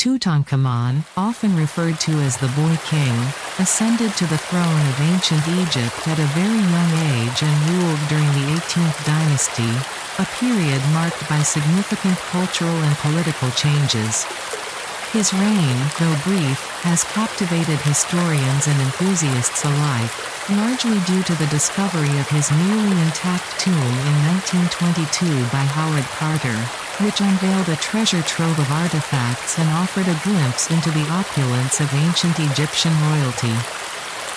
Tutankhamun, often referred to as the Boy King, ascended to the throne of ancient Egypt at a very young age and ruled during the 18th dynasty, a period marked by significant cultural and political changes. His reign, though brief, has captivated historians and enthusiasts alike, largely due to the discovery of his nearly intact tomb in 1922 by Howard Carter, which unveiled a treasure trove of artifacts and offered a glimpse into the opulence of ancient Egyptian royalty.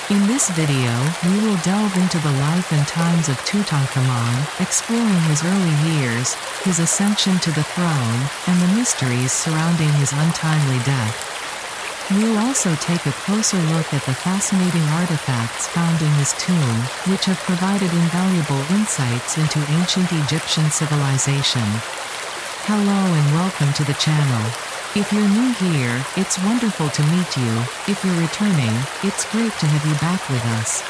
In this video, we will delve into the life and times of Tutankhamun, exploring his early years, his ascension to the throne, and the mysteries surrounding his untimely death. We'll also take a closer look at the fascinating artifacts found in his tomb, which have provided invaluable insights into ancient Egyptian civilization. Hello and welcome to the channel. If you're new here, it's wonderful to meet you. If you're returning, it's great to have you back with us.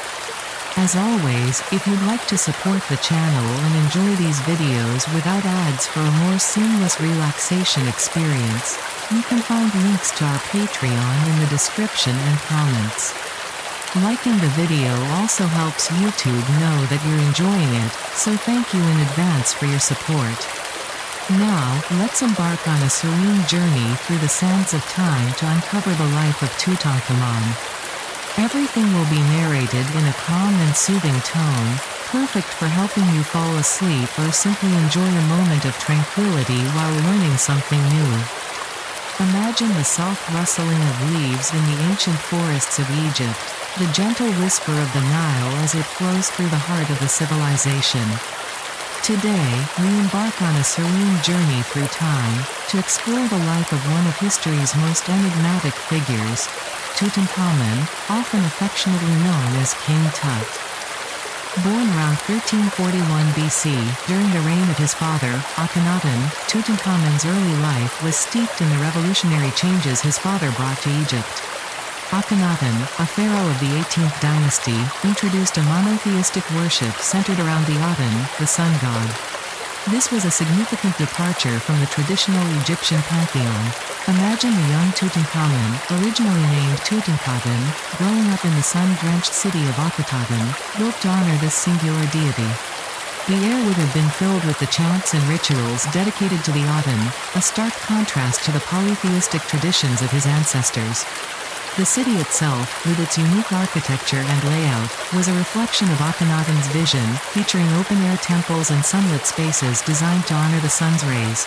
As always, if you'd like to support the channel and enjoy these videos without ads for a more seamless relaxation experience, you can find links to our Patreon in the description and comments. Liking the video also helps YouTube know that you're enjoying it, so thank you in advance for your support. Now, let's embark on a serene journey through the sands of time to uncover the life of Tutankhamun. Everything will be narrated in a calm and soothing tone, perfect for helping you fall asleep or simply enjoy a moment of tranquility while learning something new. Imagine the soft rustling of leaves in the ancient forests of Egypt, the gentle whisper of the Nile as it flows through the heart of the civilization. Today, we embark on a serene journey through time, to explore the life of one of history's most enigmatic figures, Tutankhamun, often affectionately known as King Tut. Born around 1341 BC, during the reign of his father, Akhenaten, Tutankhamun's early life was steeped in the revolutionary changes his father brought to Egypt. Akhenaten, a pharaoh of the 18th dynasty, introduced a monotheistic worship centered around the Aten, the sun god. This was a significant departure from the traditional Egyptian pantheon. Imagine the young Tutankhamun, originally named Tutankhaten, growing up in the sun-drenched city of Akhetaten, built to honor this singular deity. The air would have been filled with the chants and rituals dedicated to the Aten, a stark contrast to the polytheistic traditions of his ancestors. The city itself, with its unique architecture and layout, was a reflection of Akhenaten's vision, featuring open-air temples and sunlit spaces designed to honor the sun's rays.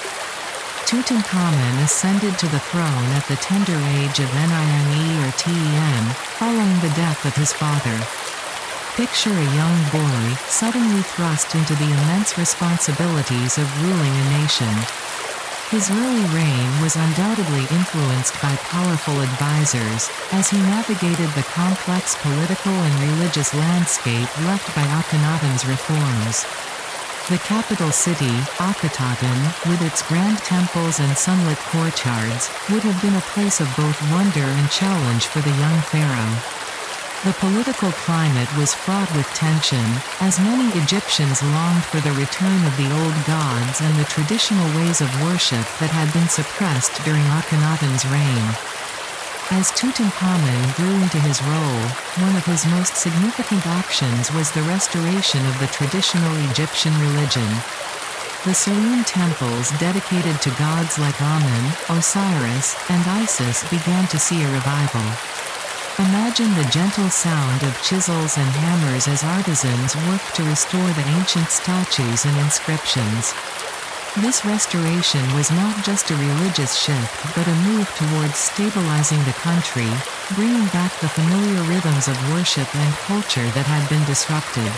Tutankhamun ascended to the throne at the tender age of Nine or Ten, following the death of his father. Picture a young boy, suddenly thrust into the immense responsibilities of ruling a nation. His early reign was undoubtedly influenced by powerful advisors, as he navigated the complex political and religious landscape left by Akhenaten's reforms. The capital city, Akhetaten, with its grand temples and sunlit courtyards, would have been a place of both wonder and challenge for the young pharaoh. The political climate was fraught with tension, as many Egyptians longed for the return of the old gods and the traditional ways of worship that had been suppressed during Akhenaten's reign. As Tutankhamun grew into his role, one of his most significant actions was the restoration of the traditional Egyptian religion. The serene temples dedicated to gods like Amun, Osiris, and Isis began to see a revival. Imagine the gentle sound of chisels and hammers as artisans worked to restore the ancient statues and inscriptions. This restoration was not just a religious shift but a move towards stabilizing the country, bringing back the familiar rhythms of worship and culture that had been disrupted.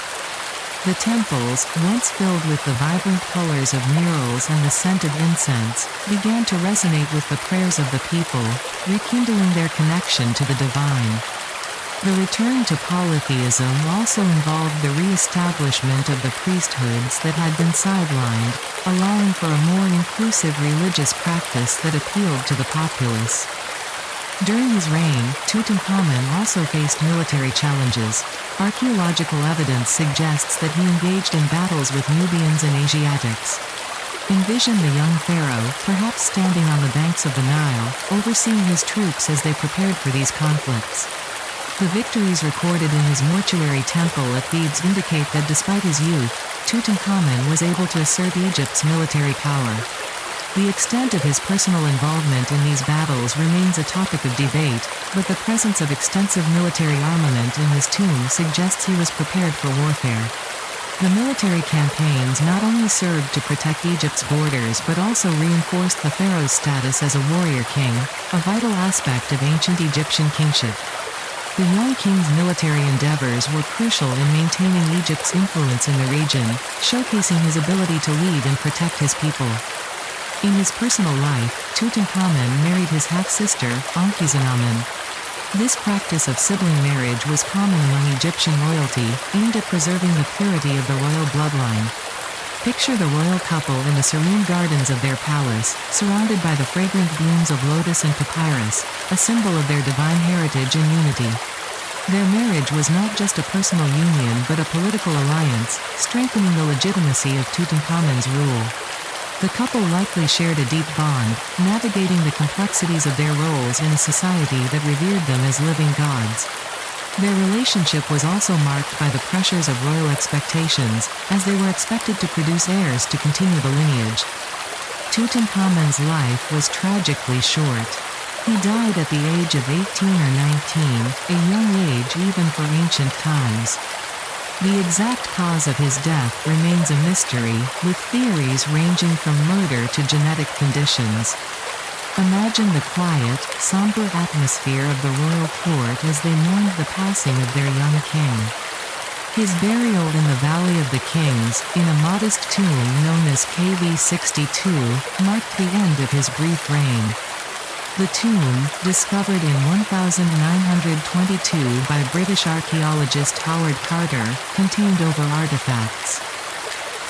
The temples, once filled with the vibrant colors of murals and the scent of incense, began to resonate with the prayers of the people, rekindling their connection to the divine. The return to polytheism also involved the re-establishment of the priesthoods that had been sidelined, allowing for a more inclusive religious practice that appealed to the populace. During his reign, Tutankhamun also faced military challenges. Archaeological evidence suggests that he engaged in battles with Nubians and Asiatics. Envision the young pharaoh, perhaps standing on the banks of the Nile, overseeing his troops as they prepared for these conflicts. The victories recorded in his mortuary temple at Thebes indicate that despite his youth, Tutankhamun was able to assert Egypt's military power. The extent of his personal involvement in these battles remains a topic of debate, but the presence of extensive military armament in his tomb suggests he was prepared for warfare. The military campaigns not only served to protect Egypt's borders but also reinforced the pharaoh's status as a warrior king, a vital aspect of ancient Egyptian kingship. The young king's military endeavors were crucial in maintaining Egypt's influence in the region, showcasing his ability to lead and protect his people. In his personal life, Tutankhamun married his half-sister, Ankhesenamun. This practice of sibling marriage was common among Egyptian royalty, aimed at preserving the purity of the royal bloodline. Picture the royal couple in the serene gardens of their palace, surrounded by the fragrant blooms of lotus and papyrus, a symbol of their divine heritage and unity. Their marriage was not just a personal union but a political alliance, strengthening the legitimacy of Tutankhamun's rule. The couple likely shared a deep bond, navigating the complexities of their roles in a society that revered them as living gods. Their relationship was also marked by the pressures of royal expectations, as they were expected to produce heirs to continue the lineage. Tutankhamun's life was tragically short. He died at the age of 18 or 19, a young age even for ancient times. The exact cause of his death remains a mystery, with theories ranging from murder to genetic conditions. Imagine the quiet, somber atmosphere of the royal court as they mourned the passing of their young king. His burial in the Valley of the Kings, in a modest tomb known as KV-62, marked the end of his brief reign. The tomb, discovered in 1922 by British archaeologist Howard Carter, contained over artifacts.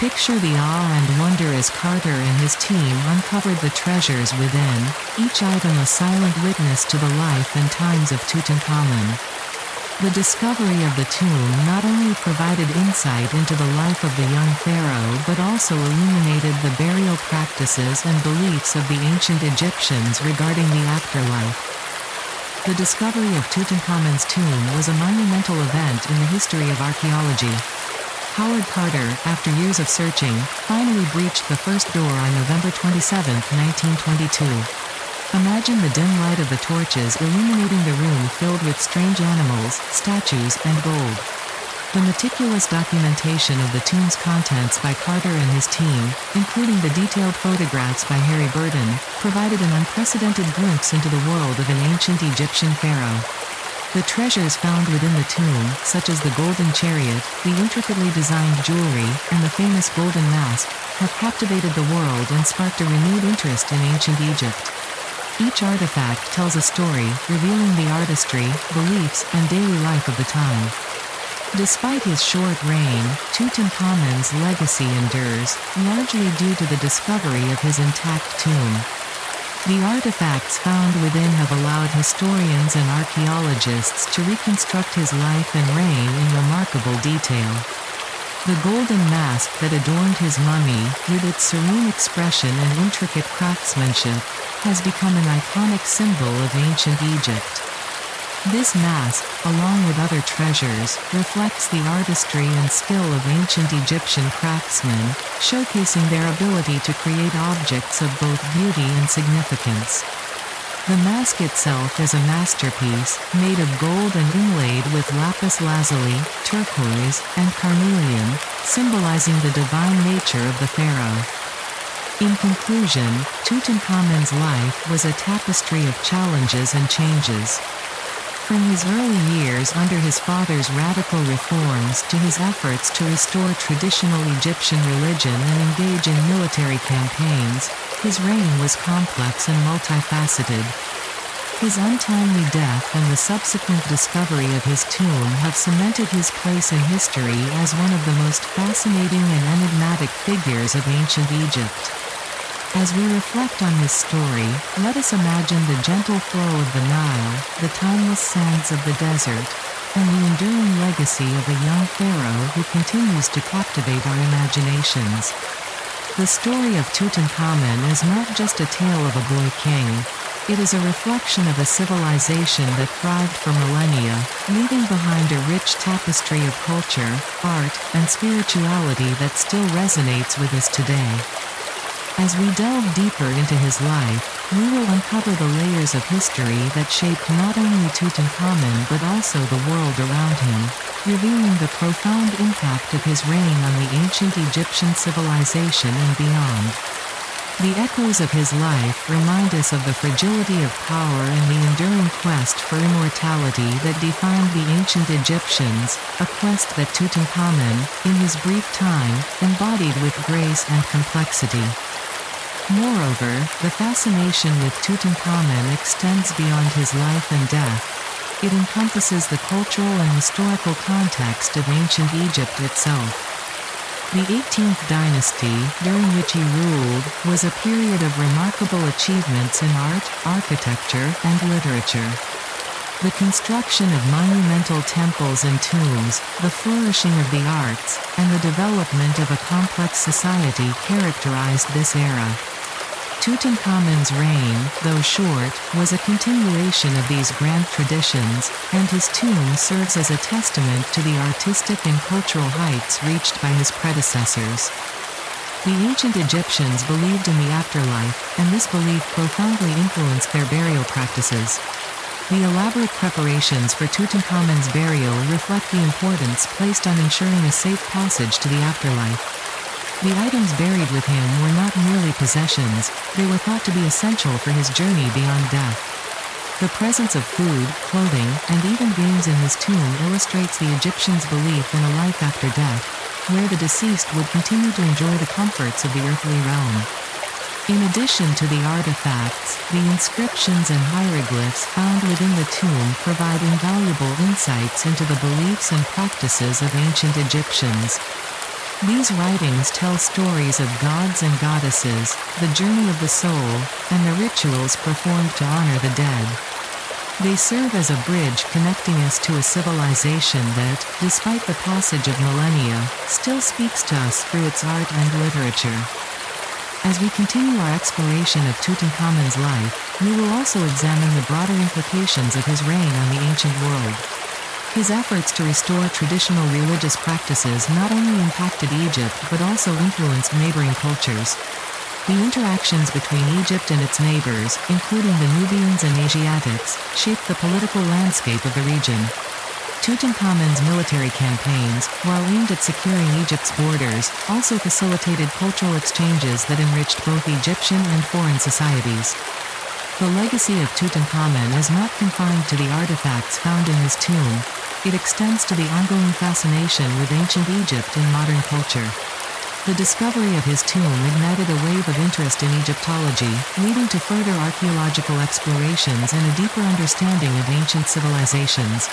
Picture the awe and wonder as Carter and his team uncovered the treasures within, each item a silent witness to the life and times of Tutankhamun. The discovery of the tomb not only provided insight into the life of the young pharaoh but also illuminated the burial practices and beliefs of the ancient Egyptians regarding the afterlife. The discovery of Tutankhamun's tomb was a monumental event in the history of archaeology. Howard Carter, after years of searching, finally breached the first door on November 27, 1922. Imagine the dim light of the torches illuminating the room filled with strange animals, statues, and gold. The meticulous documentation of the tomb's contents by Carter and his team, including the detailed photographs by Harry Burton, provided an unprecedented glimpse into the world of an ancient Egyptian pharaoh. The treasures found within the tomb, such as the golden chariot, the intricately designed jewelry, and the famous golden mask, have captivated the world and sparked a renewed interest in ancient Egypt. Each artifact tells a story, revealing the artistry, beliefs, and daily life of the time. Despite his short reign, Tutankhamun's legacy endures, largely due to the discovery of his intact tomb. The artifacts found within have allowed historians and archaeologists to reconstruct his life and reign in remarkable detail. The golden mask that adorned his mummy, with its serene expression and intricate craftsmanship, has become an iconic symbol of ancient Egypt. This mask, along with other treasures, reflects the artistry and skill of ancient Egyptian craftsmen, showcasing their ability to create objects of both beauty and significance. The mask itself is a masterpiece, made of gold and inlaid with lapis lazuli, turquoise, and carnelian, symbolizing the divine nature of the pharaoh. In conclusion, Tutankhamun's life was a tapestry of challenges and changes. From his early years under his father's radical reforms to his efforts to restore traditional Egyptian religion and engage in military campaigns, his reign was complex and multifaceted. His untimely death and the subsequent discovery of his tomb have cemented his place in history as one of the most fascinating and enigmatic figures of ancient Egypt. As we reflect on his story, let us imagine the gentle flow of the Nile, the timeless sands of the desert, and the enduring legacy of a young pharaoh who continues to captivate our imaginations. The story of Tutankhamun is not just a tale of a boy king. It is a reflection of a civilization that thrived for millennia, leaving behind a rich tapestry of culture, art, and spirituality that still resonates with us today. As we delve deeper into his life, we will uncover the layers of history that shaped not only Tutankhamun but also the world around him, revealing the profound impact of his reign on the ancient Egyptian civilization and beyond. The echoes of his life remind us of the fragility of power and the enduring quest for immortality that defined the ancient Egyptians, a quest that Tutankhamun, in his brief time, embodied with grace and complexity. Moreover, the fascination with Tutankhamun extends beyond his life and death. It encompasses the cultural and historical context of ancient Egypt itself. The 18th dynasty, during which he ruled, was a period of remarkable achievements in art, architecture, and literature. The construction of monumental temples and tombs, the flourishing of the arts, and the development of a complex society characterized this era. Tutankhamun's reign, though short, was a continuation of these grand traditions, and his tomb serves as a testament to the artistic and cultural heights reached by his predecessors. The ancient Egyptians believed in the afterlife, and this belief profoundly influenced their burial practices. The elaborate preparations for Tutankhamun's burial reflect the importance placed on ensuring a safe passage to the afterlife. The items buried with him were not merely possessions, they were thought to be essential for his journey beyond death. The presence of food, clothing, and even games in his tomb illustrates the Egyptians' belief in a life after death, where the deceased would continue to enjoy the comforts of the earthly realm. In addition to the artifacts, the inscriptions and hieroglyphs found within the tomb provide invaluable insights into the beliefs and practices of ancient Egyptians. These writings tell stories of gods and goddesses, the journey of the soul, and the rituals performed to honor the dead. They serve as a bridge connecting us to a civilization that, despite the passage of millennia, still speaks to us through its art and literature. As we continue our exploration of Tutankhamun's life, we will also examine the broader implications of his reign on the ancient world. His efforts to restore traditional religious practices not only impacted Egypt but also influenced neighboring cultures. The interactions between Egypt and its neighbors, including the Nubians and Asiatics, shaped the political landscape of the region. Tutankhamun's military campaigns, while aimed at securing Egypt's borders, also facilitated cultural exchanges that enriched both Egyptian and foreign societies. The legacy of Tutankhamun is not confined to the artifacts found in his tomb. It extends to the ongoing fascination with ancient Egypt in modern culture. The discovery of his tomb ignited a wave of interest in Egyptology, leading to further archaeological explorations and a deeper understanding of ancient civilizations.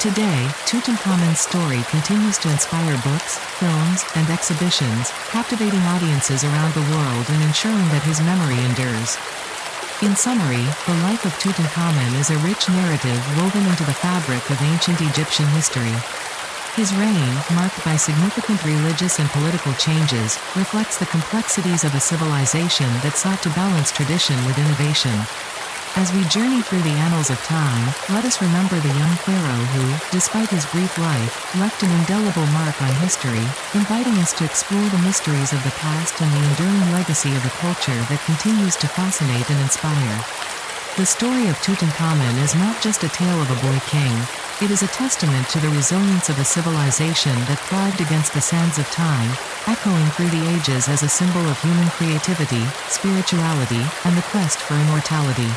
Today, Tutankhamun's story continues to inspire books, films, and exhibitions, captivating audiences around the world and ensuring that his memory endures. In summary, the life of Tutankhamun is a rich narrative woven into the fabric of ancient Egyptian history. His reign, marked by significant religious and political changes, reflects the complexities of a civilization that sought to balance tradition with innovation. As we journey through the annals of time, let us remember the young pharaoh who, despite his brief life, left an indelible mark on history, inviting us to explore the mysteries of the past and the enduring legacy of a culture that continues to fascinate and inspire. The story of Tutankhamun is not just a tale of a boy king. It is a testament to the resilience of a civilization that thrived against the sands of time, echoing through the ages as a symbol of human creativity, spirituality, and the quest for immortality.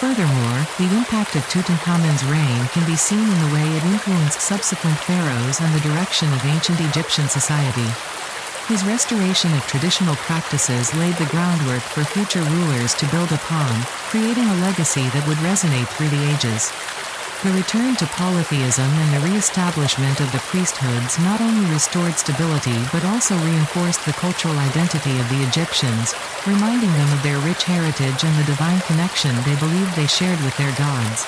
Furthermore, the impact of Tutankhamun's reign can be seen in the way it influenced subsequent pharaohs and the direction of ancient Egyptian society. His restoration of traditional practices laid the groundwork for future rulers to build upon, creating a legacy that would resonate through the ages. The return to polytheism and the re-establishment of the priesthoods not only restored stability but also reinforced the cultural identity of the Egyptians, reminding them of their rich heritage and the divine connection they believed they shared with their gods.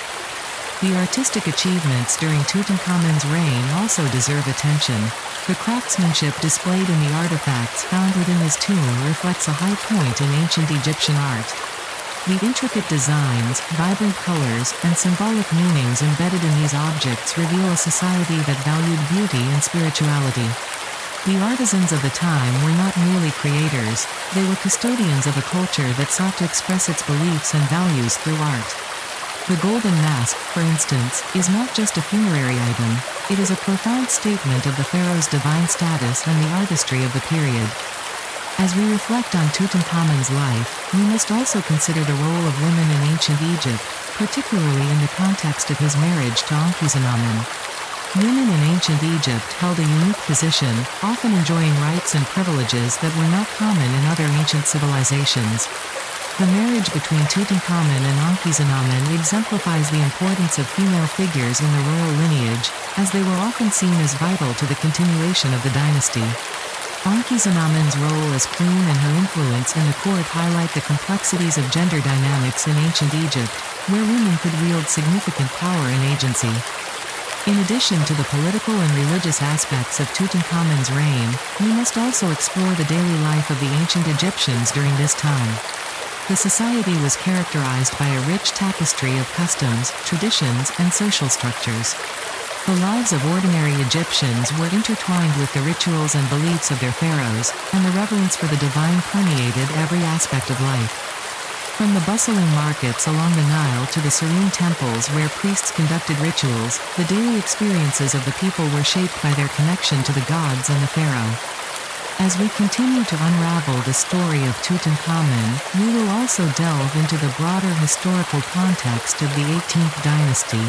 The artistic achievements during Tutankhamun's reign also deserve attention. The craftsmanship displayed in the artifacts found within his tomb reflects a high point in ancient Egyptian art. The intricate designs, vibrant colors, and symbolic meanings embedded in these objects reveal a society that valued beauty and spirituality. The artisans of the time were not merely creators, they were custodians of a culture that sought to express its beliefs and values through art. The golden mask, for instance, is not just a funerary item, it is a profound statement of the pharaoh's divine status and the artistry of the period. As we reflect on Tutankhamun's life, we must also consider the role of women in ancient Egypt, particularly in the context of his marriage to Ankhesenamun. Women in ancient Egypt held a unique position, often enjoying rights and privileges that were not common in other ancient civilizations. The marriage between Tutankhamun and Ankhesenamun exemplifies the importance of female figures in the royal lineage, as they were often seen as vital to the continuation of the dynasty. Ankhesenamun's role as queen and her influence in the court highlight the complexities of gender dynamics in ancient Egypt, where women could wield significant power and agency. In addition to the political and religious aspects of Tutankhamun's reign, we must also explore the daily life of the ancient Egyptians during this time. The society was characterized by a rich tapestry of customs, traditions, and social structures. The lives of ordinary Egyptians were intertwined with the rituals and beliefs of their pharaohs, and the reverence for the divine permeated every aspect of life. From the bustling markets along the Nile to the serene temples where priests conducted rituals, the daily experiences of the people were shaped by their connection to the gods and the pharaoh. As we continue to unravel the story of Tutankhamun, we will also delve into the broader historical context of the 18th dynasty.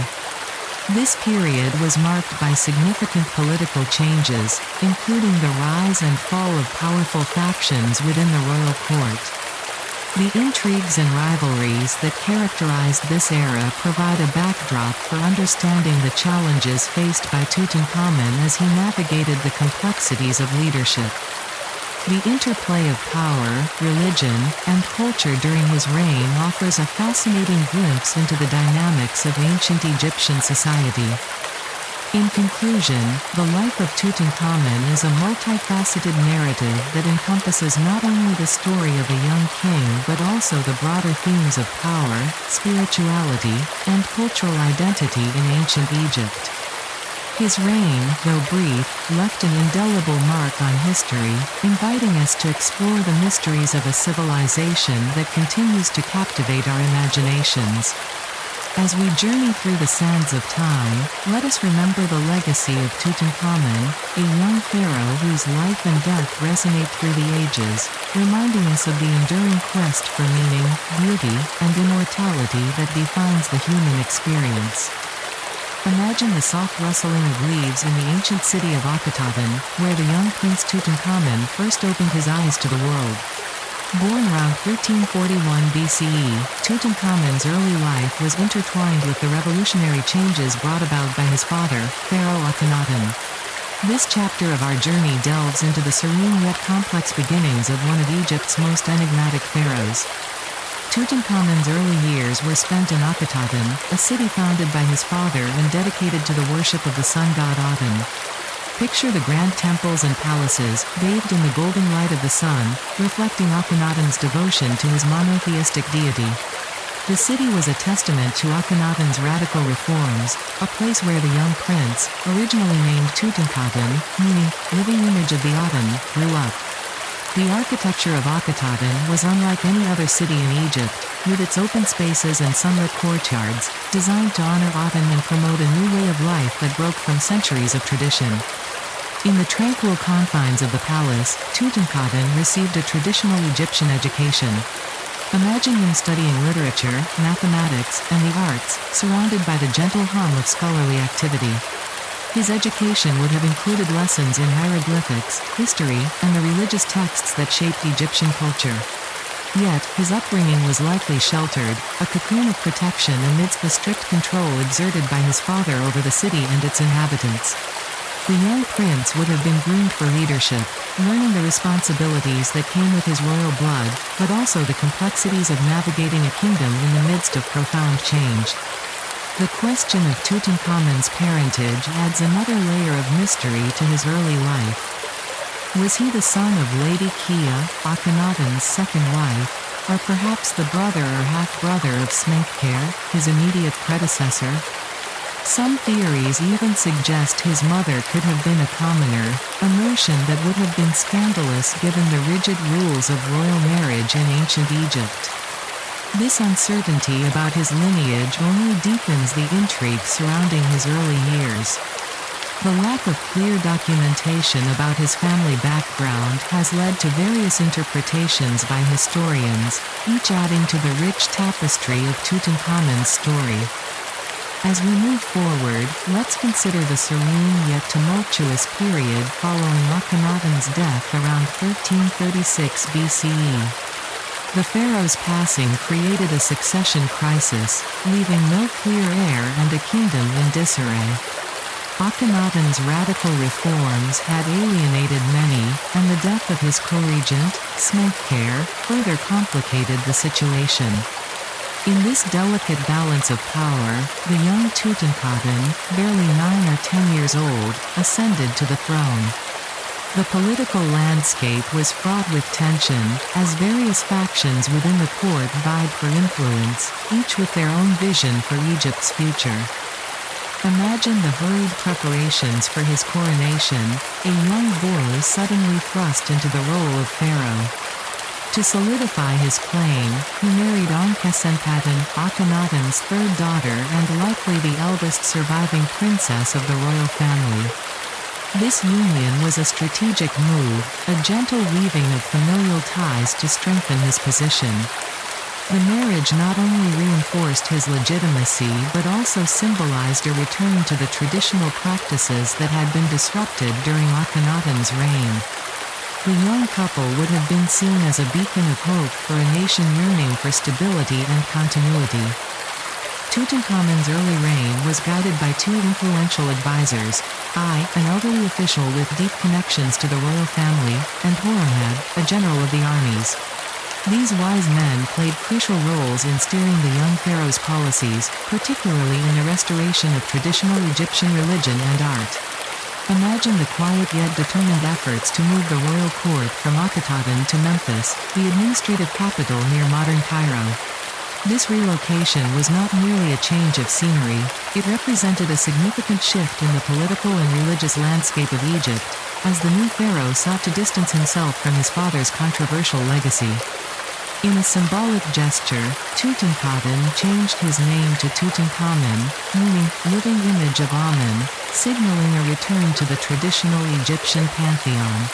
This period was marked by significant political changes, including the rise and fall of powerful factions within the royal court. The intrigues and rivalries that characterized this era provide a backdrop for understanding the challenges faced by Tutankhamun as he navigated the complexities of leadership. The interplay of power, religion, and culture during his reign offers a fascinating glimpse into the dynamics of ancient Egyptian society. In conclusion, the life of Tutankhamun is a multifaceted narrative that encompasses not only the story of a young king but also the broader themes of power, spirituality, and cultural identity in ancient Egypt. His reign, though brief, left an indelible mark on history, inviting us to explore the mysteries of a civilization that continues to captivate our imaginations. As we journey through the sands of time, let us remember the legacy of Tutankhamun, a young pharaoh whose life and death resonate through the ages, reminding us of the enduring quest for meaning, beauty, and immortality that defines the human experience. Imagine the soft rustling of leaves in the ancient city of Akhetaten, where the young prince Tutankhamun first opened his eyes to the world. Born around 1341 BCE, Tutankhamun's early life was intertwined with the revolutionary changes brought about by his father, Pharaoh Akhenaten. This chapter of our journey delves into the serene yet complex beginnings of one of Egypt's most enigmatic pharaohs. Tutankhamun's early years were spent in Akhetaten, a city founded by his father and dedicated to the worship of the sun god Aten. Picture the grand temples and palaces, bathed in the golden light of the sun, reflecting Akhenaten's devotion to his monotheistic deity. The city was a testament to Akhenaten's radical reforms, a place where the young prince, originally named Tutankhaten, meaning living image of the Aten, grew up. The architecture of Akhetaten was unlike any other city in Egypt, with its open spaces and sunlit courtyards, designed to honor Aten and promote a new way of life that broke from centuries of tradition. In the tranquil confines of the palace, Tutankhaten received a traditional Egyptian education. Imagine him studying literature, mathematics, and the arts, surrounded by the gentle hum of scholarly activity. His education would have included lessons in hieroglyphics, history, and the religious texts that shaped Egyptian culture. Yet, his upbringing was likely sheltered, a cocoon of protection amidst the strict control exerted by his father over the city and its inhabitants. The young prince would have been groomed for leadership, learning the responsibilities that came with his royal blood, but also the complexities of navigating a kingdom in the midst of profound change. The question of Tutankhamun's parentage adds another layer of mystery to his early life. Was he the son of Lady Kia, Akhenaten's second wife, or perhaps the brother or half-brother of Smenkhkare, his immediate predecessor? Some theories even suggest his mother could have been a commoner, a notion that would have been scandalous given the rigid rules of royal marriage in ancient Egypt. This uncertainty about his lineage only deepens the intrigue surrounding his early years. The lack of clear documentation about his family background has led to various interpretations by historians, each adding to the rich tapestry of Tutankhamun's story. As we move forward, let's consider the serene yet tumultuous period following Akhenaten's death around 1336 BCE. The pharaoh's passing created a succession crisis, leaving no clear heir and a kingdom in disarray. Akhenaten's radical reforms had alienated many, and the death of his co-regent, Smenkhkare, further complicated the situation. In this delicate balance of power, the young Tutankhamun, barely 9 or 10 years old, ascended to the throne. The political landscape was fraught with tension, as various factions within the court vied for influence, each with their own vision for Egypt's future. Imagine the hurried preparations for his coronation, a young boy suddenly thrust into the role of pharaoh. To solidify his claim, he married Ankhesenpaten, Akhenaten's third daughter and likely the eldest surviving princess of the royal family. This union was a strategic move, a gentle weaving of familial ties to strengthen his position. The marriage not only reinforced his legitimacy but also symbolized a return to the traditional practices that had been disrupted during Akhenaten's reign. The young couple would have been seen as a beacon of hope for a nation yearning for stability and continuity. Tutankhamun's early reign was guided by two influential advisors, an elderly official with deep connections to the royal family, and Horemheb, a general of the armies. These wise men played crucial roles in steering the young pharaoh's policies, particularly in the restoration of traditional Egyptian religion and art. Imagine the quiet yet determined efforts to move the royal court from Akhetaten to Memphis, the administrative capital near modern Cairo. This relocation was not merely a change of scenery, it represented a significant shift in the political and religious landscape of Egypt, as the new pharaoh sought to distance himself from his father's controversial legacy. In a symbolic gesture, Tutankhaten changed his name to Tutankhamun, meaning living image of Amun, signaling a return to the traditional Egyptian pantheon.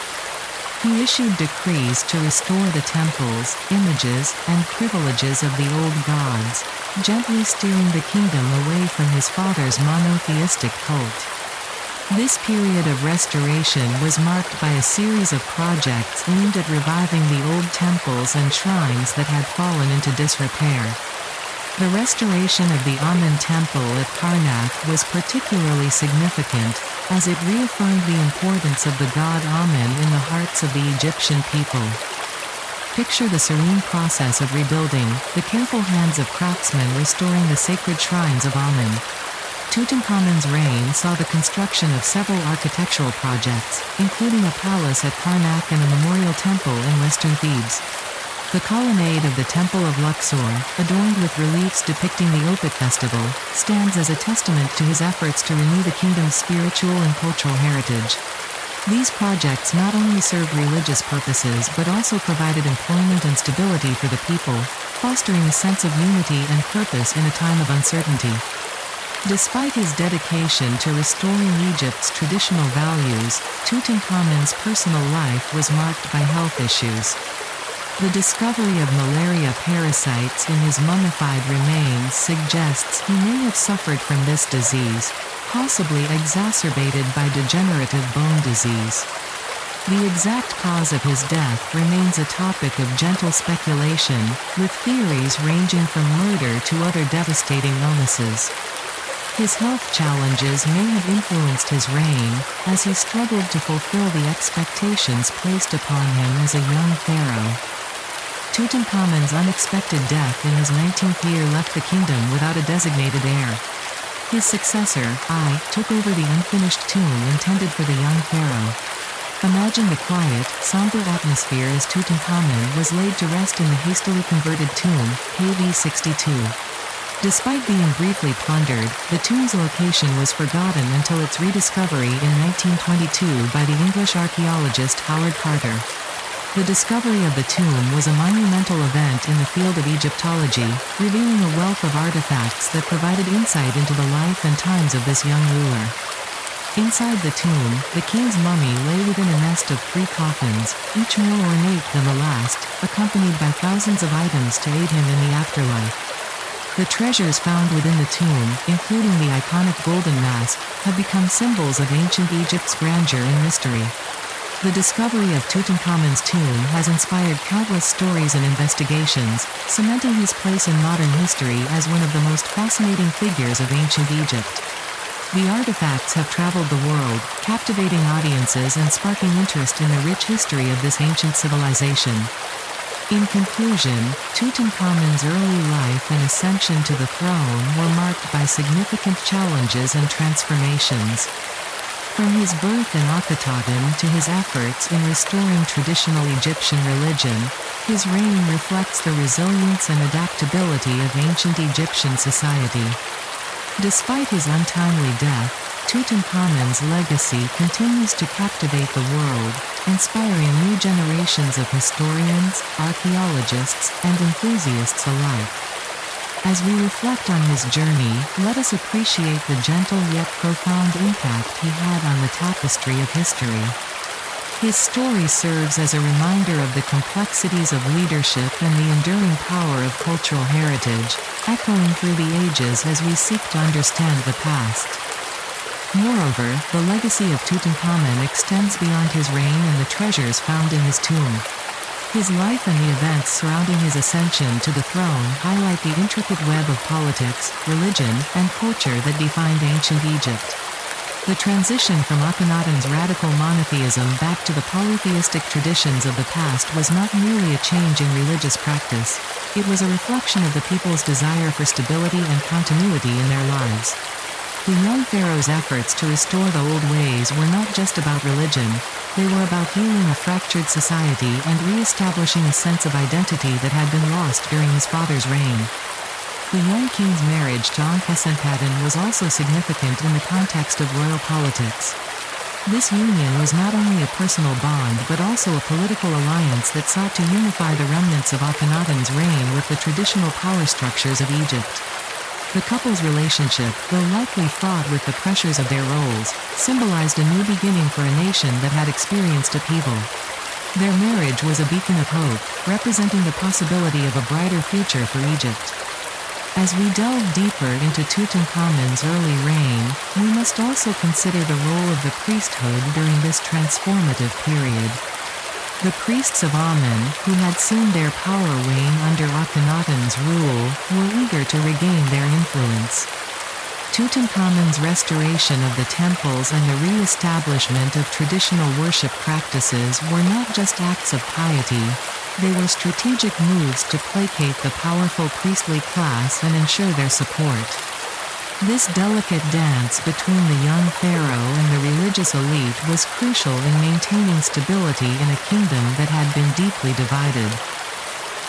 He issued decrees to restore the temples, images, and privileges of the old gods, gently steering the kingdom away from his father's monotheistic cult. This period of restoration was marked by a series of projects aimed at reviving the old temples and shrines that had fallen into disrepair. The restoration of the Amun temple at Karnak was particularly significant, as it reaffirmed the importance of the god Amun in the hearts of the Egyptian people. Picture the serene process of rebuilding, the careful hands of craftsmen restoring the sacred shrines of Amun. Tutankhamun's reign saw the construction of several architectural projects, including a palace at Karnak and a memorial temple in western Thebes. The colonnade of the Temple of Luxor, adorned with reliefs depicting the Opet festival, stands as a testament to his efforts to renew the kingdom's spiritual and cultural heritage. These projects not only served religious purposes but also provided employment and stability for the people, fostering a sense of unity and purpose in a time of uncertainty. Despite his dedication to restoring Egypt's traditional values, Tutankhamun's personal life was marked by health issues. The discovery of malaria parasites in his mummified remains suggests he may have suffered from this disease, possibly exacerbated by degenerative bone disease. The exact cause of his death remains a topic of gentle speculation, with theories ranging from murder to other devastating illnesses. His health challenges may have influenced his reign, as he struggled to fulfill the expectations placed upon him as a young pharaoh. Tutankhamun's unexpected death in his 19th year left the kingdom without a designated heir. His successor, I, took over the unfinished tomb intended for the young pharaoh. Imagine the quiet, somber atmosphere as Tutankhamun was laid to rest in the hastily converted tomb, KV 62. Despite being briefly plundered, the tomb's location was forgotten until its rediscovery in 1922 by the English archaeologist Howard Carter. The discovery of the tomb was a monumental event in the field of Egyptology, revealing a wealth of artifacts that provided insight into the life and times of this young ruler. Inside the tomb, the king's mummy lay within a nest of 3 coffins, each more ornate than the last, accompanied by thousands of items to aid him in the afterlife. The treasures found within the tomb, including the iconic golden mask, have become symbols of ancient Egypt's grandeur and mystery. The discovery of Tutankhamun's tomb has inspired countless stories and investigations, cementing his place in modern history as one of the most fascinating figures of ancient Egypt. The artifacts have traveled the world, captivating audiences and sparking interest in the rich history of this ancient civilization. In conclusion, Tutankhamun's early life and ascension to the throne were marked by significant challenges and transformations. From his birth in Akhenaten to his efforts in restoring traditional Egyptian religion, his reign reflects the resilience and adaptability of ancient Egyptian society. Despite his untimely death, Tutankhamun's legacy continues to captivate the world, inspiring new generations of historians, archaeologists, and enthusiasts alike. As we reflect on his journey, let us appreciate the gentle yet profound impact he had on the tapestry of history. His story serves as a reminder of the complexities of leadership and the enduring power of cultural heritage, echoing through the ages as we seek to understand the past. Moreover, the legacy of Tutankhamun extends beyond his reign and the treasures found in his tomb. His life and the events surrounding his ascension to the throne highlight the intricate web of politics, religion, and culture that defined ancient Egypt. The transition from Akhenaten's radical monotheism back to the polytheistic traditions of the past was not merely a change in religious practice. It was a reflection of the people's desire for stability and continuity in their lives. The young pharaoh's efforts to restore the old ways were not just about religion, they were about healing a fractured society and re-establishing a sense of identity that had been lost during his father's reign. The young king's marriage to Ankhesenaten was also significant in the context of royal politics. This union was not only a personal bond but also a political alliance that sought to unify the remnants of Akhenaten's reign with the traditional power structures of Egypt. The couple's relationship, though likely fraught with the pressures of their roles, symbolized a new beginning for a nation that had experienced upheaval. Their marriage was a beacon of hope, representing the possibility of a brighter future for Egypt. As we delve deeper into Tutankhamun's early reign, we must also consider the role of the priesthood during this transformative period. The priests of Amun, who had seen their power wane under Akhenaten's rule, were eager to regain their influence. Tutankhamun's restoration of the temples and the re-establishment of traditional worship practices were not just acts of piety, they were strategic moves to placate the powerful priestly class and ensure their support. This delicate dance between the young pharaoh and the religious elite was crucial in maintaining stability in a kingdom that had been deeply divided.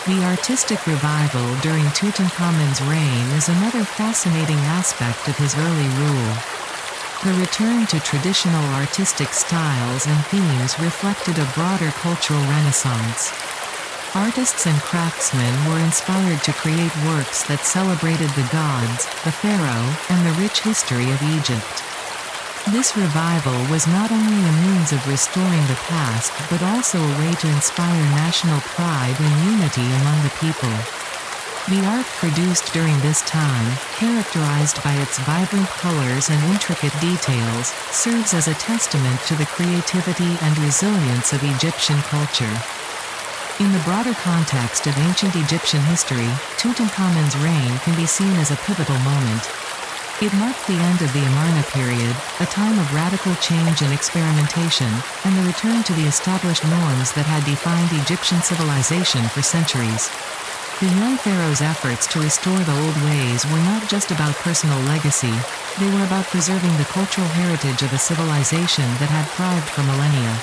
The artistic revival during Tutankhamun's reign is another fascinating aspect of his early rule. The return to traditional artistic styles and themes reflected a broader cultural renaissance. Artists and craftsmen were inspired to create works that celebrated the gods, the pharaoh, and the rich history of Egypt. This revival was not only a means of restoring the past but also a way to inspire national pride and unity among the people. The art produced during this time, characterized by its vibrant colors and intricate details, serves as a testament to the creativity and resilience of Egyptian culture. In the broader context of ancient Egyptian history, Tutankhamun's reign can be seen as a pivotal moment. It marked the end of the Amarna period, a time of radical change and experimentation, and the return to the established norms that had defined Egyptian civilization for centuries. The young pharaoh's efforts to restore the old ways were not just about personal legacy, they were about preserving the cultural heritage of a civilization that had thrived for millennia.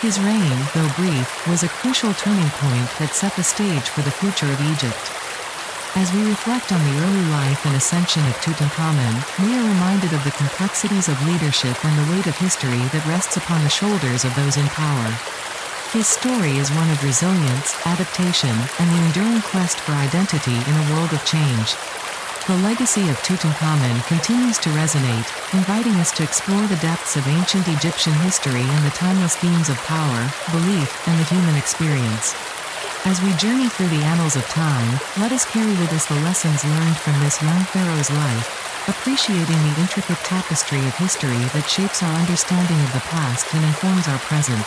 His reign, though brief, was a crucial turning point that set the stage for the future of Egypt. As we reflect on the early life and ascension of Tutankhamun, we are reminded of the complexities of leadership and the weight of history that rests upon the shoulders of those in power. His story is one of resilience, adaptation, and the enduring quest for identity in a world of change. The legacy of Tutankhamun continues to resonate, inviting us to explore the depths of ancient Egyptian history and the timeless themes of power, belief, and the human experience. As we journey through the annals of time, let us carry with us the lessons learned from this young pharaoh's life, appreciating the intricate tapestry of history that shapes our understanding of the past and informs our present.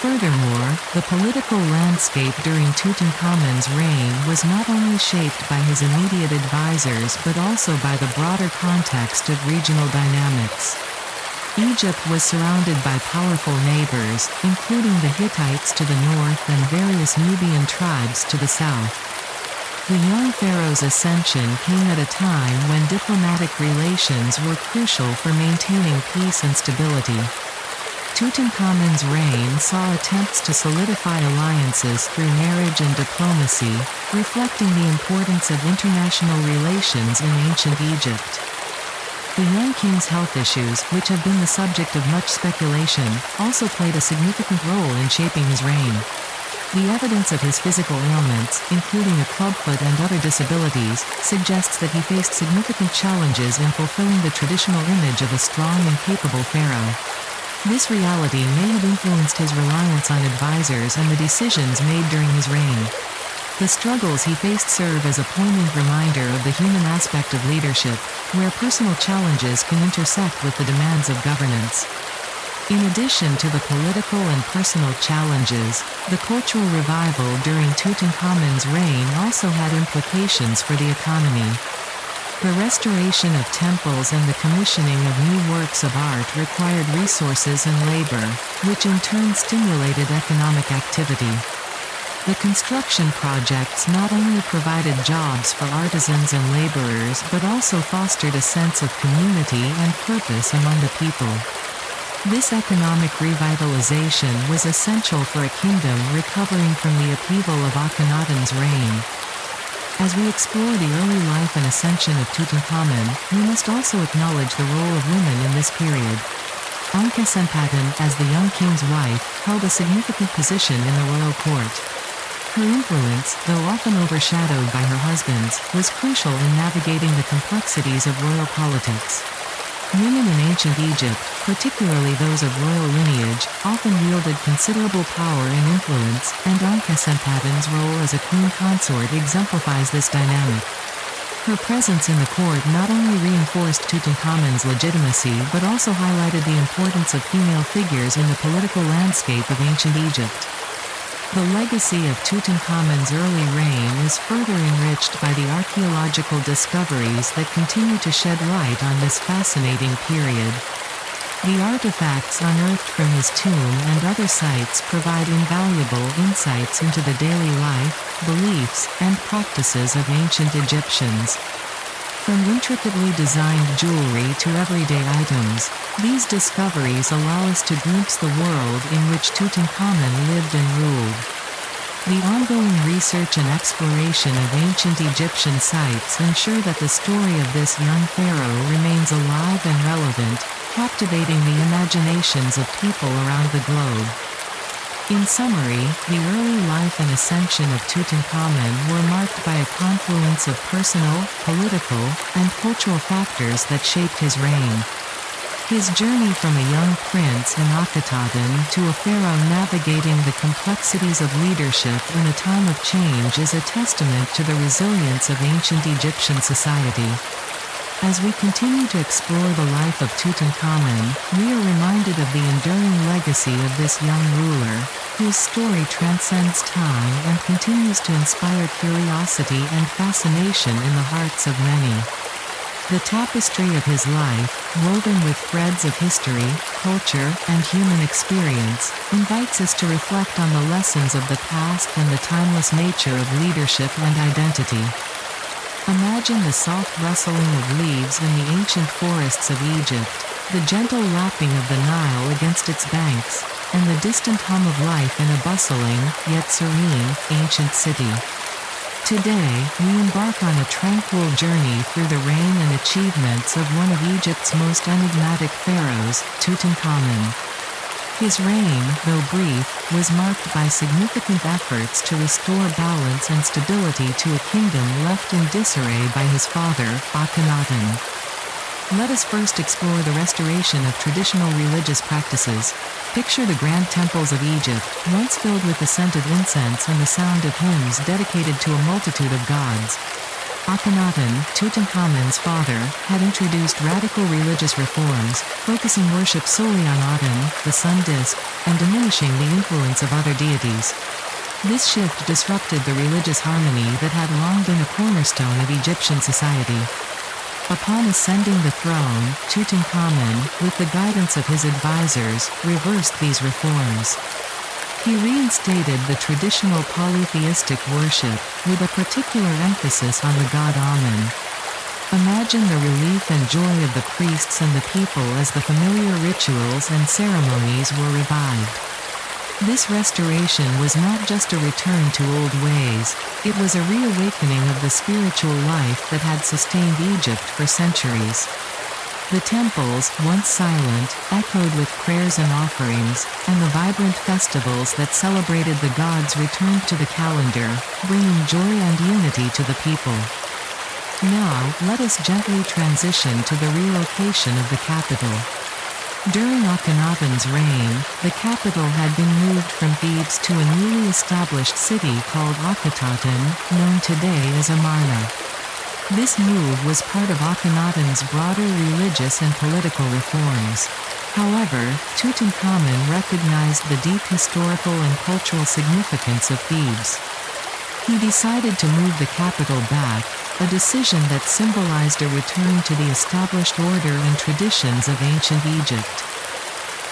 Furthermore, the political landscape during Tutankhamun's reign was not only shaped by his immediate advisors but also by the broader context of regional dynamics. Egypt was surrounded by powerful neighbors, including the Hittites to the north and various Nubian tribes to the south. The young pharaoh's ascension came at a time when diplomatic relations were crucial for maintaining peace and stability. Tutankhamun's reign saw attempts to solidify alliances through marriage and diplomacy, reflecting the importance of international relations in ancient Egypt. The young king's health issues, which have been the subject of much speculation, also played a significant role in shaping his reign. The evidence of his physical ailments, including a clubfoot and other disabilities, suggests that he faced significant challenges in fulfilling the traditional image of a strong and capable pharaoh. This reality may have influenced his reliance on advisors and the decisions made during his reign. The struggles he faced serve as a poignant reminder of the human aspect of leadership, where personal challenges can intersect with the demands of governance. In addition to the political and personal challenges, the cultural revival during Tutankhamun's reign also had implications for the economy. The restoration of temples and the commissioning of new works of art required resources and labor, which in turn stimulated economic activity. The construction projects not only provided jobs for artisans and laborers but also fostered a sense of community and purpose among the people. This economic revitalization was essential for a kingdom recovering from the upheaval of Akhenaten's reign. As we explore the early life and ascension of Tutankhamun, we must also acknowledge the role of women in this period. Ankhesenaten, as the young king's wife, held a significant position in the royal court. Her influence, though often overshadowed by her husband's, was crucial in navigating the complexities of royal politics. Women in ancient Egypt, particularly those of royal lineage, often wielded considerable power and influence, and Ankhesenaten's role as a queen consort exemplifies this dynamic. Her presence in the court not only reinforced Tutankhamun's legitimacy but also highlighted the importance of female figures in the political landscape of ancient Egypt. The legacy of Tutankhamun's early reign is further enriched by the archaeological discoveries that continue to shed light on this fascinating period. The artifacts unearthed from his tomb and other sites provide invaluable insights into the daily life, beliefs, and practices of ancient Egyptians. From intricately designed jewelry to everyday items, these discoveries allow us to glimpse the world in which Tutankhamun lived and ruled. The ongoing research and exploration of ancient Egyptian sites ensure that the story of this young pharaoh remains alive and relevant, captivating the imaginations of people around the globe. In summary, the early life and ascension of Tutankhamun were marked by a confluence of personal, political, and cultural factors that shaped his reign. His journey from a young prince in Akhenaten to a pharaoh navigating the complexities of leadership in a time of change is a testament to the resilience of ancient Egyptian society. As we continue to explore the life of Tutankhamun, we are reminded of the enduring legacy of this young ruler, whose story transcends time and continues to inspire curiosity and fascination in the hearts of many. The tapestry of his life, woven with threads of history, culture, and human experience, invites us to reflect on the lessons of the past and the timeless nature of leadership and identity. Imagine the soft rustling of leaves in the ancient forests of Egypt, the gentle lapping of the Nile against its banks, and the distant hum of life in a bustling, yet serene, ancient city. Today, we embark on a tranquil journey through the reign and achievements of one of Egypt's most enigmatic pharaohs, Tutankhamun. His reign, though brief, was marked by significant efforts to restore balance and stability to a kingdom left in disarray by his father, Akhenaten. Let us first explore the restoration of traditional religious practices. Picture the grand temples of Egypt, once filled with the scent of incense and the sound of hymns dedicated to a multitude of gods. Akhenaten, Tutankhamun's father, had introduced radical religious reforms, focusing worship solely on Aten, the sun disk, and diminishing the influence of other deities. This shift disrupted the religious harmony that had long been a cornerstone of Egyptian society. Upon ascending the throne, Tutankhamun, with the guidance of his advisors, reversed these reforms. He reinstated the traditional polytheistic worship, with a particular emphasis on the god Amun. Imagine the relief and joy of the priests and the people as the familiar rituals and ceremonies were revived. This restoration was not just a return to old ways, it was a reawakening of the spiritual life that had sustained Egypt for centuries. The temples, once silent, echoed with prayers and offerings, and the vibrant festivals that celebrated the gods returned to the calendar, bringing joy and unity to the people. Now, let us gently transition to the relocation of the capital. During Akhenaten's reign, the capital had been moved from Thebes to a newly established city called Akhetaten, known today as Amarna. This move was part of Akhenaten's broader religious and political reforms. However, Tutankhamun recognized the deep historical and cultural significance of Thebes. He decided to move the capital back, a decision that symbolized a return to the established order and traditions of ancient Egypt.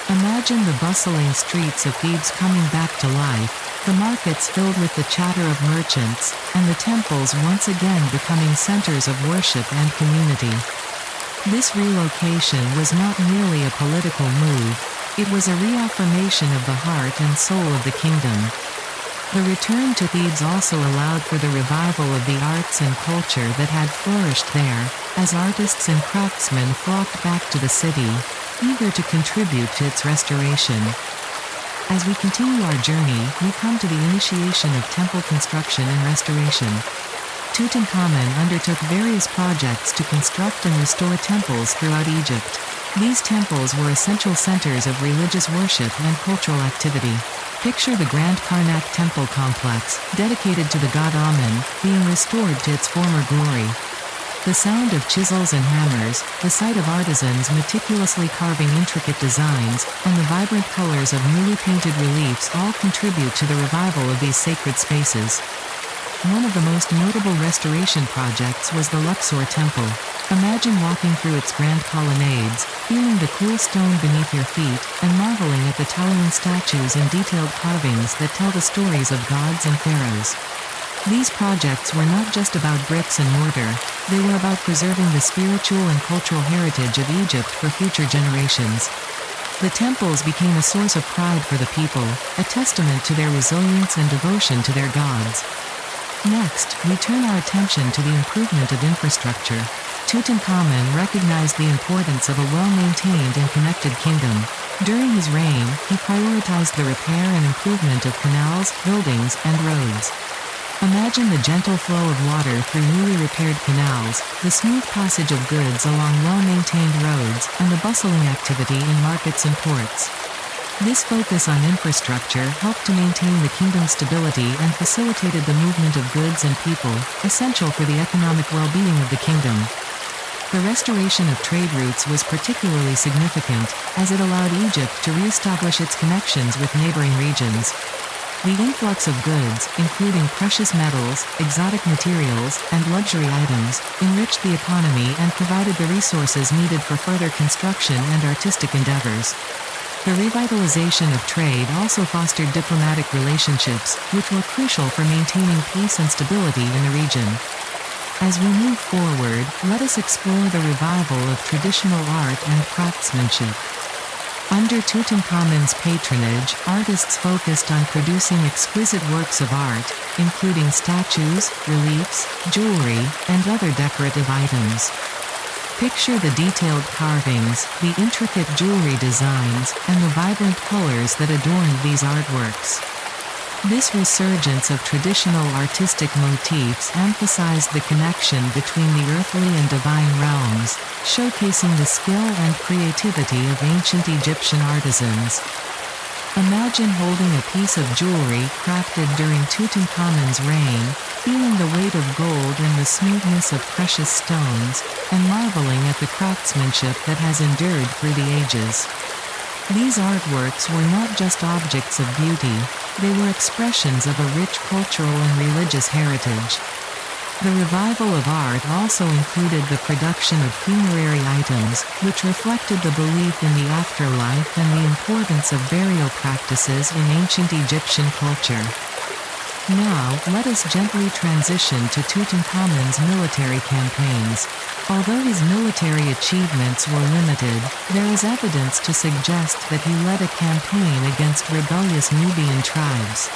Imagine the bustling streets of Thebes coming back to life, the markets filled with the chatter of merchants, and the temples once again becoming centers of worship and community. This relocation was not merely a political move, it was a reaffirmation of the heart and soul of the kingdom. The return to Thebes also allowed for the revival of the arts and culture that had flourished there, as artists and craftsmen flocked back to the city, eager to contribute to its restoration. As we continue our journey, we come to the initiation of temple construction and restoration. Tutankhamun undertook various projects to construct and restore temples throughout Egypt. These temples were essential centers of religious worship and cultural activity. Picture the Grand Karnak temple complex, dedicated to the god Amun, being restored to its former glory. The sound of chisels and hammers, the sight of artisans meticulously carving intricate designs, and the vibrant colors of newly painted reliefs all contribute to the revival of these sacred spaces. One of the most notable restoration projects was the Luxor Temple. Imagine walking through its grand colonnades, feeling the cool stone beneath your feet, and marveling at the towering statues and detailed carvings that tell the stories of gods and pharaohs. These projects were not just about bricks and mortar, they were about preserving the spiritual and cultural heritage of Egypt for future generations. The temples became a source of pride for the people, a testament to their resilience and devotion to their gods. Next, we turn our attention to the improvement of infrastructure. Tutankhamun recognized the importance of a well-maintained and connected kingdom. During his reign, he prioritized the repair and improvement of canals, buildings, and roads. Imagine the gentle flow of water through newly repaired canals, the smooth passage of goods along well-maintained roads, and the bustling activity in markets and ports. This focus on infrastructure helped to maintain the kingdom's stability and facilitated the movement of goods and people, essential for the economic well-being of the kingdom. The restoration of trade routes was particularly significant, as it allowed Egypt to re-establish its connections with neighboring regions. The influx of goods, including precious metals, exotic materials, and luxury items, enriched the economy and provided the resources needed for further construction and artistic endeavors. The revitalization of trade also fostered diplomatic relationships, which were crucial for maintaining peace and stability in the region. As we move forward, let us explore the revival of traditional art and craftsmanship. Under Tutankhamun's patronage, artists focused on producing exquisite works of art, including statues, reliefs, jewelry, and other decorative items. Picture the detailed carvings, the intricate jewelry designs, and the vibrant colors that adorned these artworks. This resurgence of traditional artistic motifs emphasized the connection between the earthly and divine realms, showcasing the skill and creativity of ancient Egyptian artisans. Imagine holding a piece of jewelry crafted during Tutankhamun's reign, feeling the weight of gold and the smoothness of precious stones, and marveling at the craftsmanship that has endured through the ages. These artworks were not just objects of beauty, they were expressions of a rich cultural and religious heritage. The revival of art also included the production of funerary items, which reflected the belief in the afterlife and the importance of burial practices in ancient Egyptian culture. Now, let us gently transition to Tutankhamun's military campaigns. Although his military achievements were limited, there is evidence to suggest that he led a campaign against rebellious Nubian tribes.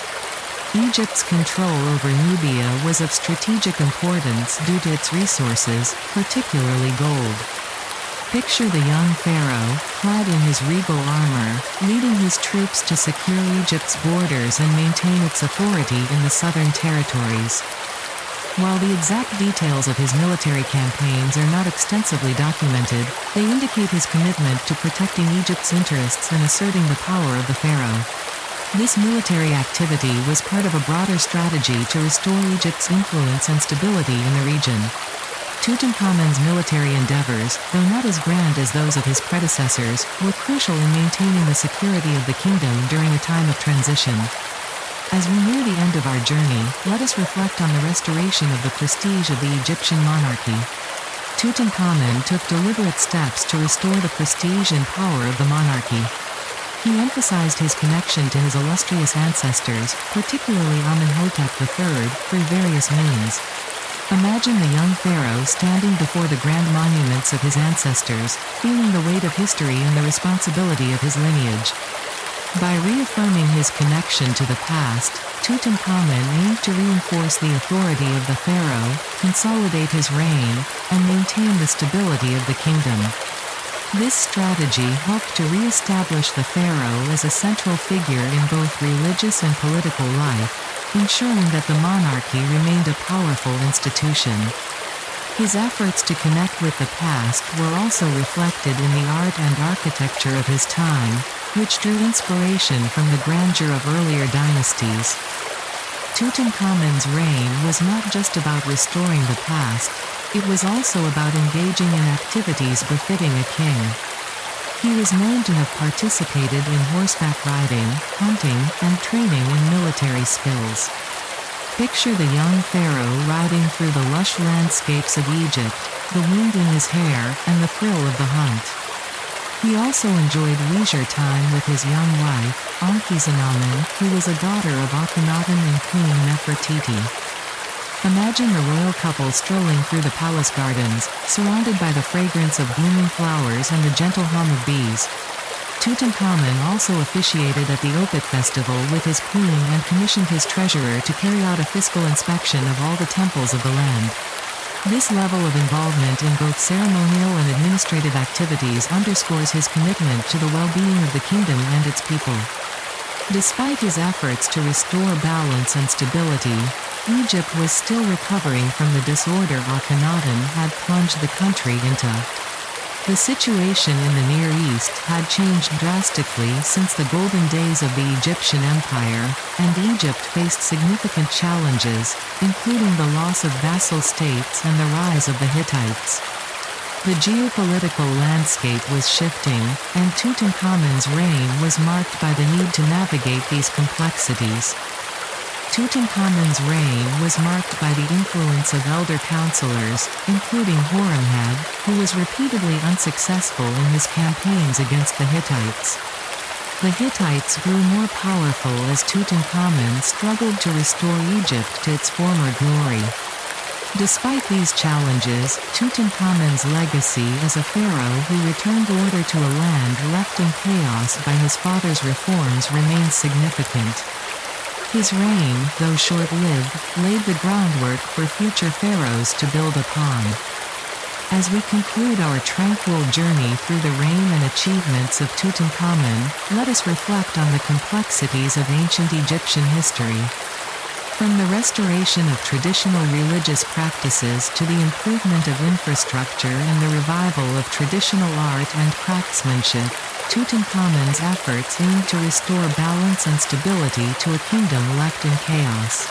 Egypt's control over Nubia was of strategic importance due to its resources, particularly gold. Picture the young pharaoh, clad in his regal armor, leading his troops to secure Egypt's borders and maintain its authority in the southern territories. While the exact details of his military campaigns are not extensively documented, they indicate his commitment to protecting Egypt's interests and asserting the power of the pharaoh. This military activity was part of a broader strategy to restore Egypt's influence and stability in the region. Tutankhamun's military endeavors, though not as grand as those of his predecessors, were crucial in maintaining the security of the kingdom during a time of transition. As we near the end of our journey, let us reflect on the restoration of the prestige of the Egyptian monarchy. Tutankhamun took deliberate steps to restore the prestige and power of the monarchy. He emphasized his connection to his illustrious ancestors, particularly Amenhotep III, through various means. Imagine the young pharaoh standing before the grand monuments of his ancestors, feeling the weight of history and the responsibility of his lineage. By reaffirming his connection to the past, Tutankhamun aimed to reinforce the authority of the pharaoh, consolidate his reign, and maintain the stability of the kingdom. This strategy helped to re-establish the pharaoh as a central figure in both religious and political life, ensuring that the monarchy remained a powerful institution. His efforts to connect with the past were also reflected in the art and architecture of his time, which drew inspiration from the grandeur of earlier dynasties. Tutankhamun's reign was not just about restoring the past, it was also about engaging in activities befitting a king. He was known to have participated in horseback riding, hunting, and training in military skills. Picture the young pharaoh riding through the lush landscapes of Egypt, the wind in his hair, and the thrill of the hunt. He also enjoyed leisure time with his young wife, Ankhesenamun, who was a daughter of Akhenaten and Queen Nefertiti. Imagine the royal couple strolling through the palace gardens, surrounded by the fragrance of blooming flowers and the gentle hum of bees. Tutankhamun also officiated at the Opet festival with his queen and commissioned his treasurer to carry out a fiscal inspection of all the temples of the land. This level of involvement in both ceremonial and administrative activities underscores his commitment to the well-being of the kingdom and its people. Despite his efforts to restore balance and stability, Egypt was still recovering from the disorder Akhenaten had plunged the country into. The situation in the Near East had changed drastically since the golden days of the Egyptian Empire, and Egypt faced significant challenges, including the loss of vassal states and the rise of the Hittites. The geopolitical landscape was shifting, and Tutankhamun's reign was marked by the need to navigate these complexities. Tutankhamun's reign was marked by the influence of elder counselors, including Horemheb, who was repeatedly unsuccessful in his campaigns against the Hittites. The Hittites grew more powerful as Tutankhamun struggled to restore Egypt to its former glory. Despite these challenges, Tutankhamun's legacy as a pharaoh who returned order to a land left in chaos by his father's reforms remains significant. His reign, though short-lived, laid the groundwork for future pharaohs to build upon. As we conclude our tranquil journey through the reign and achievements of Tutankhamun, let us reflect on the complexities of ancient Egyptian history. From the restoration of traditional religious practices to the improvement of infrastructure and the revival of traditional art and craftsmanship, Tutankhamun's efforts aimed to restore balance and stability to a kingdom left in chaos.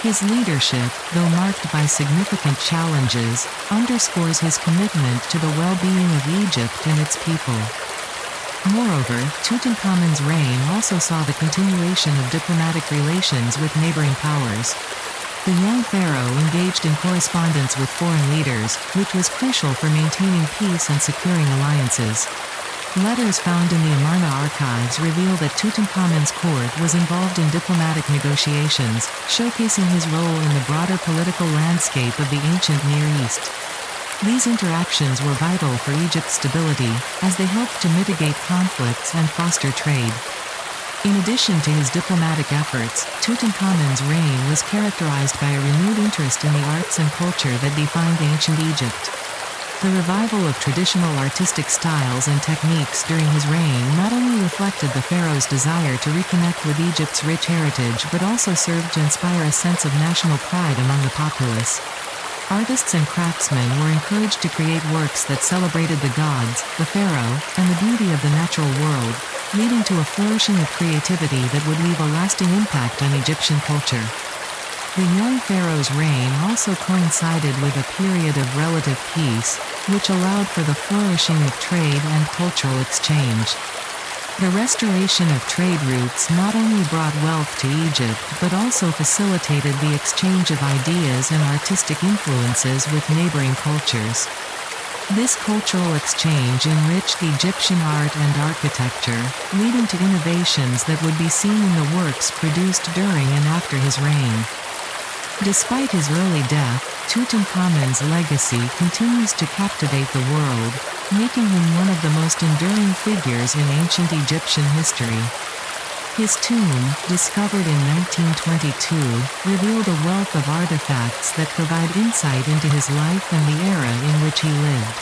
His leadership, though marked by significant challenges, underscores his commitment to the well-being of Egypt and its people. Moreover, Tutankhamun's reign also saw the continuation of diplomatic relations with neighboring powers. The young pharaoh engaged in correspondence with foreign leaders, which was crucial for maintaining peace and securing alliances. Letters found in the Amarna archives reveal that Tutankhamun's court was involved in diplomatic negotiations, showcasing his role in the broader political landscape of the ancient Near East. These interactions were vital for Egypt's stability, as they helped to mitigate conflicts and foster trade. In addition to his diplomatic efforts, Tutankhamun's reign was characterized by a renewed interest in the arts and culture that defined ancient Egypt. The revival of traditional artistic styles and techniques during his reign not only reflected the pharaoh's desire to reconnect with Egypt's rich heritage but also served to inspire a sense of national pride among the populace. Artists and craftsmen were encouraged to create works that celebrated the gods, the pharaoh, and the beauty of the natural world, leading to a flourishing of creativity that would leave a lasting impact on Egyptian culture. The young pharaoh's reign also coincided with a period of relative peace, which allowed for the flourishing of trade and cultural exchange. The restoration of trade routes not only brought wealth to Egypt but also facilitated the exchange of ideas and artistic influences with neighboring cultures. This cultural exchange enriched Egyptian art and architecture, leading to innovations that would be seen in the works produced during and after his reign. Despite his early death, Tutankhamun's legacy continues to captivate the world, making him one of the most enduring figures in ancient Egyptian history. His tomb, discovered in 1922, revealed a wealth of artifacts that provide insight into his life and the era in which he lived.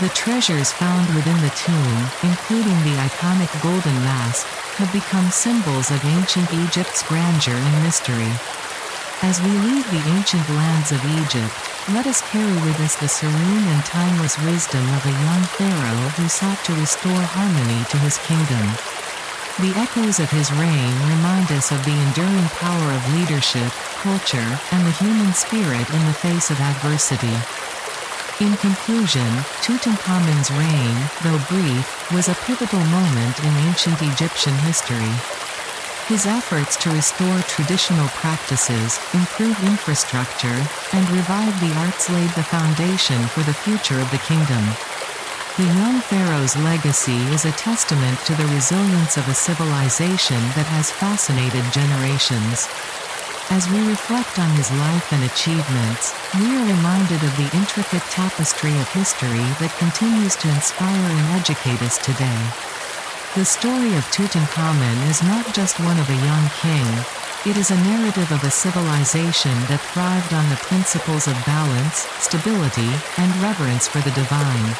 The treasures found within the tomb, including the iconic golden mask, have become symbols of ancient Egypt's grandeur and mystery. As we leave the ancient lands of Egypt, let us carry with us the serene and timeless wisdom of a young pharaoh who sought to restore harmony to his kingdom. The echoes of his reign remind us of the enduring power of leadership, culture, and the human spirit in the face of adversity. In conclusion, Tutankhamun's reign, though brief, was a pivotal moment in ancient Egyptian history. His efforts to restore traditional practices, improve infrastructure, and revive the arts laid the foundation for the future of the kingdom. The young pharaoh's legacy is a testament to the resilience of a civilization that has fascinated generations. As we reflect on his life and achievements, we are reminded of the intricate tapestry of history that continues to inspire and educate us today. The story of Tutankhamun is not just one of a young king, it is a narrative of a civilization that thrived on the principles of balance, stability, and reverence for the divine.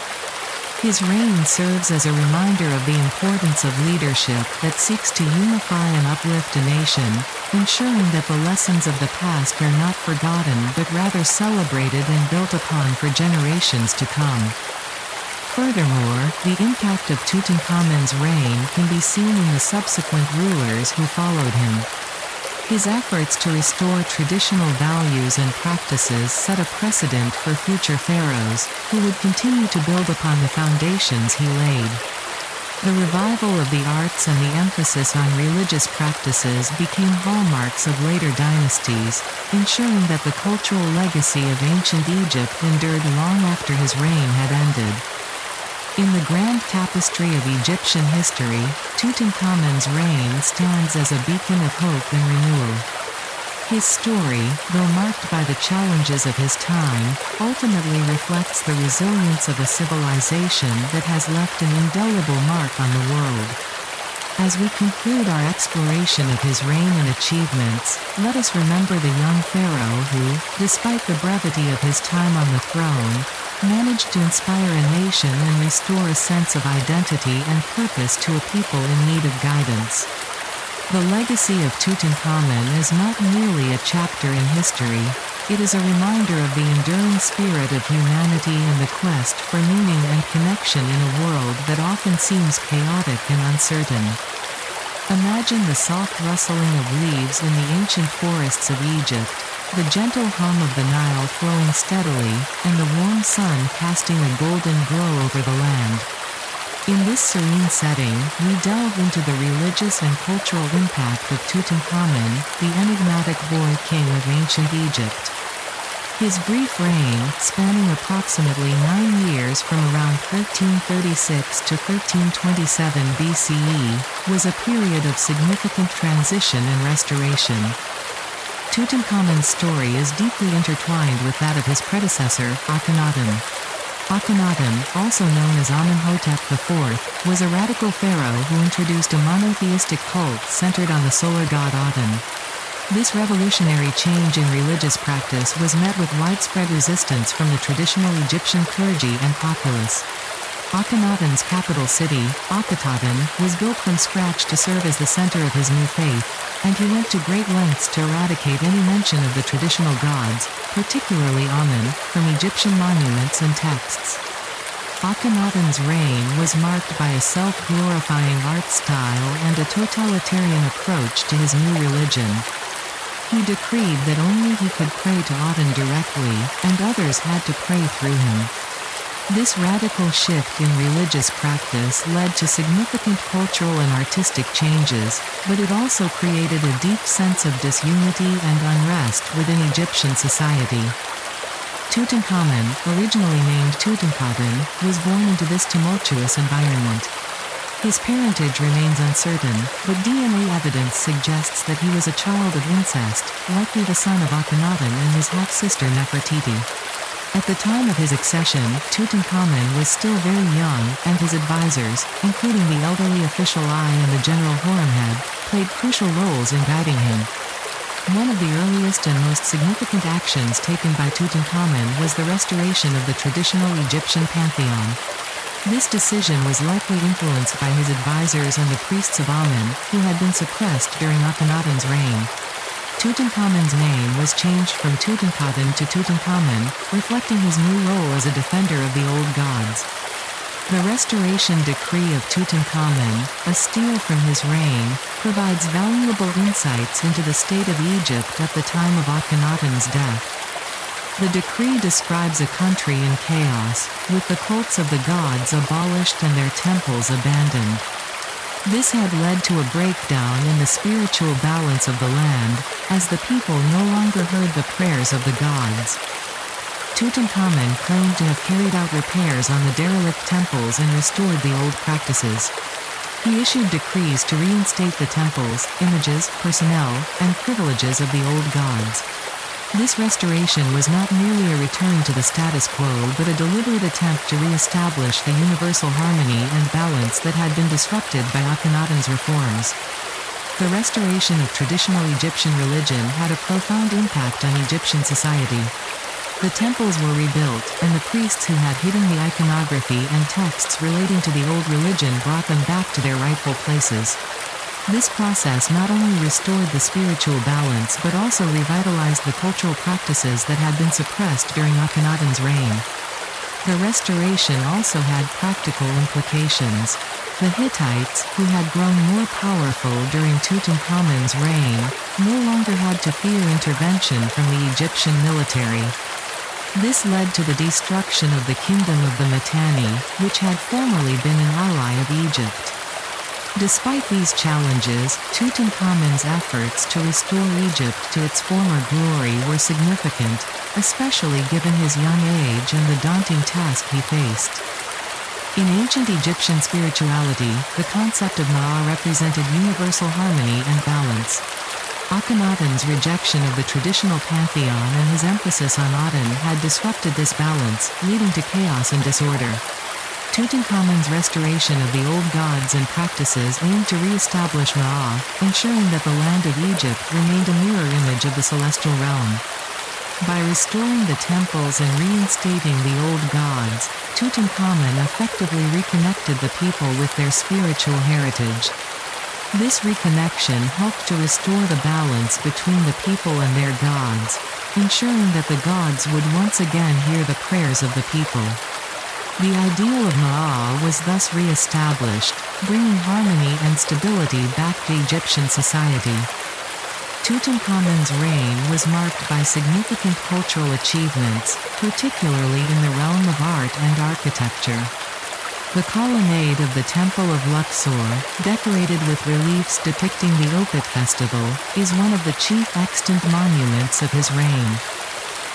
His reign serves as a reminder of the importance of leadership that seeks to unify and uplift a nation, ensuring that the lessons of the past are not forgotten but rather celebrated and built upon for generations to come. Furthermore, the impact of Tutankhamun's reign can be seen in the subsequent rulers who followed him. His efforts to restore traditional values and practices set a precedent for future pharaohs, who would continue to build upon the foundations he laid. The revival of the arts and the emphasis on religious practices became hallmarks of later dynasties, ensuring that the cultural legacy of ancient Egypt endured long after his reign had ended. In the grand tapestry of Egyptian history, Tutankhamun's reign stands as a beacon of hope and renewal. His story, though marked by the challenges of his time, ultimately reflects the resilience of a civilization that has left an indelible mark on the world. As we conclude our exploration of his reign and achievements, let us remember the young pharaoh who, despite the brevity of his time on the throne, managed to inspire a nation and restore a sense of identity and purpose to a people in need of guidance. The legacy of Tutankhamun is not merely a chapter in history, it is a reminder of the enduring spirit of humanity and the quest for meaning and connection in a world that often seems chaotic and uncertain. Imagine the soft rustling of leaves in the ancient forests of Egypt, the gentle hum of the Nile flowing steadily, and the warm sun casting a golden glow over the land. In this serene setting, we delve into the religious and cultural impact of Tutankhamun, the enigmatic boy king of ancient Egypt. His brief reign, spanning approximately 9 years from around 1336 to 1327 BCE, was a period of significant transition and restoration. Tutankhamun's story is deeply intertwined with that of his predecessor, Akhenaten. Akhenaten, also known as Amenhotep IV, was a radical pharaoh who introduced a monotheistic cult centered on the solar god Aten. This revolutionary change in religious practice was met with widespread resistance from the traditional Egyptian clergy and populace. Akhenaten's capital city, Akhetaten, was built from scratch to serve as the center of his new faith, and he went to great lengths to eradicate any mention of the traditional gods, particularly Amen, from Egyptian monuments and texts. Akhenaten's reign was marked by a self-glorifying art style and a totalitarian approach to his new religion. He decreed that only he could pray to Aten directly, and others had to pray through him. This radical shift in religious practice led to significant cultural and artistic changes, but it also created a deep sense of disunity and unrest within Egyptian society. Tutankhamun, originally named Tutankhaten, was born into this tumultuous environment. His parentage remains uncertain, but DNA evidence suggests that he was a child of incest, likely the son of Akhenaten and his half-sister Nefertiti. At the time of his accession, Tutankhamun was still very young, and his advisors, including the elderly official Ai and the general Horemheb, played crucial roles in guiding him. One of the earliest and most significant actions taken by Tutankhamun was the restoration of the traditional Egyptian pantheon. This decision was likely influenced by his advisors and the priests of Amen, who had been suppressed during Akhenaten's reign. Tutankhamun's name was changed from Tutankhaten to Tutankhamun, reflecting his new role as a defender of the old gods. The Restoration Decree of Tutankhamun, a steal from his reign, provides valuable insights into the state of Egypt at the time of Akhenaten's death. The decree describes a country in chaos, with the cults of the gods abolished and their temples abandoned. This had led to a breakdown in the spiritual balance of the land, as the people no longer heard the prayers of the gods. Tutankhamun claimed to have carried out repairs on the derelict temples and restored the old practices. He issued decrees to reinstate the temples, images, personnel, and privileges of the old gods. This restoration was not merely a return to the status quo but a deliberate attempt to re-establish the universal harmony and balance that had been disrupted by Akhenaten's reforms. The restoration of traditional Egyptian religion had a profound impact on Egyptian society. The temples were rebuilt, and the priests who had hidden the iconography and texts relating to the old religion brought them back to their rightful places. This process not only restored the spiritual balance but also revitalized the cultural practices that had been suppressed during Akhenaten's reign. The restoration also had practical implications. The Hittites, who had grown more powerful during Tutankhamun's reign, no longer had to fear intervention from the Egyptian military. This led to the destruction of the kingdom of the Mitanni, which had formerly been an ally of Egypt. Despite these challenges, Tutankhamun's efforts to restore Egypt to its former glory were significant, especially given his young age and the daunting task he faced. In ancient Egyptian spirituality, the concept of Ma'at represented universal harmony and balance. Akhenaten's rejection of the traditional pantheon and his emphasis on Aten had disrupted this balance, leading to chaos and disorder. Tutankhamun's restoration of the old gods and practices aimed to re-establish Ma'at, ensuring that the land of Egypt remained a mirror image of the celestial realm. By restoring the temples and reinstating the old gods, Tutankhamun effectively reconnected the people with their spiritual heritage. This reconnection helped to restore the balance between the people and their gods, ensuring that the gods would once again hear the prayers of the people. The ideal of Ma'at was thus re-established, bringing harmony and stability back to Egyptian society. Tutankhamun's reign was marked by significant cultural achievements, particularly in the realm of art and architecture. The colonnade of the Temple of Luxor, decorated with reliefs depicting the Opet festival, is one of the chief extant monuments of his reign.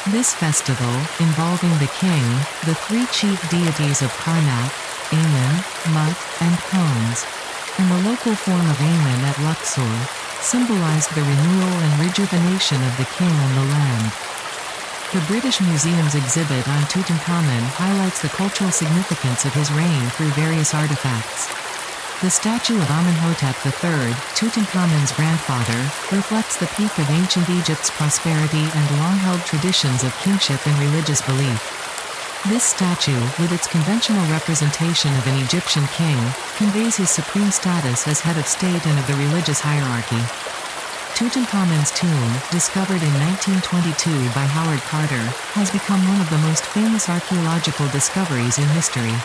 This festival, involving the king, the three chief deities of Karnak, Amun, Mut, and Khons, and the local form of Amun at Luxor, symbolized the renewal and rejuvenation of the king and the land. The British Museum's exhibit on Tutankhamun highlights the cultural significance of his reign through various artifacts. The statue of Amenhotep III, Tutankhamun's grandfather, reflects the peak of ancient Egypt's prosperity and long-held traditions of kingship and religious belief. This statue, with its conventional representation of an Egyptian king, conveys his supreme status as head of state and of the religious hierarchy. Tutankhamun's tomb, discovered in 1922 by Howard Carter, has become one of the most famous archaeological discoveries in history.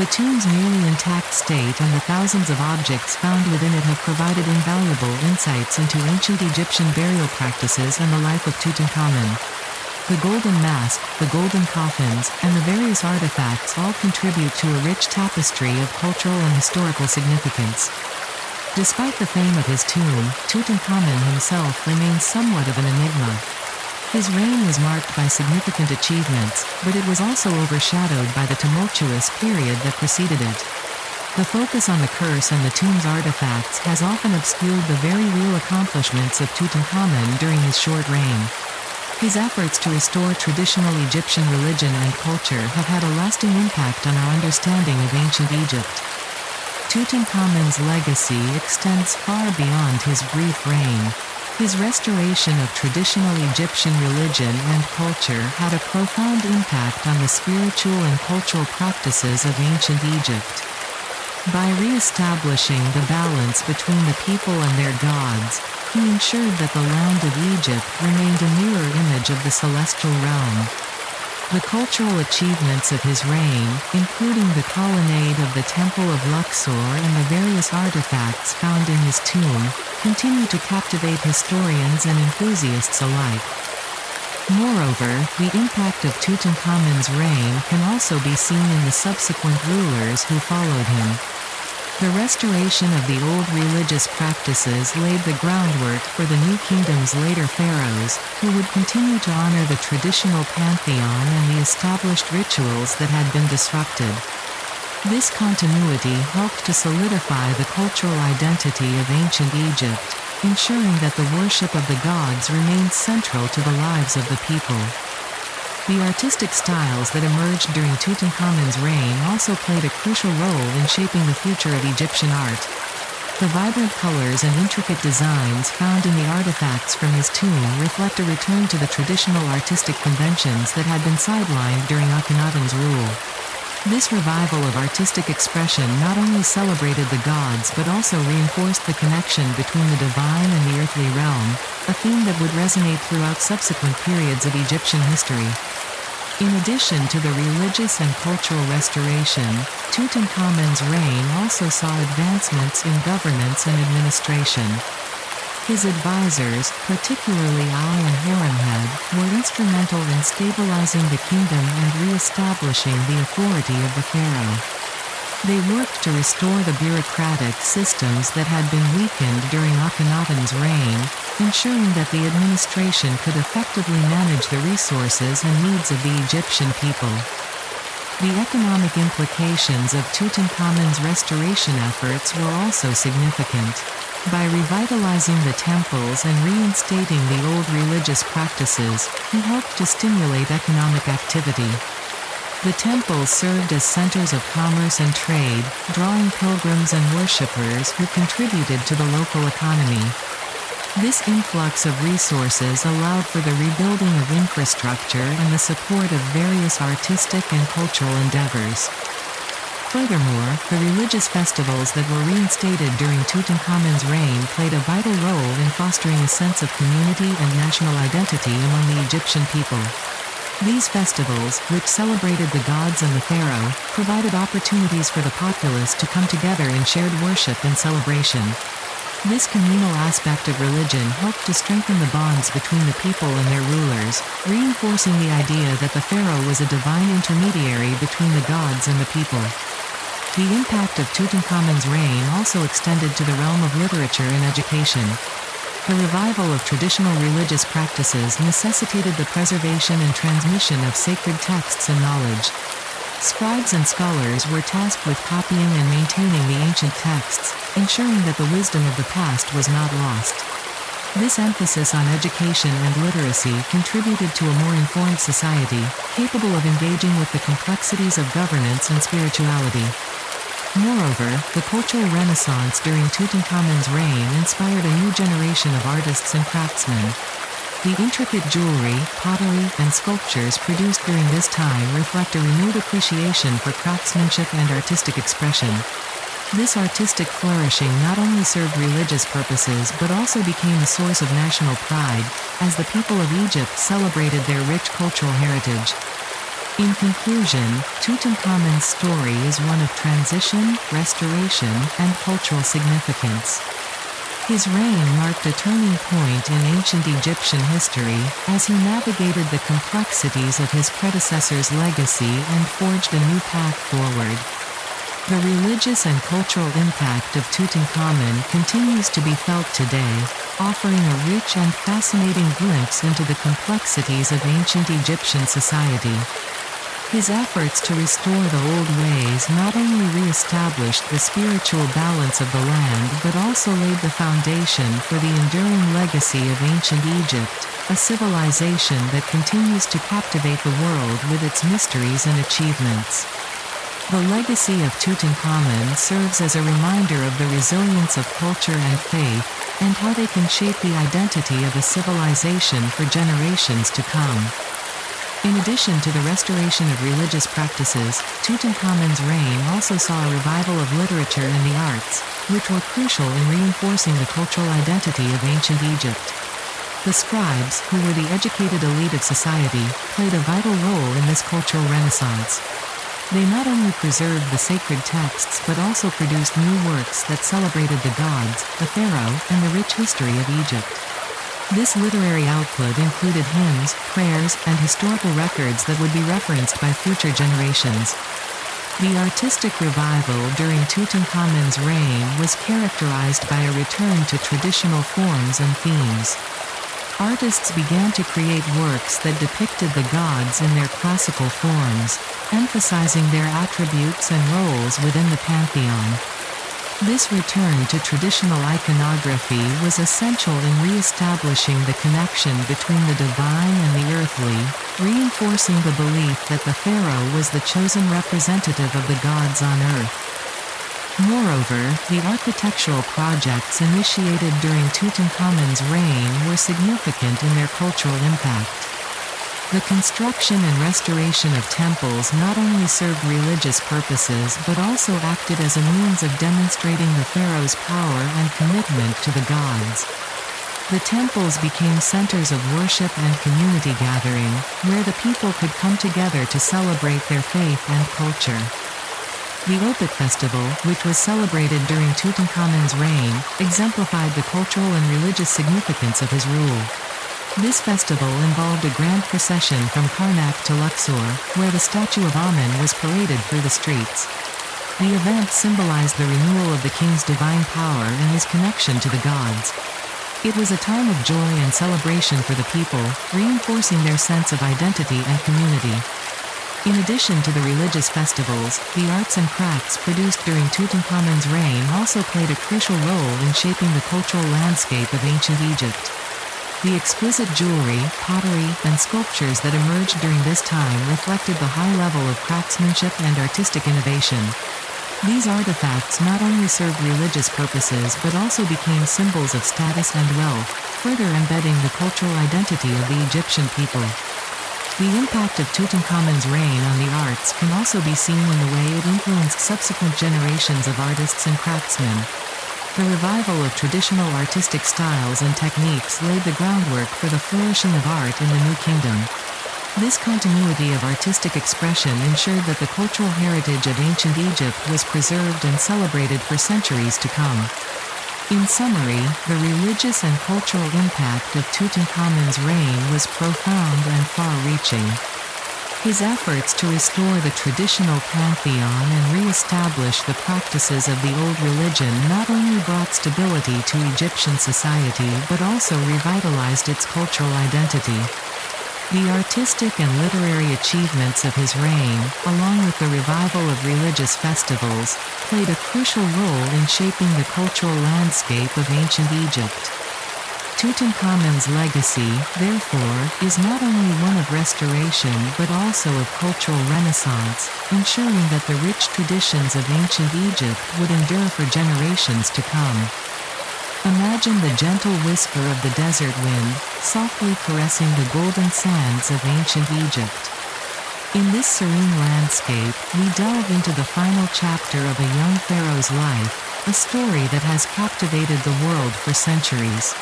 The tomb's nearly intact state and the thousands of objects found within it have provided invaluable insights into ancient Egyptian burial practices and the life of Tutankhamun. The golden mask, the golden coffins, and the various artifacts all contribute to a rich tapestry of cultural and historical significance. Despite the fame of his tomb, Tutankhamun himself remains somewhat of an enigma. His reign was marked by significant achievements, but it was also overshadowed by the tumultuous period that preceded it. The focus on the curse and the tomb's artifacts has often obscured the very real accomplishments of Tutankhamun during his short reign. His efforts to restore traditional Egyptian religion and culture have had a lasting impact on our understanding of ancient Egypt. Tutankhamun's legacy extends far beyond his brief reign. His restoration of traditional Egyptian religion and culture had a profound impact on the spiritual and cultural practices of ancient Egypt. By re-establishing the balance between the people and their gods, he ensured that the land of Egypt remained a mirror image of the celestial realm. The cultural achievements of his reign, including the colonnade of the Temple of Luxor and the various artifacts found in his tomb, continue to captivate historians and enthusiasts alike. Moreover, the impact of Tutankhamun's reign can also be seen in the subsequent rulers who followed him. The restoration of the old religious practices laid the groundwork for the new kingdom's later pharaohs, who would continue to honor the traditional pantheon and the established rituals that had been disrupted. This continuity helped to solidify the cultural identity of ancient Egypt, ensuring that the worship of the gods remained central to the lives of the people. The artistic styles that emerged during Tutankhamun's reign also played a crucial role in shaping the future of Egyptian art. The vibrant colors and intricate designs found in the artifacts from his tomb reflect a return to the traditional artistic conventions that had been sidelined during Akhenaten's rule. This revival of artistic expression not only celebrated the gods but also reinforced the connection between the divine and the earthly realm, a theme that would resonate throughout subsequent periods of Egyptian history. In addition to the religious and cultural restoration, Tutankhamun's reign also saw advancements in governance and administration. His advisors, particularly Ali and Horemheb, were instrumental in stabilizing the kingdom and re-establishing the authority of the pharaoh. They worked to restore the bureaucratic systems that had been weakened during Akhenaten's reign, ensuring that the administration could effectively manage the resources and needs of the Egyptian people. The economic implications of Tutankhamun's restoration efforts were also significant. By revitalizing the temples and reinstating the old religious practices, he helped to stimulate economic activity. The temples served as centers of commerce and trade, drawing pilgrims and worshippers who contributed to the local economy. This influx of resources allowed for the rebuilding of infrastructure and the support of various artistic and cultural endeavors. Furthermore, the religious festivals that were reinstated during Tutankhamun's reign played a vital role in fostering a sense of community and national identity among the Egyptian people. These festivals, which celebrated the gods and the pharaoh, provided opportunities for the populace to come together in shared worship and celebration. This communal aspect of religion helped to strengthen the bonds between the people and their rulers, reinforcing the idea that the pharaoh was a divine intermediary between the gods and the people. The impact of Tutankhamun's reign also extended to the realm of literature and education. The revival of traditional religious practices necessitated the preservation and transmission of sacred texts and knowledge. Scribes and scholars were tasked with copying and maintaining the ancient texts, ensuring that the wisdom of the past was not lost. This emphasis on education and literacy contributed to a more informed society, capable of engaging with the complexities of governance and spirituality. Moreover, the cultural renaissance during Tutankhamun's reign inspired a new generation of artists and craftsmen. The intricate jewelry, pottery, and sculptures produced during this time reflect a renewed appreciation for craftsmanship and artistic expression. This artistic flourishing not only served religious purposes but also became a source of national pride, as the people of Egypt celebrated their rich cultural heritage. In conclusion, Tutankhamun's story is one of transition, restoration, and cultural significance. His reign marked a turning point in ancient Egyptian history, as he navigated the complexities of his predecessor's legacy and forged a new path forward. The religious and cultural impact of Tutankhamun continues to be felt today, offering a rich and fascinating glimpse into the complexities of ancient Egyptian society. His efforts to restore the old ways not only re-established the spiritual balance of the land but also laid the foundation for the enduring legacy of ancient Egypt, a civilization that continues to captivate the world with its mysteries and achievements. The legacy of Tutankhamun serves as a reminder of the resilience of culture and faith, and how they can shape the identity of a civilization for generations to come. In addition to the restoration of religious practices, Tutankhamun's reign also saw a revival of literature and the arts, which were crucial in reinforcing the cultural identity of ancient Egypt. The scribes, who were the educated elite of society, played a vital role in this cultural renaissance. They not only preserved the sacred texts but also produced new works that celebrated the gods, the pharaoh, and the rich history of Egypt. This literary output included hymns, prayers, and historical records that would be referenced by future generations. The artistic revival during Tutankhamun's reign was characterized by a return to traditional forms and themes. Artists began to create works that depicted the gods in their classical forms, emphasizing their attributes and roles within the pantheon. This return to traditional iconography was essential in re-establishing the connection between the divine and the earthly, reinforcing the belief that the pharaoh was the chosen representative of the gods on earth. Moreover, the architectural projects initiated during Tutankhamun's reign were significant in their cultural impact. The construction and restoration of temples not only served religious purposes but also acted as a means of demonstrating the pharaoh's power and commitment to the gods. The temples became centers of worship and community gathering, where the people could come together to celebrate their faith and culture. The Opet festival, which was celebrated during Tutankhamun's reign, exemplified the cultural and religious significance of his rule. This festival involved a grand procession from Karnak to Luxor, where the statue of Amun was paraded through the streets. The event symbolized the renewal of the king's divine power and his connection to the gods. It was a time of joy and celebration for the people, reinforcing their sense of identity and community. In addition to the religious festivals, the arts and crafts produced during Tutankhamun's reign also played a crucial role in shaping the cultural landscape of ancient Egypt. The exquisite jewelry, pottery, and sculptures that emerged during this time reflected the high level of craftsmanship and artistic innovation. These artifacts not only served religious purposes but also became symbols of status and wealth, further embedding the cultural identity of the Egyptian people. The impact of Tutankhamun's reign on the arts can also be seen in the way it influenced subsequent generations of artists and craftsmen. The revival of traditional artistic styles and techniques laid the groundwork for the flourishing of art in the New Kingdom. This continuity of artistic expression ensured that the cultural heritage of ancient Egypt was preserved and celebrated for centuries to come. In summary, the religious and cultural impact of Tutankhamun's reign was profound and far-reaching. His efforts to restore the traditional pantheon and re-establish the practices of the old religion not only brought stability to Egyptian society but also revitalized its cultural identity. The artistic and literary achievements of his reign, along with the revival of religious festivals, played a crucial role in shaping the cultural landscape of ancient Egypt. Tutankhamun's legacy, therefore, is not only one of restoration but also of cultural renaissance, ensuring that the rich traditions of ancient Egypt would endure for generations to come. Imagine the gentle whisper of the desert wind, softly caressing the golden sands of ancient Egypt. In this serene landscape, we delve into the final chapter of a young pharaoh's life, a story that has captivated the world for centuries.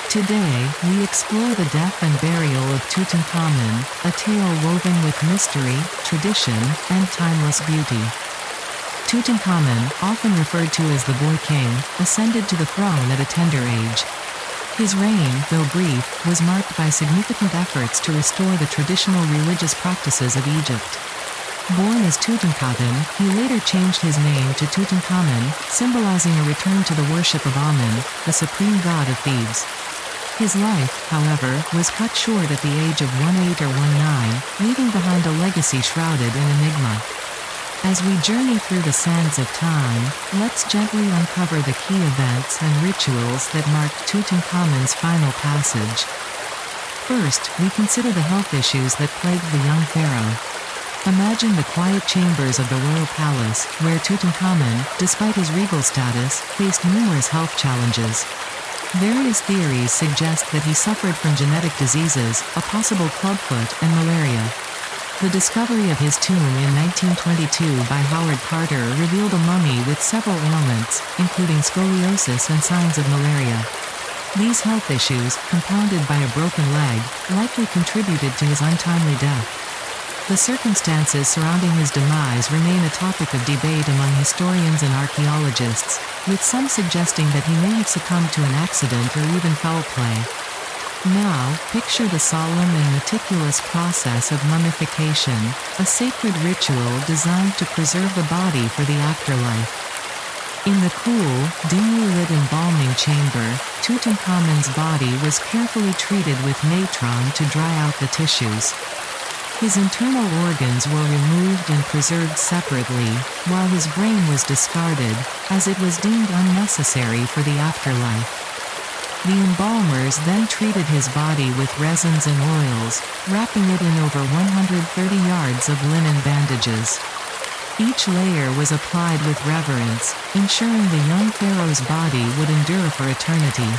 Today, we explore the death and burial of Tutankhamun, a tale woven with mystery, tradition, and timeless beauty. Tutankhamun, often referred to as the Boy King, ascended to the throne at a tender age. His reign, though brief, was marked by significant efforts to restore the traditional religious practices of Egypt. Born as Tutankhamun, he later changed his name to Tutankhamun, symbolizing a return to the worship of Amun, the supreme god of Thebes. His life, however, was cut short at the age of 18 or 19, leaving behind a legacy shrouded in enigma. As we journey through the sands of time, let's gently uncover the key events and rituals that marked Tutankhamun's final passage. First, we consider the health issues that plagued the young pharaoh. Imagine the quiet chambers of the royal palace, where Tutankhamun, despite his regal status, faced numerous health challenges. Various theories suggest that he suffered from genetic diseases, a possible clubfoot, and malaria. The discovery of his tomb in 1922 by Howard Carter revealed a mummy with several ailments, including scoliosis and signs of malaria. These health issues, compounded by a broken leg, likely contributed to his untimely death. The circumstances surrounding his demise remain a topic of debate among historians and archaeologists, with some suggesting that he may have succumbed to an accident or even foul play. Now, picture the solemn and meticulous process of mummification, a sacred ritual designed to preserve the body for the afterlife. In the cool, dimly lit embalming chamber, Tutankhamun's body was carefully treated with natron to dry out the tissues. His internal organs were removed and preserved separately, while his brain was discarded, as it was deemed unnecessary for the afterlife. The embalmers then treated his body with resins and oils, wrapping it in over 130 yards of linen bandages. Each layer was applied with reverence, ensuring the young pharaoh's body would endure for eternity.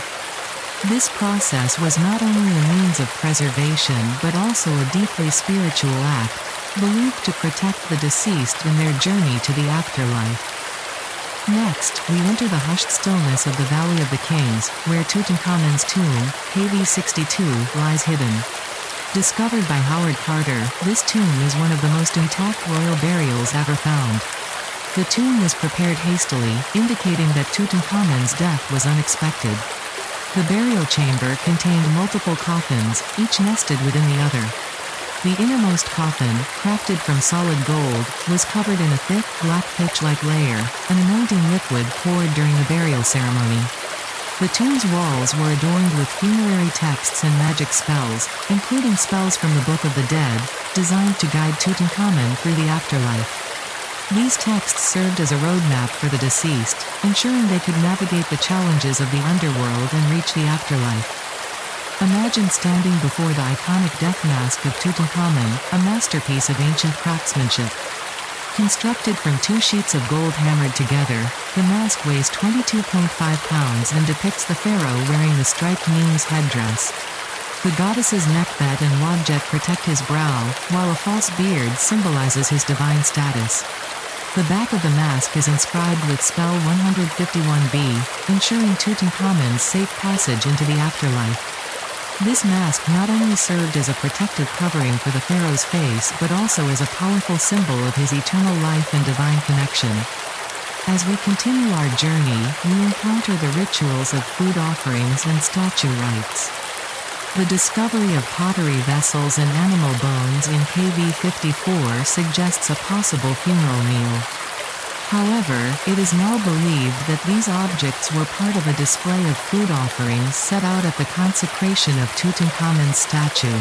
This process was not only a means of preservation but also a deeply spiritual act, believed to protect the deceased in their journey to the afterlife. Next, we enter the hushed stillness of the Valley of the Kings, where Tutankhamun's tomb, KV62, lies hidden. Discovered by Howard Carter, this tomb is one of the most intact royal burials ever found. The tomb was prepared hastily, indicating that Tutankhamun's death was unexpected. The burial chamber contained multiple coffins, each nested within the other. The innermost coffin, crafted from solid gold, was covered in a thick, black pitch-like layer, an anointing liquid poured during the burial ceremony. The tomb's walls were adorned with funerary texts and magic spells, including spells from the Book of the Dead, designed to guide Tutankhamun through the afterlife. These texts served as a roadmap for the deceased, ensuring they could navigate the challenges of the underworld and reach the afterlife. Imagine standing before the iconic death mask of Tutankhamun, a masterpiece of ancient craftsmanship. Constructed from 2 sheets of gold hammered together, the mask weighs 22.5 pounds and depicts the pharaoh wearing the striped Ning's headdress. The goddess's neckband and wadjet protect his brow, while a false beard symbolizes his divine status. The back of the mask is inscribed with spell 151b, ensuring Tutankhamun's safe passage into the afterlife. This mask not only served as a protective covering for the pharaoh's face but also as a powerful symbol of his eternal life and divine connection. As we continue our journey, we encounter the rituals of food offerings and statue rites. The discovery of pottery vessels and animal bones in KV54 suggests a possible funeral meal. However, it is now believed that these objects were part of a display of food offerings set out at the consecration of Tutankhamun's statue.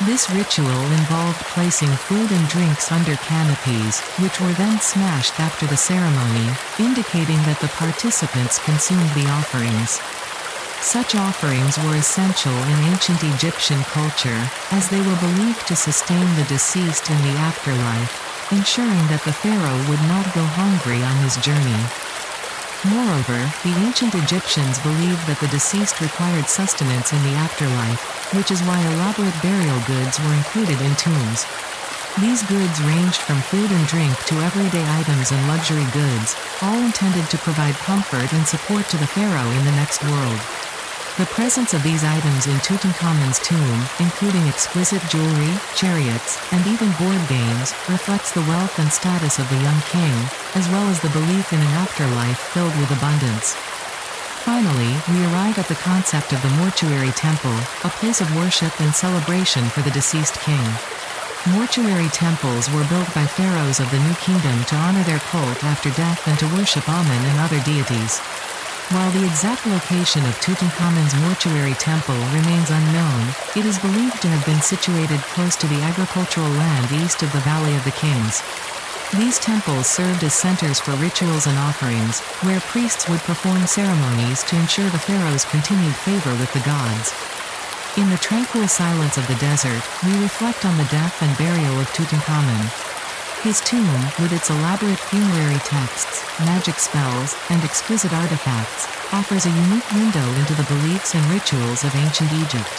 This ritual involved placing food and drinks under canopies, which were then smashed after the ceremony, indicating that the participants consumed the offerings. Such offerings were essential in ancient Egyptian culture, as they were believed to sustain the deceased in the afterlife, ensuring that the pharaoh would not go hungry on his journey. Moreover, the ancient Egyptians believed that the deceased required sustenance in the afterlife, which is why elaborate burial goods were included in tombs. These goods ranged from food and drink to everyday items and luxury goods, all intended to provide comfort and support to the pharaoh in the next world. The presence of these items in Tutankhamun's tomb, including exquisite jewelry, chariots, and even board games, reflects the wealth and status of the young king, as well as the belief in an afterlife filled with abundance. Finally, we arrive at the concept of the mortuary temple, a place of worship and celebration for the deceased king. Mortuary temples were built by pharaohs of the New Kingdom to honor their cult after death and to worship Amun and other deities. While the exact location of Tutankhamun's mortuary temple remains unknown, it is believed to have been situated close to the agricultural land east of the Valley of the Kings. These temples served as centers for rituals and offerings, where priests would perform ceremonies to ensure the pharaoh's continued favor with the gods. In the tranquil silence of the desert, we reflect on the death and burial of Tutankhamun. His tomb, with its elaborate funerary texts, magic spells, and exquisite artifacts, offers a unique window into the beliefs and rituals of ancient Egypt.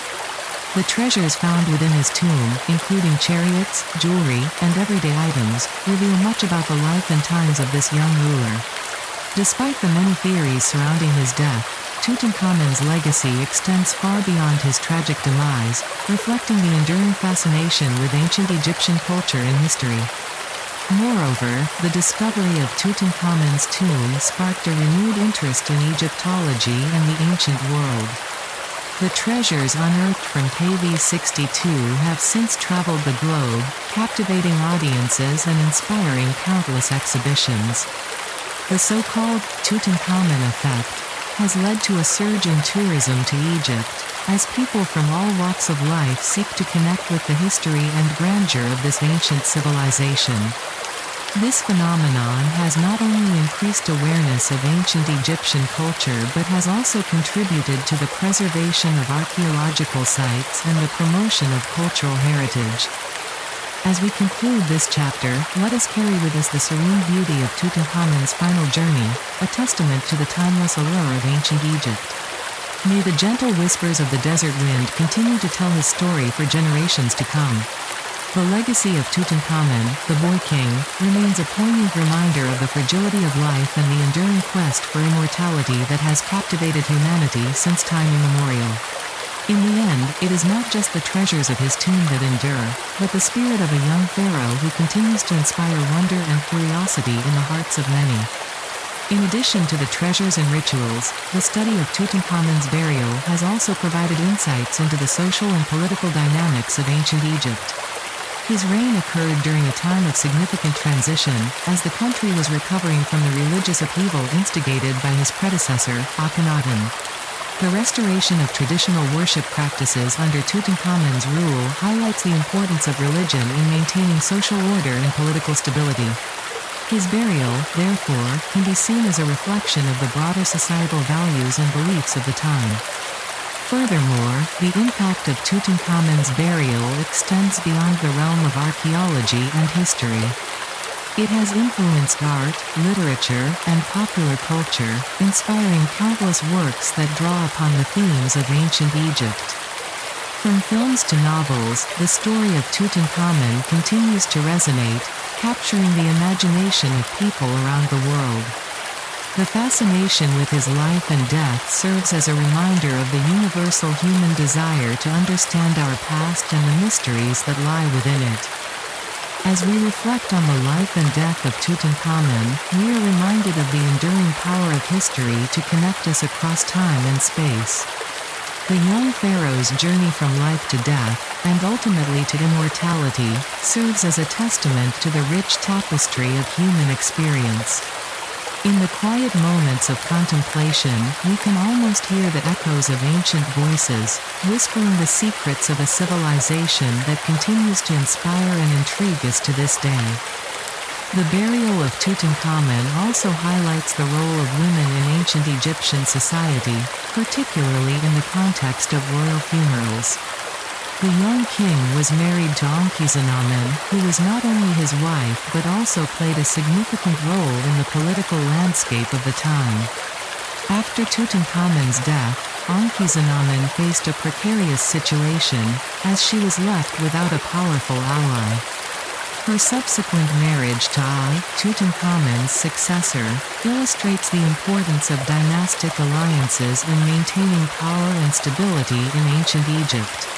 The treasures found within his tomb, including chariots, jewelry, and everyday items, reveal much about the life and times of this young ruler. Despite the many theories surrounding his death, Tutankhamun's legacy extends far beyond his tragic demise, reflecting the enduring fascination with ancient Egyptian culture and history. Moreover, the discovery of Tutankhamun's tomb sparked a renewed interest in Egyptology and the ancient world. The treasures unearthed from KV62 have since traveled the globe, captivating audiences and inspiring countless exhibitions. The so-called Tutankhamun effect has led to a surge in tourism to Egypt, as people from all walks of life seek to connect with the history and grandeur of this ancient civilization. This phenomenon has not only increased awareness of ancient Egyptian culture but has also contributed to the preservation of archaeological sites and the promotion of cultural heritage. As we conclude this chapter, let us carry with us the serene beauty of Tutankhamun's final journey, a testament to the timeless allure of ancient Egypt. May the gentle whispers of the desert wind continue to tell his story for generations to come. The legacy of Tutankhamun, the Boy King, remains a poignant reminder of the fragility of life and the enduring quest for immortality that has captivated humanity since time immemorial. In the end, it is not just the treasures of his tomb that endure, but the spirit of a young pharaoh who continues to inspire wonder and curiosity in the hearts of many. In addition to the treasures and rituals, the study of Tutankhamun's burial has also provided insights into the social and political dynamics of ancient Egypt. His reign occurred during a time of significant transition, as the country was recovering from the religious upheaval instigated by his predecessor, Akhenaten. The restoration of traditional worship practices under Tutankhamun's rule highlights the importance of religion in maintaining social order and political stability. His burial, therefore, can be seen as a reflection of the broader societal values and beliefs of the time. Furthermore, the impact of Tutankhamun's burial extends beyond the realm of archaeology and history. It has influenced art, literature, and popular culture, inspiring countless works that draw upon the themes of ancient Egypt. From films to novels, the story of Tutankhamun continues to resonate, capturing the imagination of people around the world. The fascination with his life and death serves as a reminder of the universal human desire to understand our past and the mysteries that lie within it. As we reflect on the life and death of Tutankhamun, we are reminded of the enduring power of history to connect us across time and space. The young pharaoh's journey from life to death, and ultimately to immortality, serves as a testament to the rich tapestry of human experience. In the quiet moments of contemplation, we can almost hear the echoes of ancient voices, whispering the secrets of a civilization that continues to inspire and intrigue us to this day. The burial of Tutankhamun also highlights the role of women in ancient Egyptian society, particularly in the context of royal funerals. The young king was married to Ankhesenamun, who was not only his wife but also played a significant role in the political landscape of the time. After Tutankhamun's death, Ankhesenamun faced a precarious situation, as she was left without a powerful ally. Her subsequent marriage to Tutankhamun's successor, illustrates the importance of dynastic alliances in maintaining power and stability in ancient Egypt.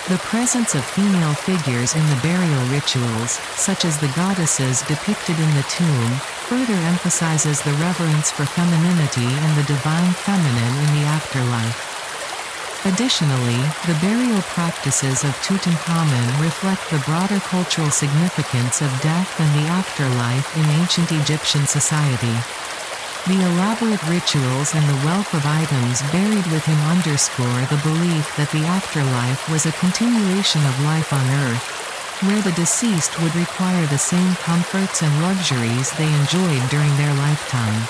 The presence of female figures in the burial rituals, such as the goddesses depicted in the tomb, further emphasizes the reverence for femininity and the divine feminine in the afterlife. Additionally, the burial practices of Tutankhamun reflect the broader cultural significance of death and the afterlife in ancient Egyptian society. The elaborate rituals and the wealth of items buried with him underscore the belief that the afterlife was a continuation of life on Earth, where the deceased would require the same comforts and luxuries they enjoyed during their lifetime.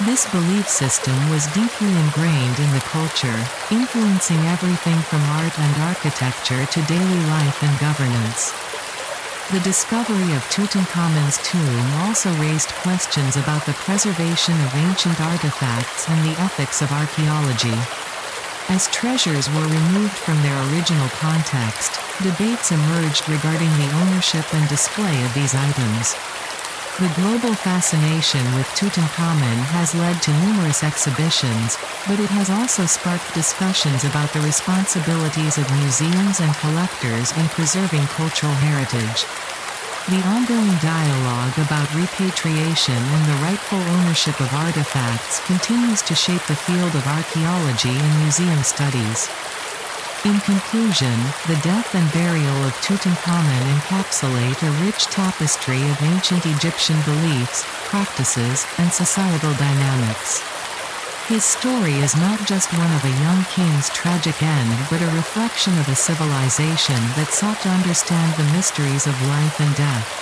This belief system was deeply ingrained in the culture, influencing everything from art and architecture to daily life and governance. The discovery of Tutankhamun's tomb also raised questions about the preservation of ancient artifacts and the ethics of archaeology. As treasures were removed from their original context, debates emerged regarding the ownership and display of these items. The global fascination with Tutankhamun has led to numerous exhibitions, but it has also sparked discussions about the responsibilities of museums and collectors in preserving cultural heritage. The ongoing dialogue about repatriation and the rightful ownership of artifacts continues to shape the field of archaeology and museum studies. In conclusion, the death and burial of Tutankhamun encapsulate a rich tapestry of ancient Egyptian beliefs, practices, and societal dynamics. His story is not just one of a young king's tragic end but a reflection of a civilization that sought to understand the mysteries of life and death.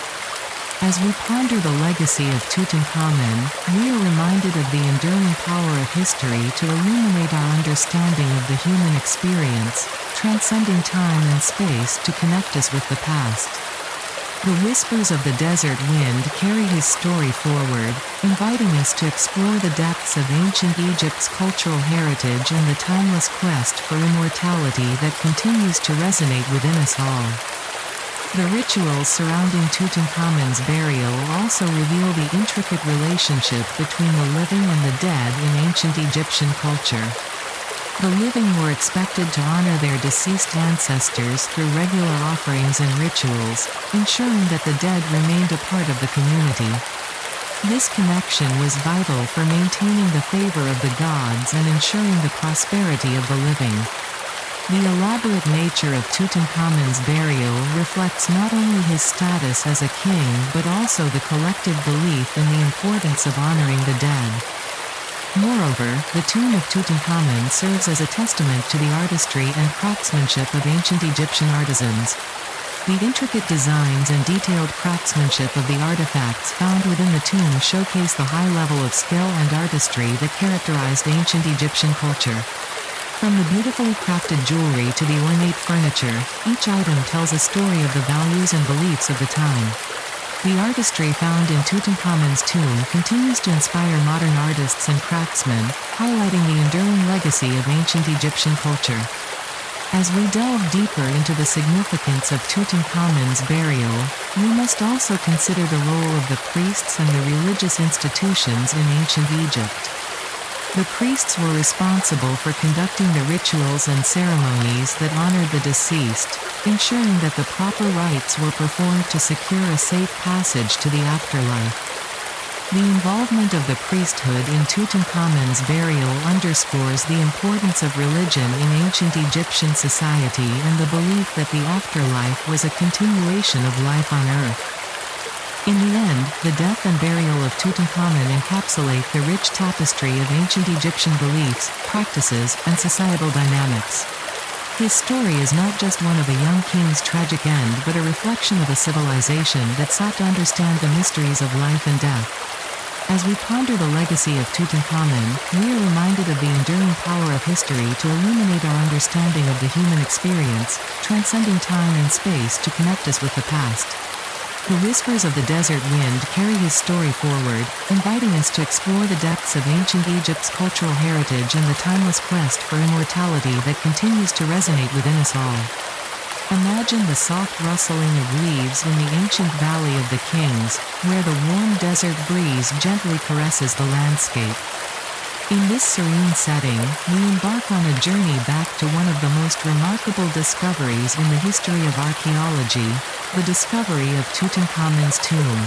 As we ponder the legacy of Tutankhamun, we are reminded of the enduring power of history to illuminate our understanding of the human experience, transcending time and space to connect us with the past. The whispers of the desert wind carry his story forward, inviting us to explore the depths of ancient Egypt's cultural heritage and the timeless quest for immortality that continues to resonate within us all. The rituals surrounding Tutankhamun's burial also reveal the intricate relationship between the living and the dead in ancient Egyptian culture. The living were expected to honor their deceased ancestors through regular offerings and rituals, ensuring that the dead remained a part of the community. This connection was vital for maintaining the favor of the gods and ensuring the prosperity of the living. The elaborate nature of Tutankhamun's burial reflects not only his status as a king but also the collective belief in the importance of honoring the dead. Moreover, the tomb of Tutankhamun serves as a testament to the artistry and craftsmanship of ancient Egyptian artisans. The intricate designs and detailed craftsmanship of the artifacts found within the tomb showcase the high level of skill and artistry that characterized ancient Egyptian culture. From the beautifully crafted jewelry to the ornate furniture, each item tells a story of the values and beliefs of the time. The artistry found in Tutankhamun's tomb continues to inspire modern artists and craftsmen, highlighting the enduring legacy of ancient Egyptian culture. As we delve deeper into the significance of Tutankhamun's burial, we must also consider the role of the priests and the religious institutions in ancient Egypt. The priests were responsible for conducting the rituals and ceremonies that honored the deceased, ensuring that the proper rites were performed to secure a safe passage to the afterlife. The involvement of the priesthood in Tutankhamun's burial underscores the importance of religion in ancient Egyptian society and the belief that the afterlife was a continuation of life on Earth. In the end, the death and burial of Tutankhamun encapsulate the rich tapestry of ancient Egyptian beliefs, practices, and societal dynamics. His story is not just one of a young king's tragic end but a reflection of a civilization that sought to understand the mysteries of life and death. As we ponder the legacy of Tutankhamun, we are reminded of the enduring power of history to illuminate our understanding of the human experience, transcending time and space to connect us with the past. The whispers of the desert wind carry his story forward, inviting us to explore the depths of ancient Egypt's cultural heritage and the timeless quest for immortality that continues to resonate within us all. Imagine the soft rustling of leaves in the ancient Valley of the Kings, where the warm desert breeze gently caresses the landscape. In this serene setting, we embark on a journey back to one of the most remarkable discoveries in the history of archaeology, the discovery of Tutankhamun's tomb.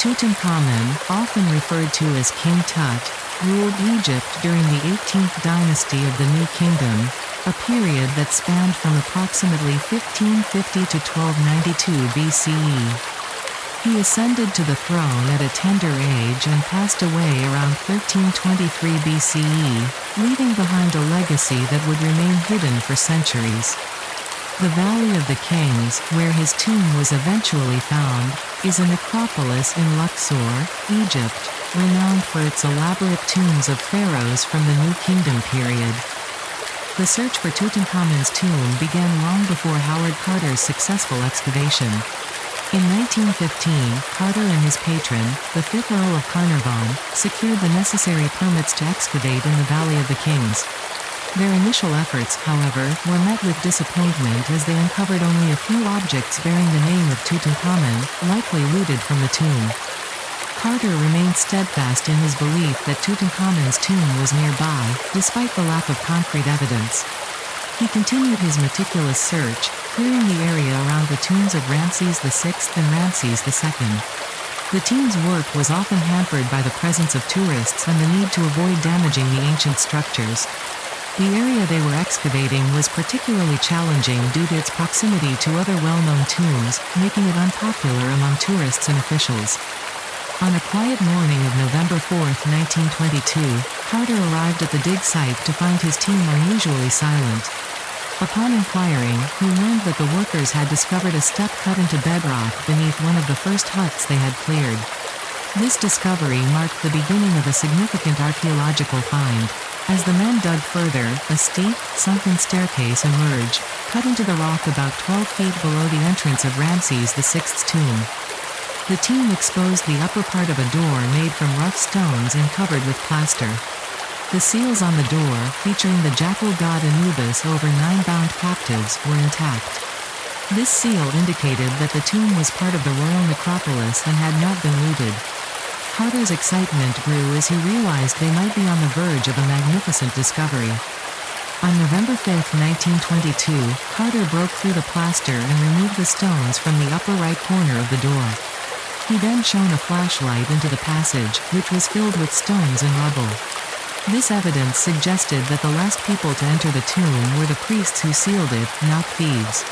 Tutankhamun, often referred to as King Tut, ruled Egypt during the 18th dynasty of the New Kingdom, a period that spanned from approximately 1550 to 1292 BCE. He ascended to the throne at a tender age and passed away around 1323 BCE, leaving behind a legacy that would remain hidden for centuries. The Valley of the Kings, where his tomb was eventually found, is a necropolis in Luxor, Egypt, renowned for its elaborate tombs of pharaohs from the New Kingdom period. The search for Tutankhamun's tomb began long before Howard Carter's successful excavation. In 1915, Carter and his patron, the 5th Earl of Carnarvon, secured the necessary permits to excavate in the Valley of the Kings. Their initial efforts, however, were met with disappointment as they uncovered only a few objects bearing the name of Tutankhamun, likely looted from the tomb. Carter remained steadfast in his belief that Tutankhamun's tomb was nearby, despite the lack of concrete evidence. He continued his meticulous search, clearing the area around the tombs of Ramses VI and Ramses II. The team's work was often hampered by the presence of tourists and the need to avoid damaging the ancient structures. The area they were excavating was particularly challenging due to its proximity to other well-known tombs, making it unpopular among tourists and officials. On a quiet morning of November 4, 1922, Carter arrived at the dig site to find his team unusually silent. Upon inquiring, he learned that the workers had discovered a step cut into bedrock beneath one of the first huts they had cleared. This discovery marked the beginning of a significant archaeological find. As the men dug further, a steep, sunken staircase emerged, cut into the rock about 12 feet below the entrance of Ramses VI's tomb. The team exposed the upper part of a door made from rough stones and covered with plaster. The seals on the door, featuring the jackal god Anubis over 9 bound captives, were intact. This seal indicated that the tomb was part of the royal necropolis and had not been looted. Carter's excitement grew as he realized they might be on the verge of a magnificent discovery. On November 5, 1922, Carter broke through the plaster and removed the stones from the upper right corner of the door. He then shone a flashlight into the passage, which was filled with stones and rubble. This evidence suggested that the last people to enter the tomb were the priests who sealed it, not thieves.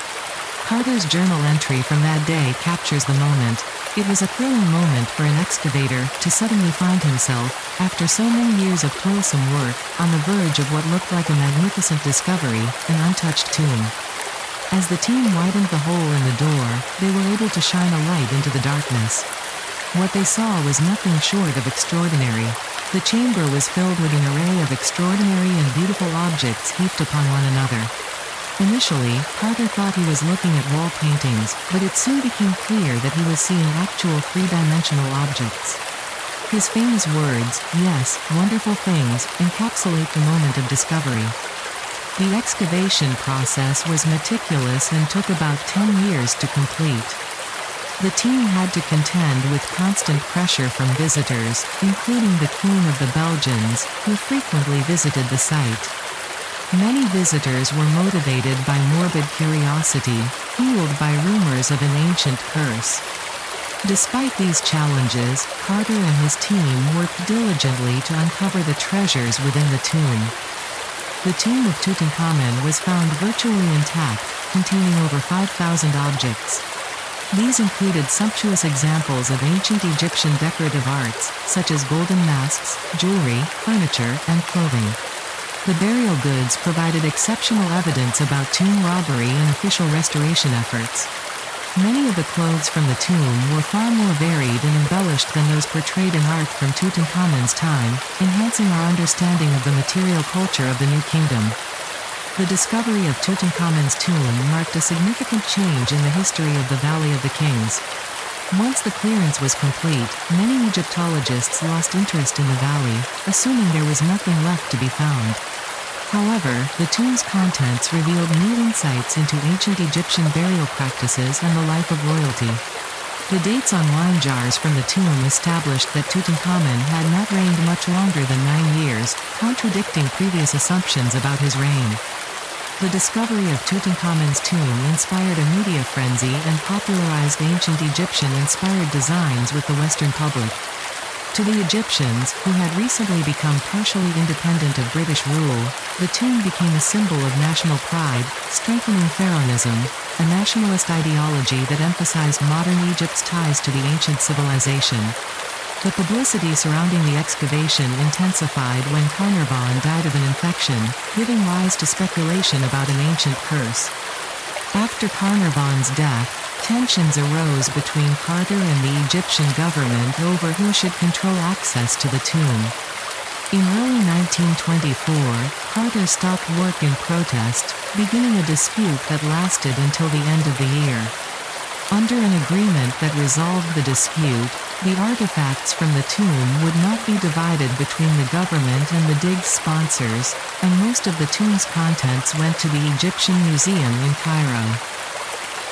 Carter's journal entry from that day captures the moment. It was a thrilling moment for an excavator to suddenly find himself, after so many years of toilsome work, on the verge of what looked like a magnificent discovery, an untouched tomb. As the team widened the hole in the door, they were able to shine a light into the darkness. What they saw was nothing short of extraordinary. The chamber was filled with an array of extraordinary and beautiful objects heaped upon one another. Initially, Carter thought he was looking at wall paintings, but it soon became clear that he was seeing actual three-dimensional objects. His famous words, "Yes, wonderful things," encapsulate the moment of discovery. The excavation process was meticulous and took about 10 years to complete. The team had to contend with constant pressure from visitors, including the Queen of the Belgians, who frequently visited the site. Many visitors were motivated by morbid curiosity, fueled by rumors of an ancient curse. Despite these challenges, Carter and his team worked diligently to uncover the treasures within the tomb. The tomb of Tutankhamun was found virtually intact, containing over 5,000 objects. These included sumptuous examples of ancient Egyptian decorative arts, such as golden masks, jewelry, furniture, and clothing. The burial goods provided exceptional evidence about tomb robbery and official restoration efforts. Many of the clothes from the tomb were far more varied and embellished than those portrayed in art from Tutankhamun's time, enhancing our understanding of the material culture of the New Kingdom. The discovery of Tutankhamun's tomb marked a significant change in the history of the Valley of the Kings. Once the clearance was complete, many Egyptologists lost interest in the valley, assuming there was nothing left to be found. However, the tomb's contents revealed new insights into ancient Egyptian burial practices and the life of royalty. The dates on wine jars from the tomb established that Tutankhamun had not reigned much longer than 9 years, contradicting previous assumptions about his reign. The discovery of Tutankhamun's tomb inspired a media frenzy and popularized ancient Egyptian-inspired designs with the Western public. To the Egyptians, who had recently become partially independent of British rule, the tomb became a symbol of national pride, strengthening pharaohism, a nationalist ideology that emphasized modern Egypt's ties to the ancient civilization. The publicity surrounding the excavation intensified when Carnarvon died of an infection, giving rise to speculation about an ancient curse. After Carnarvon's death, tensions arose between Carter and the Egyptian government over who should control access to the tomb. In early 1924, Carter stopped work in protest, beginning a dispute that lasted until the end of the year. Under an agreement that resolved the dispute, the artifacts from the tomb would not be divided between the government and the dig's sponsors, and most of the tomb's contents went to the Egyptian Museum in Cairo.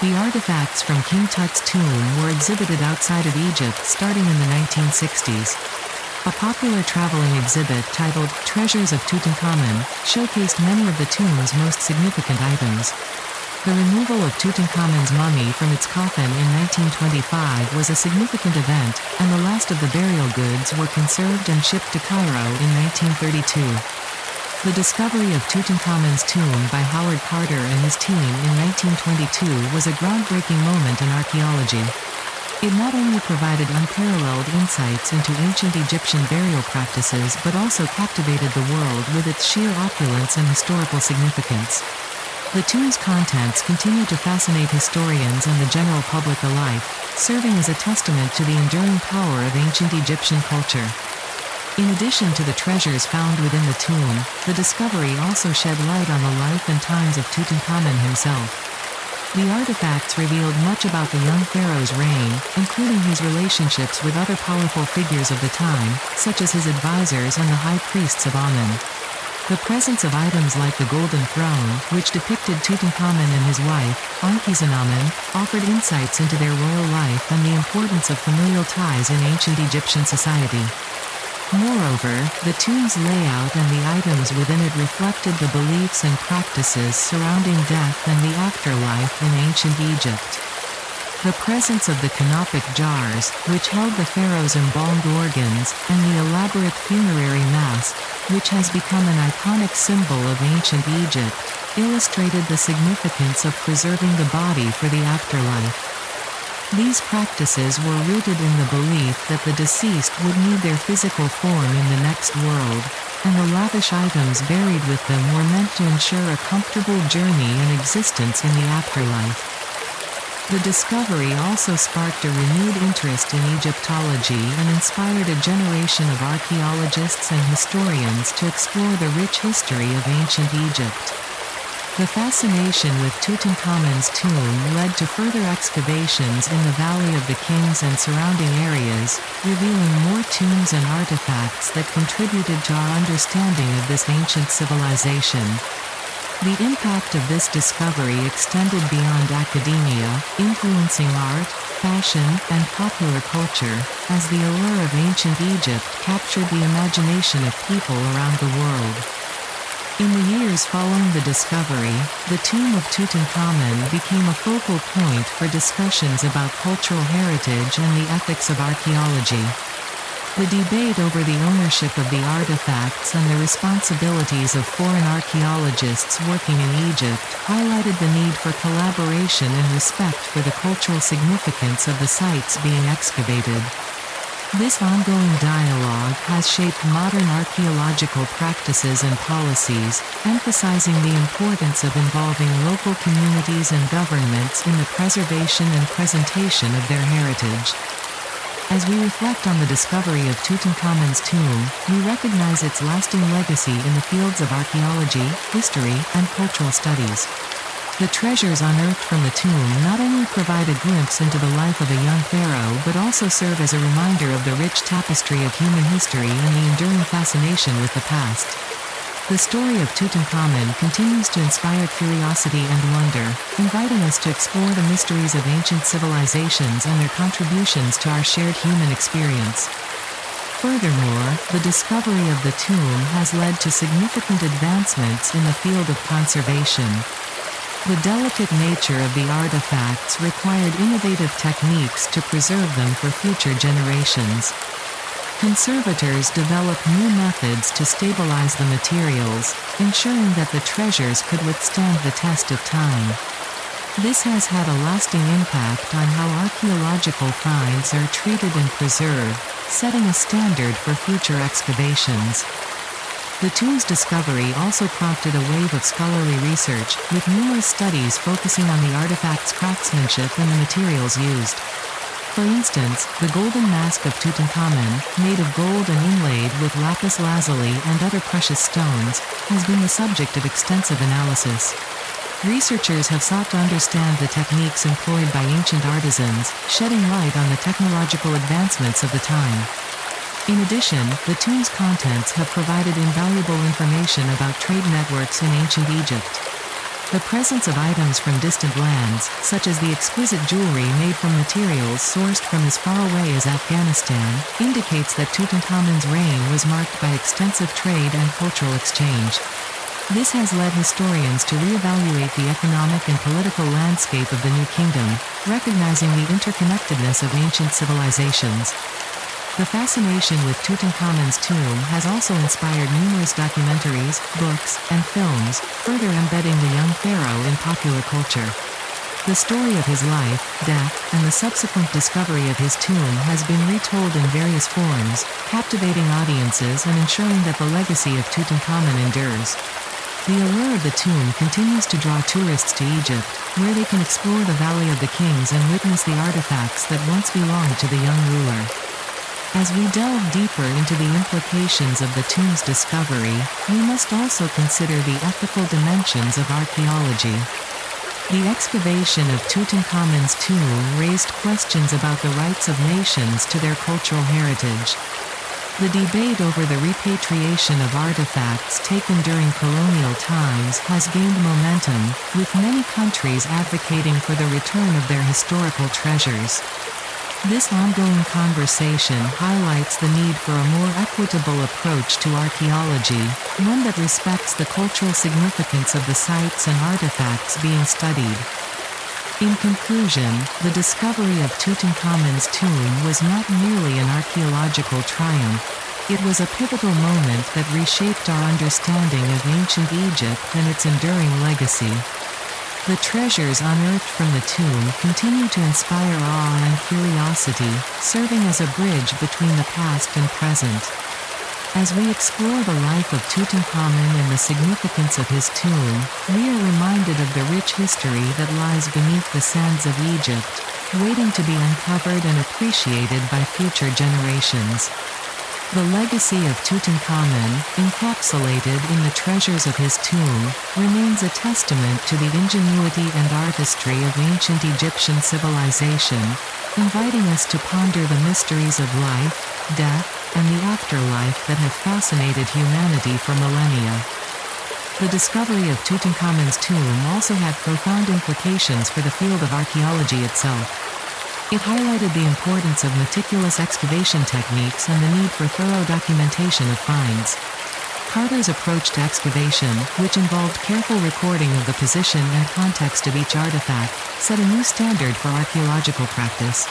The artifacts from King Tut's tomb were exhibited outside of Egypt starting in the 1960s. A popular traveling exhibit titled Treasures of Tutankhamun showcased many of the tomb's most significant items. The removal of Tutankhamun's mummy from its coffin in 1925 was a significant event, and the last of the burial goods were conserved and shipped to Cairo in 1932. The discovery of Tutankhamun's tomb by Howard Carter and his team in 1922 was a groundbreaking moment in archaeology. It not only provided unparalleled insights into ancient Egyptian burial practices but also captivated the world with its sheer opulence and historical significance. The tomb's contents continue to fascinate historians and the general public alike, serving as a testament to the enduring power of ancient Egyptian culture. In addition to the treasures found within the tomb, the discovery also shed light on the life and times of Tutankhamun himself. The artifacts revealed much about the young pharaoh's reign, including his relationships with other powerful figures of the time, such as his advisors and the high priests of Amun. The presence of items like the Golden Throne, which depicted Tutankhamun and his wife, Ankhesenamun, offered insights into their royal life and the importance of familial ties in ancient Egyptian society. Moreover, the tomb's layout and the items within it reflected the beliefs and practices surrounding death and the afterlife in ancient Egypt. The presence of the canopic jars, which held the pharaoh's embalmed organs, and the elaborate funerary mask, which has become an iconic symbol of ancient Egypt, illustrated the significance of preserving the body for the afterlife. These practices were rooted in the belief that the deceased would need their physical form in the next world, and the lavish items buried with them were meant to ensure a comfortable journey and existence in the afterlife. The discovery also sparked a renewed interest in Egyptology and inspired a generation of archaeologists and historians to explore the rich history of ancient Egypt. The fascination with Tutankhamun's tomb led to further excavations in the Valley of the Kings and surrounding areas, revealing more tombs and artifacts that contributed to our understanding of this ancient civilization. The impact of this discovery extended beyond academia, influencing art, fashion, and popular culture, as the allure of ancient Egypt captured the imagination of people around the world. In the years following the discovery, the tomb of Tutankhamun became a focal point for discussions about cultural heritage and the ethics of archaeology. The debate over the ownership of the artifacts and the responsibilities of foreign archaeologists working in Egypt highlighted the need for collaboration and respect for the cultural significance of the sites being excavated. This ongoing dialogue has shaped modern archaeological practices and policies, emphasizing the importance of involving local communities and governments in the preservation and presentation of their heritage. As we reflect on the discovery of Tutankhamun's tomb, we recognize its lasting legacy in the fields of archaeology, history, and cultural studies. The treasures unearthed from the tomb not only provide a glimpse into the life of a young pharaoh but also serve as a reminder of the rich tapestry of human history and the enduring fascination with the past. The story of Tutankhamun continues to inspire curiosity and wonder, inviting us to explore the mysteries of ancient civilizations and their contributions to our shared human experience. Furthermore, the discovery of the tomb has led to significant advancements in the field of conservation. The delicate nature of the artifacts required innovative techniques to preserve them for future generations. Conservators develop new methods to stabilize the materials, ensuring that the treasures could withstand the test of time. This has had a lasting impact on how archaeological finds are treated and preserved, setting a standard for future excavations. The tomb's discovery also prompted a wave of scholarly research, with numerous studies focusing on the artifact's craftsmanship and the materials used. For instance, the golden mask of Tutankhamun, made of gold and inlaid with lapis lazuli and other precious stones, has been the subject of extensive analysis. Researchers have sought to understand the techniques employed by ancient artisans, shedding light on the technological advancements of the time. In addition, the tomb's contents have provided invaluable information about trade networks in ancient Egypt. The presence of items from distant lands, such as the exquisite jewelry made from materials sourced from as far away as Afghanistan, indicates that Tutankhamun's reign was marked by extensive trade and cultural exchange. This has led historians to reevaluate the economic and political landscape of the new kingdom, recognizing the interconnectedness of ancient civilizations. The fascination with Tutankhamun's tomb has also inspired numerous documentaries, books, and films, further embedding the young pharaoh in popular culture. The story of his life, death, and the subsequent discovery of his tomb has been retold in various forms, captivating audiences and ensuring that the legacy of Tutankhamun endures. The allure of the tomb continues to draw tourists to Egypt, where they can explore the Valley of the Kings and witness the artifacts that once belonged to the young ruler. As we delve deeper into the implications of the tomb's discovery, we must also consider the ethical dimensions of archaeology. The excavation of Tutankhamun's tomb raised questions about the rights of nations to their cultural heritage. The debate over the repatriation of artifacts taken during colonial times has gained momentum, with many countries advocating for the return of their historical treasures. This ongoing conversation highlights the need for a more equitable approach to archaeology, one that respects the cultural significance of the sites and artifacts being studied. In conclusion, the discovery of Tutankhamun's tomb was not merely an archaeological triumph. It was a pivotal moment that reshaped our understanding of ancient Egypt and its enduring legacy. The treasures unearthed from the tomb continue to inspire awe and curiosity, serving as a bridge between the past and present. As we explore the life of Tutankhamun and the significance of his tomb, we are reminded of the rich history that lies beneath the sands of Egypt, waiting to be uncovered and appreciated by future generations. The legacy of Tutankhamun, encapsulated in the treasures of his tomb, remains a testament to the ingenuity and artistry of ancient Egyptian civilization, inviting us to ponder the mysteries of life, death, and the afterlife that have fascinated humanity for millennia. The discovery of Tutankhamun's tomb also had profound implications for the field of archaeology itself. It highlighted the importance of meticulous excavation techniques and the need for thorough documentation of finds. Carter's approach to excavation, which involved careful recording of the position and context of each artifact, set a new standard for archaeological practice.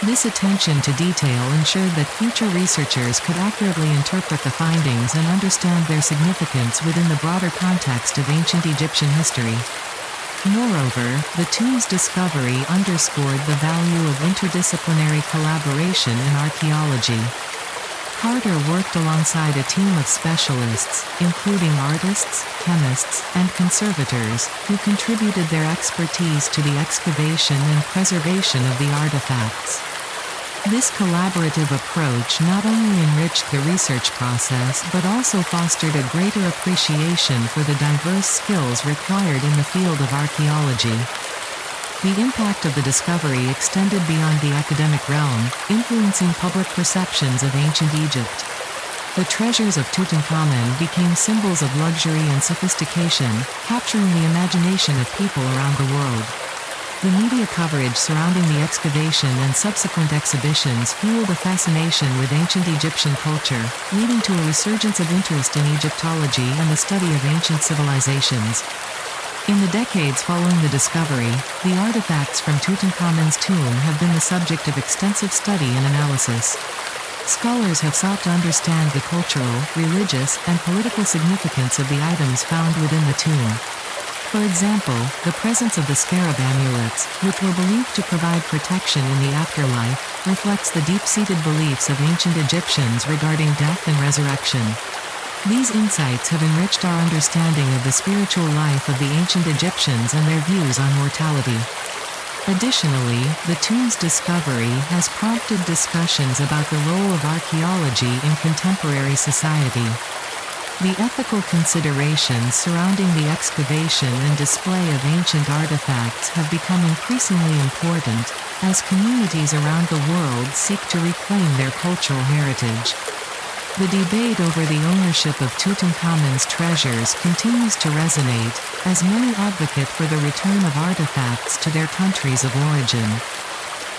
This attention to detail ensured that future researchers could accurately interpret the findings and understand their significance within the broader context of ancient Egyptian history. Moreover, the tomb's discovery underscored the value of interdisciplinary collaboration in archaeology. Carter worked alongside a team of specialists, including artists, chemists, and conservators, who contributed their expertise to the excavation and preservation of the artifacts. This collaborative approach not only enriched the research process but also fostered a greater appreciation for the diverse skills required in the field of archaeology. The impact of the discovery extended beyond the academic realm, influencing public perceptions of ancient Egypt. The treasures of Tutankhamun became symbols of luxury and sophistication, capturing the imagination of people around the world. The media coverage surrounding the excavation and subsequent exhibitions fueled a fascination with ancient Egyptian culture, leading to a resurgence of interest in Egyptology and the study of ancient civilizations. In the decades following the discovery, the artifacts from Tutankhamun's tomb have been the subject of extensive study and analysis. Scholars have sought to understand the cultural, religious, and political significance of the items found within the tomb. For example, the presence of the scarab amulets, which were believed to provide protection in the afterlife, reflects the deep-seated beliefs of ancient Egyptians regarding death and resurrection. These insights have enriched our understanding of the spiritual life of the ancient Egyptians and their views on mortality. Additionally, the tomb's discovery has prompted discussions about the role of archaeology in contemporary society. The ethical considerations surrounding the excavation and display of ancient artifacts have become increasingly important, as communities around the world seek to reclaim their cultural heritage. The debate over the ownership of Tutankhamun's treasures continues to resonate, as many advocate for the return of artifacts to their countries of origin.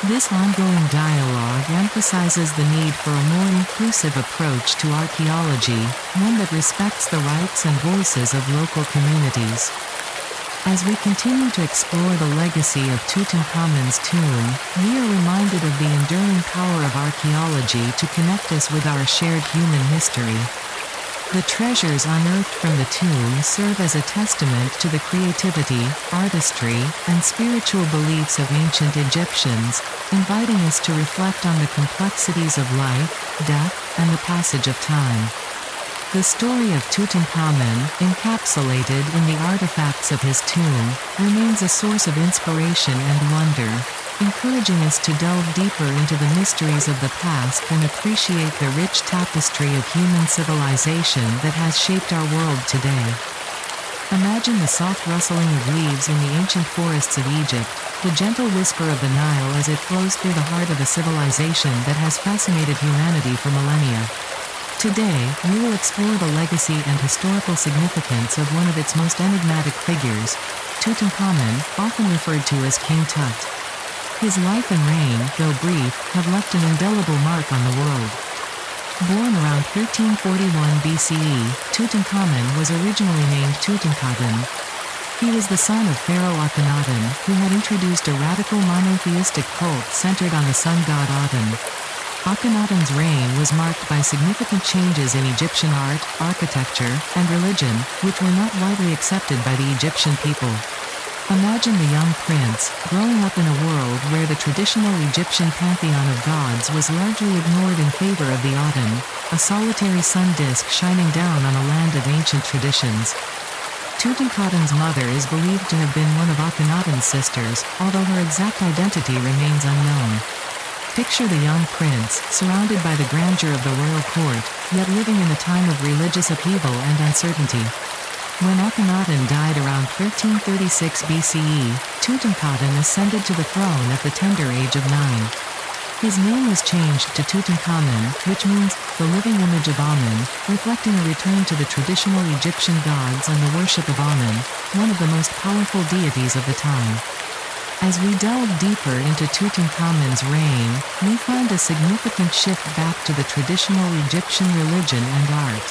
This ongoing dialogue emphasizes the need for a more inclusive approach to archaeology, one that respects the rights and voices of local communities. As we continue to explore the legacy of Tutankhamun's tomb, we are reminded of the enduring power of archaeology to connect us with our shared human history. The treasures unearthed from the tomb serve as a testament to the creativity, artistry, and spiritual beliefs of ancient Egyptians, inviting us to reflect on the complexities of life, death, and the passage of time. The story of Tutankhamun, encapsulated in the artifacts of his tomb, remains a source of inspiration and wonder, encouraging us to delve deeper into the mysteries of the past and appreciate the rich tapestry of human civilization that has shaped our world today. Imagine the soft rustling of leaves in the ancient forests of Egypt, the gentle whisper of the Nile as it flows through the heart of a civilization that has fascinated humanity for millennia. Today, we will explore the legacy and historical significance of one of its most enigmatic figures, Tutankhamun, often referred to as King Tut. His life and reign, though brief, have left an indelible mark on the world. Born around 1341 BCE, Tutankhamun was originally named Tutankhamun. He was the son of Pharaoh Akhenaten, who had introduced a radical monotheistic cult centered on the sun god Aten. Akhenaten's reign was marked by significant changes in Egyptian art, architecture, and religion, which were not widely accepted by the Egyptian people. Imagine the young prince, growing up in a world where the traditional Egyptian pantheon of gods was largely ignored in favor of the Aten, a solitary sun disk shining down on a land of ancient traditions. Tutankhamun's mother is believed to have been one of Akhenaten's sisters, although her exact identity remains unknown. Picture the young prince, surrounded by the grandeur of the royal court, yet living in a time of religious upheaval and uncertainty. When Akhenaten died around 1336 BCE, Tutankhamun ascended to the throne at the tender age of 9. His name was changed to Tutankhamun, which means, the living image of Amun, reflecting a return to the traditional Egyptian gods and the worship of Amun, one of the most powerful deities of the time. As we delve deeper into Tutankhamun's reign, we find a significant shift back to the traditional Egyptian religion and art.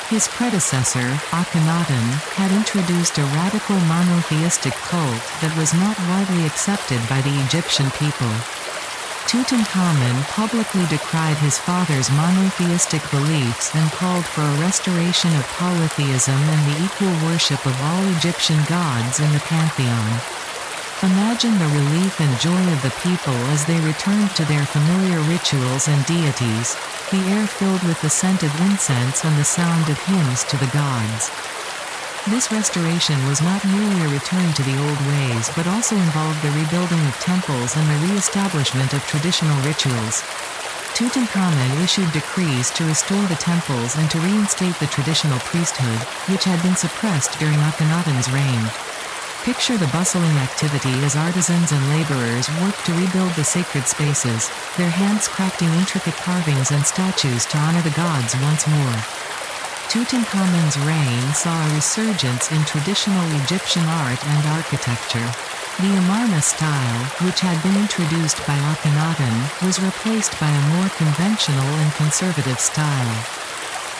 His predecessor, Akhenaten, had introduced a radical monotheistic cult that was not widely accepted by the Egyptian people. Tutankhamun publicly decried his father's monotheistic beliefs and called for a restoration of polytheism and the equal worship of all Egyptian gods in the pantheon. Imagine the relief and joy of the people as they returned to their familiar rituals and deities, the air filled with the scent of incense and the sound of hymns to the gods. This restoration was not merely a return to the old ways but also involved the rebuilding of temples and the re-establishment of traditional rituals. Tutankhamun issued decrees to restore the temples and to reinstate the traditional priesthood, which had been suppressed during Akhenaten's reign. Picture the bustling activity as artisans and laborers worked to rebuild the sacred spaces, their hands crafting intricate carvings and statues to honor the gods once more. Tutankhamun's reign saw a resurgence in traditional Egyptian art and architecture. The Amarna style, which had been introduced by Akhenaten, was replaced by a more conventional and conservative style.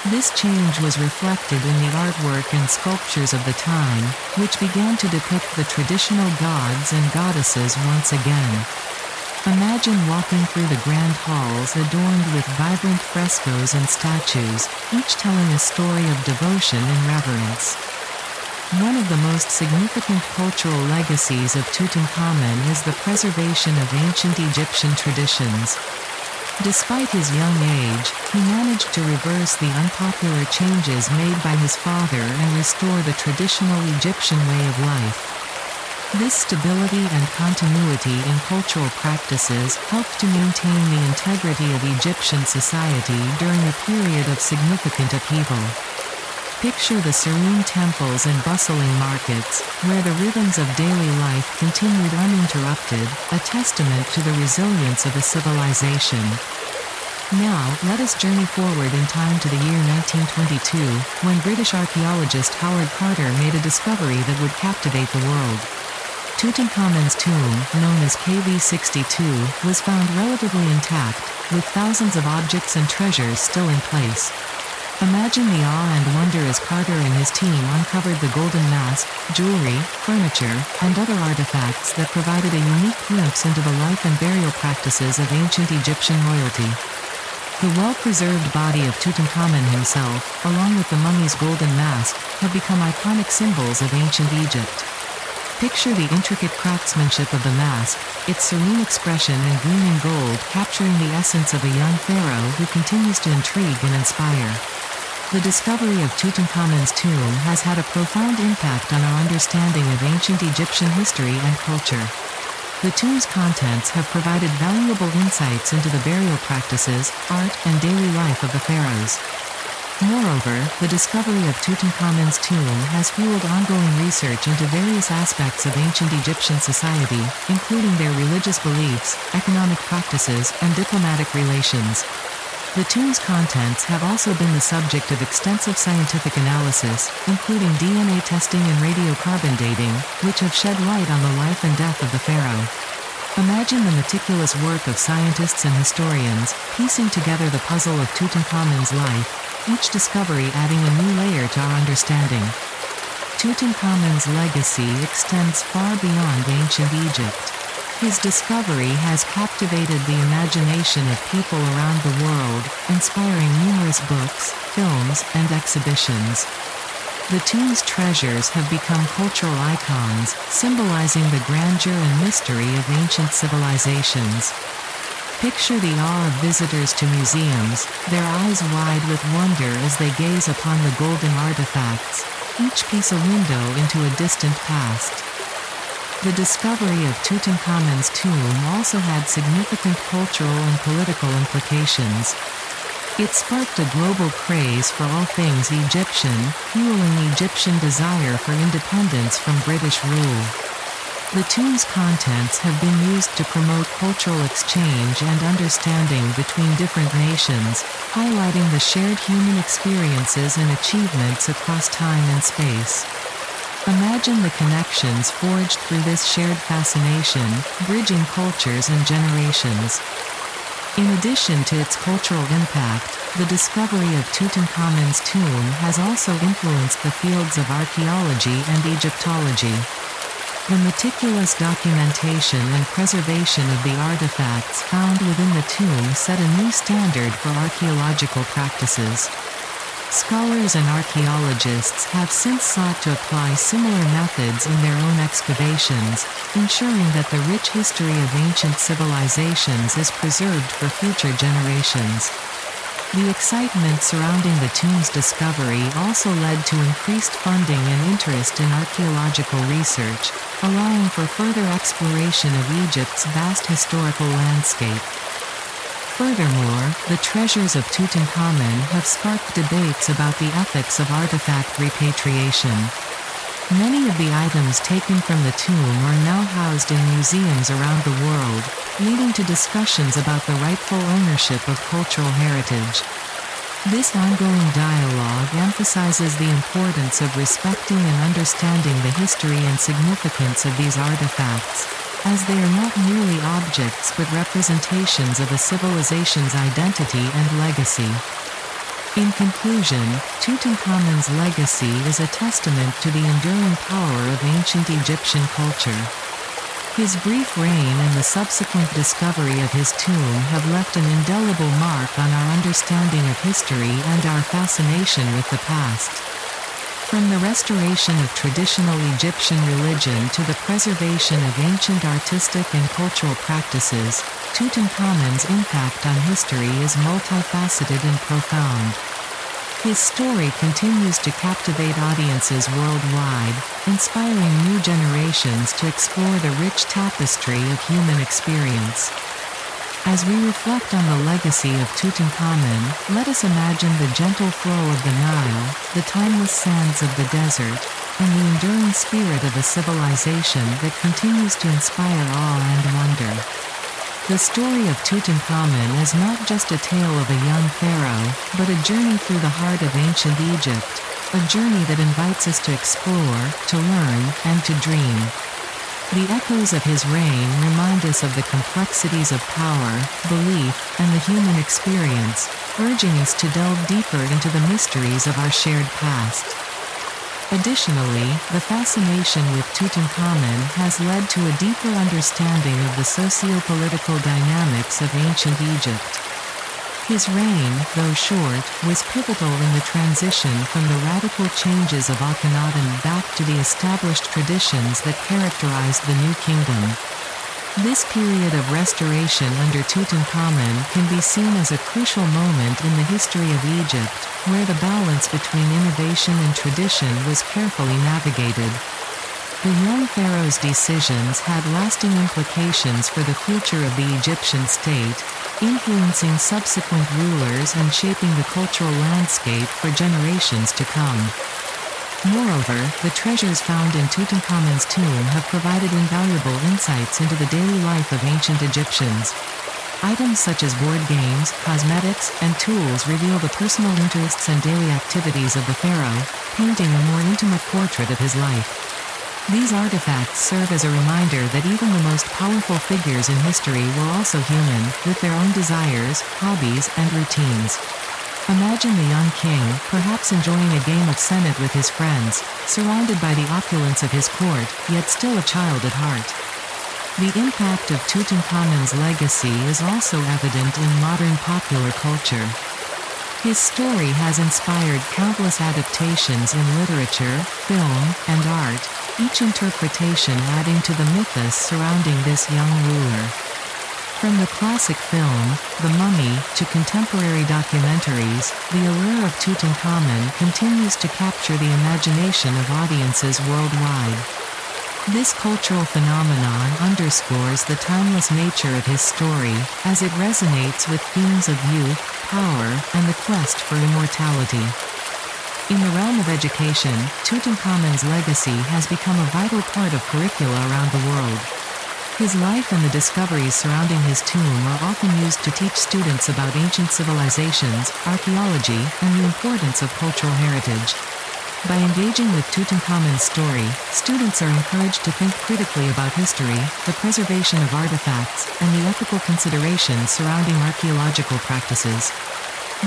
This change was reflected in the artwork and sculptures of the time, which began to depict the traditional gods and goddesses once again. Imagine walking through the grand halls adorned with vibrant frescoes and statues, each telling a story of devotion and reverence. One of the most significant cultural legacies of Tutankhamun is the preservation of ancient Egyptian traditions. Despite his young age, he managed to reverse the unpopular changes made by his father and restore the traditional Egyptian way of life. This stability and continuity in cultural practices helped to maintain the integrity of Egyptian society during a period of significant upheaval. Picture the serene temples and bustling markets, where the rhythms of daily life continued uninterrupted, a testament to the resilience of a civilization. Now, let us journey forward in time to the year 1922, when British archaeologist Howard Carter made a discovery that would captivate the world. Tutankhamun's tomb, known as KV62, was found relatively intact, with thousands of objects and treasures still in place. Imagine the awe and wonder as Carter and his team uncovered the golden mask, jewelry, furniture, and other artifacts that provided a unique glimpse into the life and burial practices of ancient Egyptian royalty. The well-preserved body of Tutankhamun himself, along with the mummy's golden mask, have become iconic symbols of ancient Egypt. Picture the intricate craftsmanship of the mask, its serene expression and gleaming gold capturing the essence of a young pharaoh who continues to intrigue and inspire. The discovery of Tutankhamun's tomb has had a profound impact on our understanding of ancient Egyptian history and culture. The tomb's contents have provided valuable insights into the burial practices, art, and daily life of the pharaohs. Moreover, the discovery of Tutankhamun's tomb has fueled ongoing research into various aspects of ancient Egyptian society, including their religious beliefs, economic practices, and diplomatic relations. The tomb's contents have also been the subject of extensive scientific analysis, including DNA testing and radiocarbon dating, which have shed light on the life and death of the pharaoh. Imagine the meticulous work of scientists and historians, piecing together the puzzle of Tutankhamun's life, each discovery adding a new layer to our understanding. Tutankhamun's legacy extends far beyond ancient Egypt. His discovery has captivated the imagination of people around the world, inspiring numerous books, films, and exhibitions. The tomb's treasures have become cultural icons, symbolizing the grandeur and mystery of ancient civilizations. Picture the awe of visitors to museums, their eyes wide with wonder as they gaze upon the golden artifacts, each piece a window into a distant past. The discovery of Tutankhamun's tomb also had significant cultural and political implications. It sparked a global craze for all things Egyptian, fueling Egyptian desire for independence from British rule. The tomb's contents have been used to promote cultural exchange and understanding between different nations, highlighting the shared human experiences and achievements across time and space. Imagine the connections forged through this shared fascination, bridging cultures and generations. In addition to its cultural impact, the discovery of Tutankhamun's tomb has also influenced the fields of archaeology and Egyptology. The meticulous documentation and preservation of the artifacts found within the tomb set a new standard for archaeological practices. Scholars and archaeologists have since sought to apply similar methods in their own excavations, ensuring that the rich history of ancient civilizations is preserved for future generations. The excitement surrounding the tomb's discovery also led to increased funding and interest in archaeological research, allowing for further exploration of Egypt's vast historical landscape. Furthermore, the treasures of Tutankhamun have sparked debates about the ethics of artifact repatriation. Many of the items taken from the tomb are now housed in museums around the world, leading to discussions about the rightful ownership of cultural heritage. This ongoing dialogue emphasizes the importance of respecting and understanding the history and significance of these artifacts, as they are not merely objects but representations of a civilization's identity and legacy. In conclusion, Tutankhamun's legacy is a testament to the enduring power of ancient Egyptian culture. His brief reign and the subsequent discovery of his tomb have left an indelible mark on our understanding of history and our fascination with the past. From the restoration of traditional Egyptian religion to the preservation of ancient artistic and cultural practices, Tutankhamun's impact on history is multifaceted and profound. His story continues to captivate audiences worldwide, inspiring new generations to explore the rich tapestry of human experience. As we reflect on the legacy of Tutankhamun, let us imagine the gentle flow of the Nile, the timeless sands of the desert, and the enduring spirit of a civilization that continues to inspire awe and wonder. The story of Tutankhamun is not just a tale of a young pharaoh, but a journey through the heart of ancient Egypt, a journey that invites us to explore, to learn, and to dream. The echoes of his reign remind us of the complexities of power, belief, and the human experience, urging us to delve deeper into the mysteries of our shared past. Additionally, the fascination with Tutankhamun has led to a deeper understanding of the socio-political dynamics of ancient Egypt. His reign, though short, was pivotal in the transition from the radical changes of Akhenaten back to the established traditions that characterized the new kingdom. This period of restoration under Tutankhamun can be seen as a crucial moment in the history of Egypt, where the balance between innovation and tradition was carefully navigated. The young pharaoh's decisions had lasting implications for the future of the Egyptian state, influencing subsequent rulers and shaping the cultural landscape for generations to come. Moreover, the treasures found in Tutankhamun's tomb have provided invaluable insights into the daily life of ancient Egyptians. Items such as board games, cosmetics, and tools reveal the personal interests and daily activities of the pharaoh, painting a more intimate portrait of his life. These artifacts serve as a reminder that even the most powerful figures in history were also human, with their own desires, hobbies, and routines. Imagine the young king, perhaps enjoying a game of senet with his friends, surrounded by the opulence of his court, yet still a child at heart. The impact of Tutankhamun's legacy is also evident in modern popular culture. His story has inspired countless adaptations in literature, film, and art, each interpretation adding to the mythos surrounding this young ruler. From the classic film, The Mummy, to contemporary documentaries, the allure of Tutankhamun continues to capture the imagination of audiences worldwide. This cultural phenomenon underscores the timeless nature of his story, as it resonates with themes of youth, power, and the quest for immortality. In the realm of education, Tutankhamun's legacy has become a vital part of curricula around the world. His life and the discoveries surrounding his tomb are often used to teach students about ancient civilizations, archaeology, and the importance of cultural heritage. By engaging with Tutankhamun's story, students are encouraged to think critically about history, the preservation of artifacts, and the ethical considerations surrounding archaeological practices.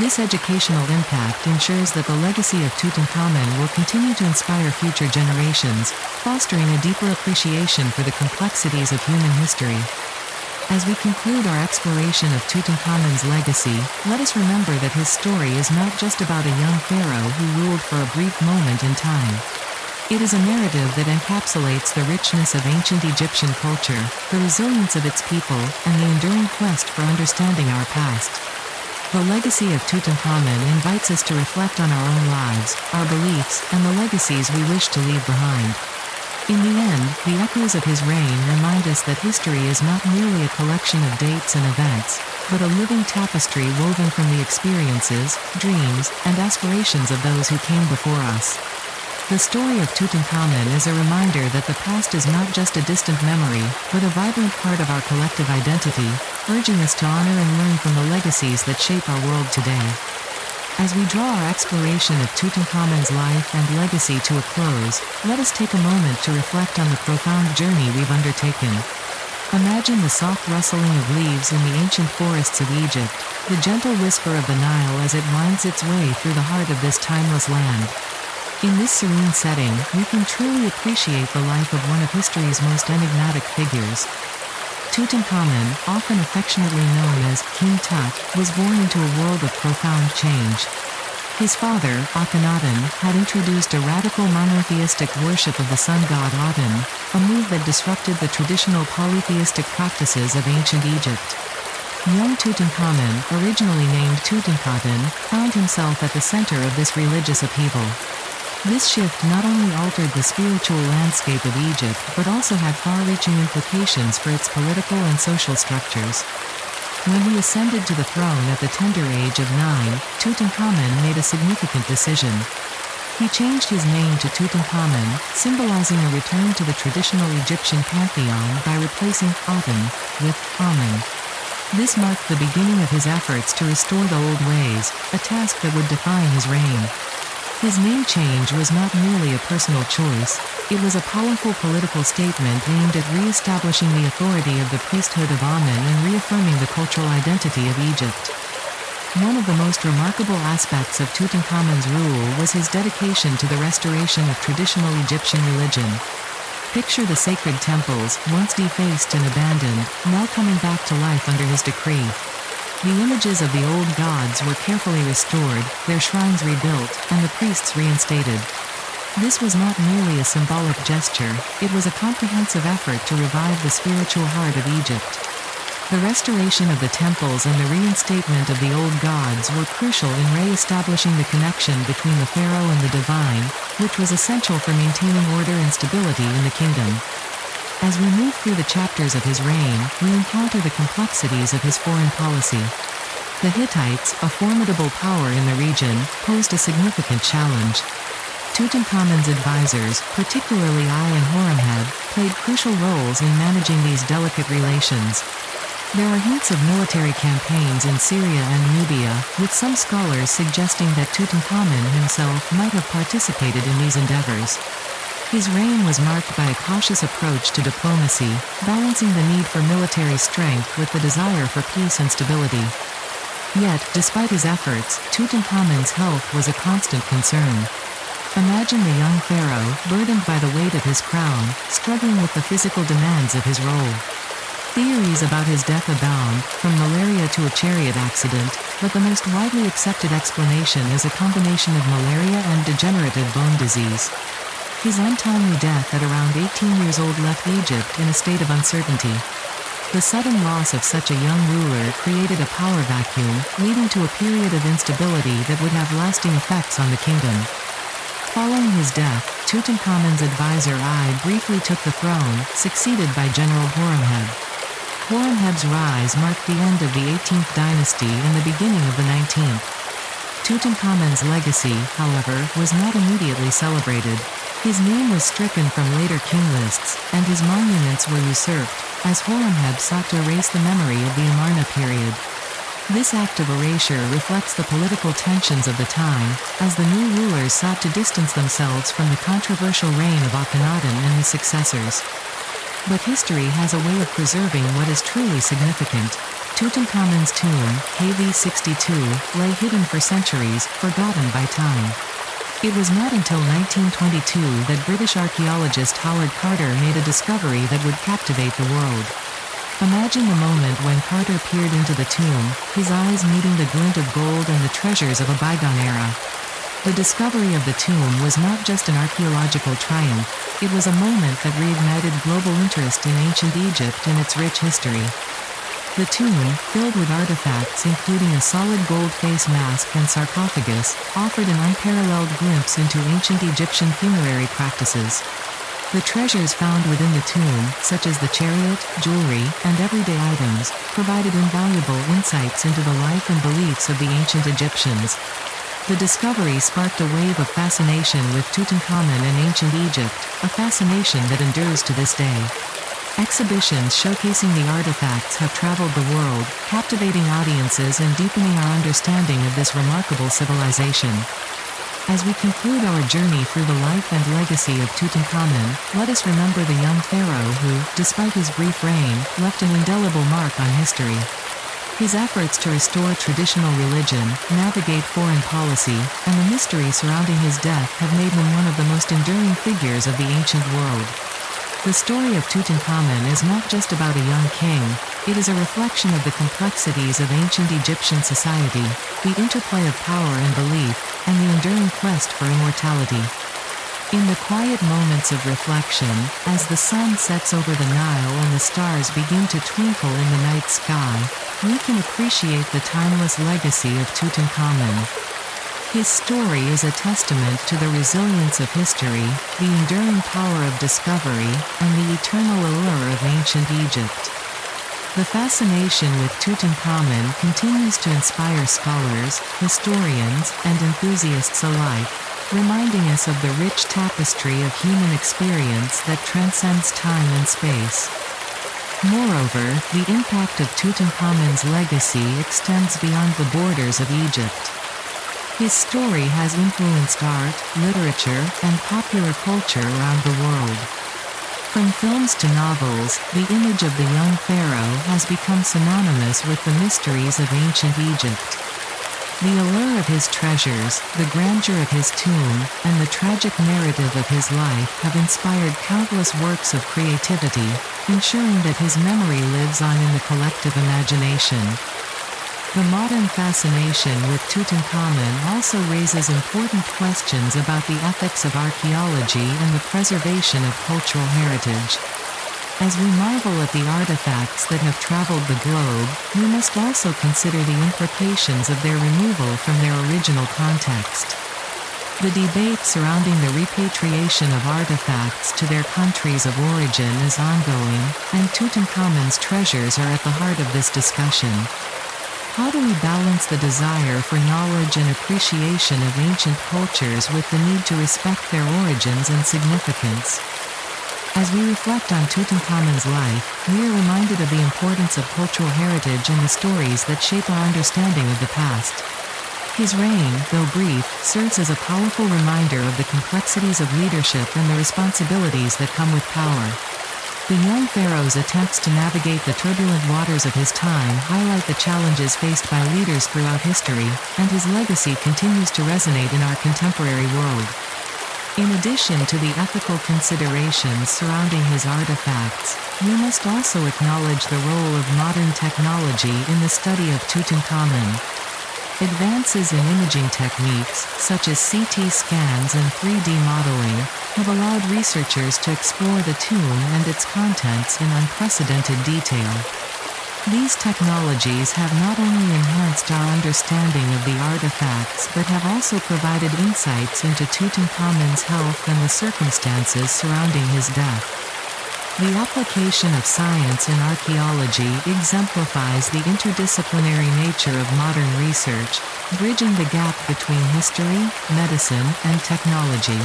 This educational impact ensures that the legacy of Tutankhamun will continue to inspire future generations, fostering a deeper appreciation for the complexities of human history. As we conclude our exploration of Tutankhamun's legacy, let us remember that his story is not just about a young pharaoh who ruled for a brief moment in time. It is a narrative that encapsulates the richness of ancient Egyptian culture, the resilience of its people, and the enduring quest for understanding our past. The legacy of Tutankhamun invites us to reflect on our own lives, our beliefs, and the legacies we wish to leave behind. In the end, the echoes of his reign remind us that history is not merely a collection of dates and events, but a living tapestry woven from the experiences, dreams, and aspirations of those who came before us. The story of Tutankhamun is a reminder that the past is not just a distant memory, but a vibrant part of our collective identity, urging us to honor and learn from the legacies that shape our world today. As we draw our exploration of Tutankhamun's life and legacy to a close, let us take a moment to reflect on the profound journey we've undertaken. Imagine the soft rustling of leaves in the ancient forests of Egypt, the gentle whisper of the Nile as it winds its way through the heart of this timeless land. In this serene setting, we can truly appreciate the life of one of history's most enigmatic figures. Tutankhamun, often affectionately known as King Tut, was born into a world of profound change. His father, Akhenaten, had introduced a radical monotheistic worship of the sun god Aten, a move that disrupted the traditional polytheistic practices of ancient Egypt. Young Tutankhamun, originally named Tutankhaten, found himself at the center of this religious upheaval. This shift not only altered the spiritual landscape of Egypt but also had far-reaching implications for its political and social structures. When he ascended to the throne at the tender age of 9, Tutankhamun made a significant decision. He changed his name to Tutankhamun, symbolizing a return to the traditional Egyptian pantheon by replacing Aten with Amun. This marked the beginning of his efforts to restore the old ways, a task that would define his reign. His name change was not merely a personal choice, it was a powerful political statement aimed at re-establishing the authority of the priesthood of Amun and reaffirming the cultural identity of Egypt. One of the most remarkable aspects of Tutankhamun's rule was his dedication to the restoration of traditional Egyptian religion. Picture the sacred temples, once defaced and abandoned, now coming back to life under his decree. The images of the old gods were carefully restored, their shrines rebuilt, and the priests reinstated. This was not merely a symbolic gesture, it was a comprehensive effort to revive the spiritual heart of Egypt. The restoration of the temples and the reinstatement of the old gods were crucial in re-establishing the connection between the pharaoh and the divine, which was essential for maintaining order and stability in the kingdom. As we move through the chapters of his reign, we encounter the complexities of his foreign policy. The Hittites, a formidable power in the region, posed a significant challenge. Tutankhamun's advisors, particularly Ay and Horemheb, played crucial roles in managing these delicate relations. There are hints of military campaigns in Syria and Nubia, with some scholars suggesting that Tutankhamun himself might have participated in these endeavors. His reign was marked by a cautious approach to diplomacy, balancing the need for military strength with the desire for peace and stability. Yet, despite his efforts, Tutankhamun's health was a constant concern. Imagine the young pharaoh, burdened by the weight of his crown, struggling with the physical demands of his role. Theories about his death abound, from malaria to a chariot accident, but the most widely accepted explanation is a combination of malaria and degenerative bone disease. His untimely death at around 18 years old left Egypt in a state of uncertainty. The sudden loss of such a young ruler created a power vacuum, leading to a period of instability that would have lasting effects on the kingdom. Following his death, Tutankhamun's advisor I briefly took the throne, succeeded by General Horemheb. Horemheb's rise marked the end of the 18th dynasty and the beginning of the 19th. Tutankhamun's legacy, however, was not immediately celebrated. His name was stricken from later king lists, and his monuments were usurped, as Horemheb sought to erase the memory of the Amarna period. This act of erasure reflects the political tensions of the time, as the new rulers sought to distance themselves from the controversial reign of Akhenaten and his successors. But history has a way of preserving what is truly significant. Tutankhamun's tomb, KV62, lay hidden for centuries, forgotten by time. It was not until 1922 that British archaeologist Howard Carter made a discovery that would captivate the world. Imagine the moment when Carter peered into the tomb, his eyes meeting the glint of gold and the treasures of a bygone era. The discovery of the tomb was not just an archaeological triumph, it was a moment that reignited global interest in ancient Egypt and its rich history. The tomb, filled with artifacts including a solid gold face mask and sarcophagus, offered an unparalleled glimpse into ancient Egyptian funerary practices. The treasures found within the tomb, such as the chariot, jewelry, and everyday items, provided invaluable insights into the life and beliefs of the ancient Egyptians. The discovery sparked a wave of fascination with Tutankhamun and ancient Egypt, a fascination that endures to this day. Exhibitions showcasing the artifacts have traveled the world, captivating audiences and deepening our understanding of this remarkable civilization. As we conclude our journey through the life and legacy of Tutankhamun, let us remember the young pharaoh who, despite his brief reign, left an indelible mark on history. His efforts to restore traditional religion, navigate foreign policy, and the mystery surrounding his death have made him one of the most enduring figures of the ancient world. The story of Tutankhamun is not just about a young king, it is a reflection of the complexities of ancient Egyptian society, the interplay of power and belief, and the enduring quest for immortality. In the quiet moments of reflection, as the sun sets over the Nile and the stars begin to twinkle in the night sky, we can appreciate the timeless legacy of Tutankhamun. His story is a testament to the resilience of history, the enduring power of discovery, and the eternal allure of ancient Egypt. The fascination with Tutankhamun continues to inspire scholars, historians, and enthusiasts alike, reminding us of the rich tapestry of human experience that transcends time and space. Moreover, the impact of Tutankhamun's legacy extends beyond the borders of Egypt. His story has influenced art, literature, and popular culture around the world. From films to novels, the image of the young pharaoh has become synonymous with the mysteries of ancient Egypt. The allure of his treasures, the grandeur of his tomb, and the tragic narrative of his life have inspired countless works of creativity, ensuring that his memory lives on in the collective imagination. The modern fascination with Tutankhamun also raises important questions about the ethics of archaeology and the preservation of cultural heritage. As we marvel at the artifacts that have traveled the globe, we must also consider the implications of their removal from their original context. The debate surrounding the repatriation of artifacts to their countries of origin is ongoing, and Tutankhamun's treasures are at the heart of this discussion. How do we balance the desire for knowledge and appreciation of ancient cultures with the need to respect their origins and significance? As we reflect on Tutankhamun's life, we are reminded of the importance of cultural heritage and the stories that shape our understanding of the past. His reign, though brief, serves as a powerful reminder of the complexities of leadership and the responsibilities that come with power. The young pharaoh's attempts to navigate the turbulent waters of his time highlight the challenges faced by leaders throughout history, and his legacy continues to resonate in our contemporary world. In addition to the ethical considerations surrounding his artifacts, we must also acknowledge the role of modern technology in the study of Tutankhamun. Advances in imaging techniques, such as CT scans and 3D modeling, have allowed researchers to explore the tomb and its contents in unprecedented detail. These technologies have not only enhanced our understanding of the artifacts but have also provided insights into Tutankhamun's health and the circumstances surrounding his death. The application of science in archaeology exemplifies the interdisciplinary nature of modern research, bridging the gap between history, medicine, and technology.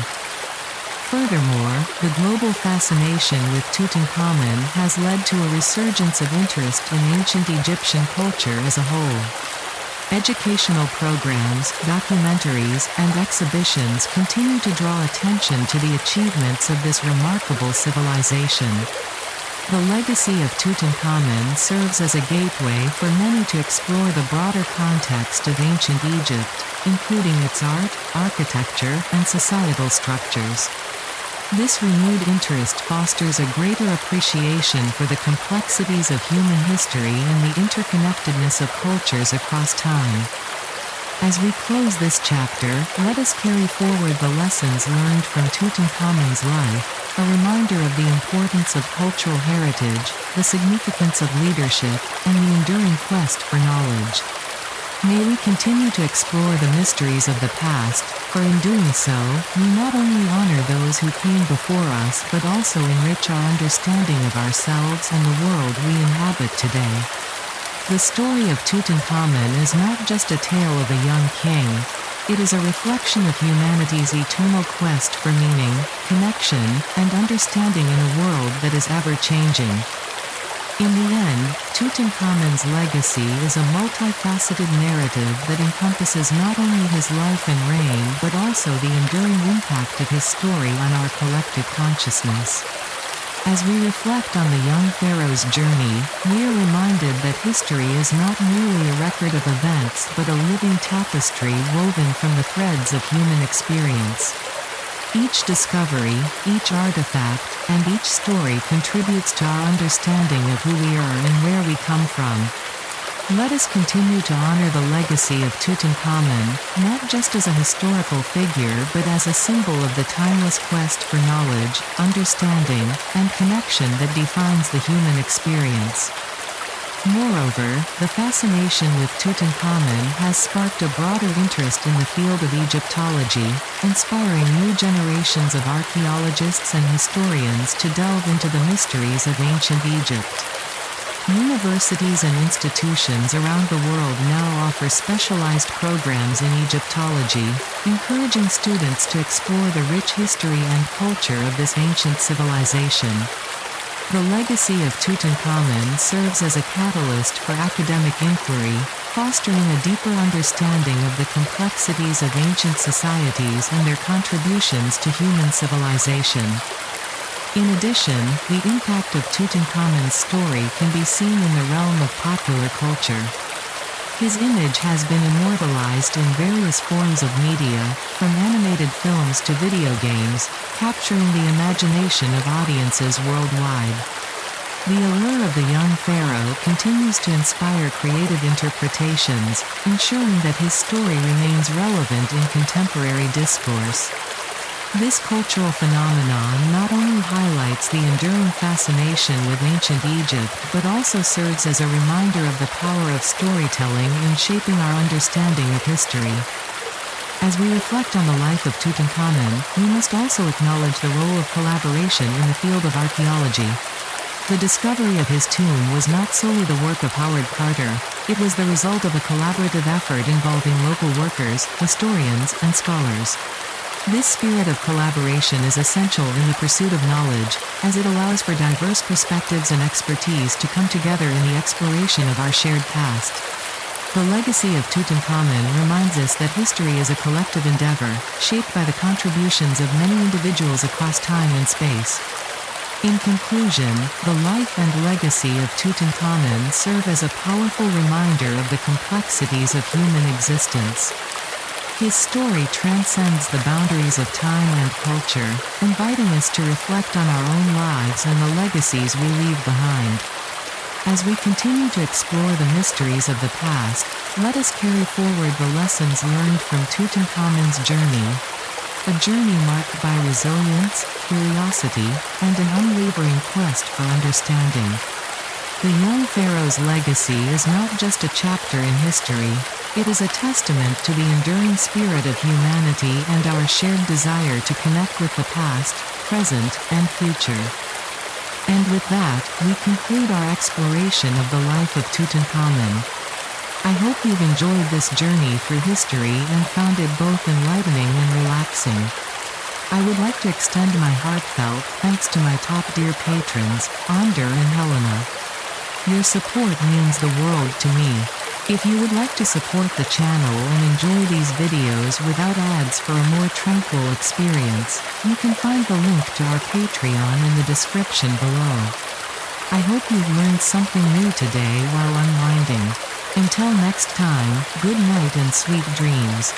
Furthermore, the global fascination with Tutankhamun has led to a resurgence of interest in ancient Egyptian culture as a whole. Educational programs, documentaries, and exhibitions continue to draw attention to the achievements of this remarkable civilization. The legacy of Tutankhamun serves as a gateway for many to explore the broader context of ancient Egypt, including its art, architecture, and societal structures. This renewed interest fosters a greater appreciation for the complexities of human history and the interconnectedness of cultures across time. As we close this chapter, let us carry forward the lessons learned from Tutankhamun's life, a reminder of the importance of cultural heritage, the significance of leadership, and the enduring quest for knowledge. May we continue to explore the mysteries of the past, for in doing so, we not only honor those who came before us but also enrich our understanding of ourselves and the world we inhabit today. The story of Tutankhamun is not just a tale of a young king. It is a reflection of humanity's eternal quest for meaning, connection, and understanding in a world that is ever-changing. In the end, Tutankhamun's legacy is a multifaceted narrative that encompasses not only his life and reign but also the enduring impact of his story on our collective consciousness. As we reflect on the young pharaoh's journey, we are reminded that history is not merely a record of events but a living tapestry woven from the threads of human experience. Each discovery, each artifact, and each story contributes to our understanding of who we are and where we come from. Let us continue to honor the legacy of Tutankhamun, not just as a historical figure but as a symbol of the timeless quest for knowledge, understanding, and connection that defines the human experience. Moreover, the fascination with Tutankhamun has sparked a broader interest in the field of Egyptology, inspiring new generations of archaeologists and historians to delve into the mysteries of ancient Egypt. Universities and institutions around the world now offer specialized programs in Egyptology, encouraging students to explore the rich history and culture of this ancient civilization. The legacy of Tutankhamun serves as a catalyst for academic inquiry, fostering a deeper understanding of the complexities of ancient societies and their contributions to human civilization. In addition, the impact of Tutankhamun's story can be seen in the realm of popular culture. His image has been immortalized in various forms of media, from animated films to video games, capturing the imagination of audiences worldwide. The allure of the young pharaoh continues to inspire creative interpretations, ensuring that his story remains relevant in contemporary discourse. This cultural phenomenon not only highlights the enduring fascination with ancient Egypt but also serves as a reminder of the power of storytelling in shaping our understanding of history. As we reflect on the life of Tutankhamun, we must also acknowledge the role of collaboration in the field of archaeology. The discovery of his tomb was not solely the work of Howard Carter. It was the result of a collaborative effort involving local workers, historians, and scholars. This spirit of collaboration is essential in the pursuit of knowledge, as it allows for diverse perspectives and expertise to come together in the exploration of our shared past. The legacy of Tutankhamun reminds us that history is a collective endeavor, shaped by the contributions of many individuals across time and space. In conclusion, the life and legacy of Tutankhamun serve as a powerful reminder of the complexities of human existence. His story transcends the boundaries of time and culture, inviting us to reflect on our own lives and the legacies we leave behind. As we continue to explore the mysteries of the past, let us carry forward the lessons learned from Tutankhamun's journey. A journey marked by resilience, curiosity, and an unwavering quest for understanding. The young pharaoh's legacy is not just a chapter in history, it is a testament to the enduring spirit of humanity and our shared desire to connect with the past, present, and future. And with that, we conclude our exploration of the life of Tutankhamun. I hope you've enjoyed this journey through history and found it both enlightening and relaxing. I would like to extend my heartfelt thanks to my top-tier patrons, Ander and Helena. Your support means the world to me. If you would like to support the channel and enjoy these videos without ads for a more tranquil experience, you can find the link to our Patreon in the description below. I hope you've learned something new today while unwinding. Until next time, good night and sweet dreams.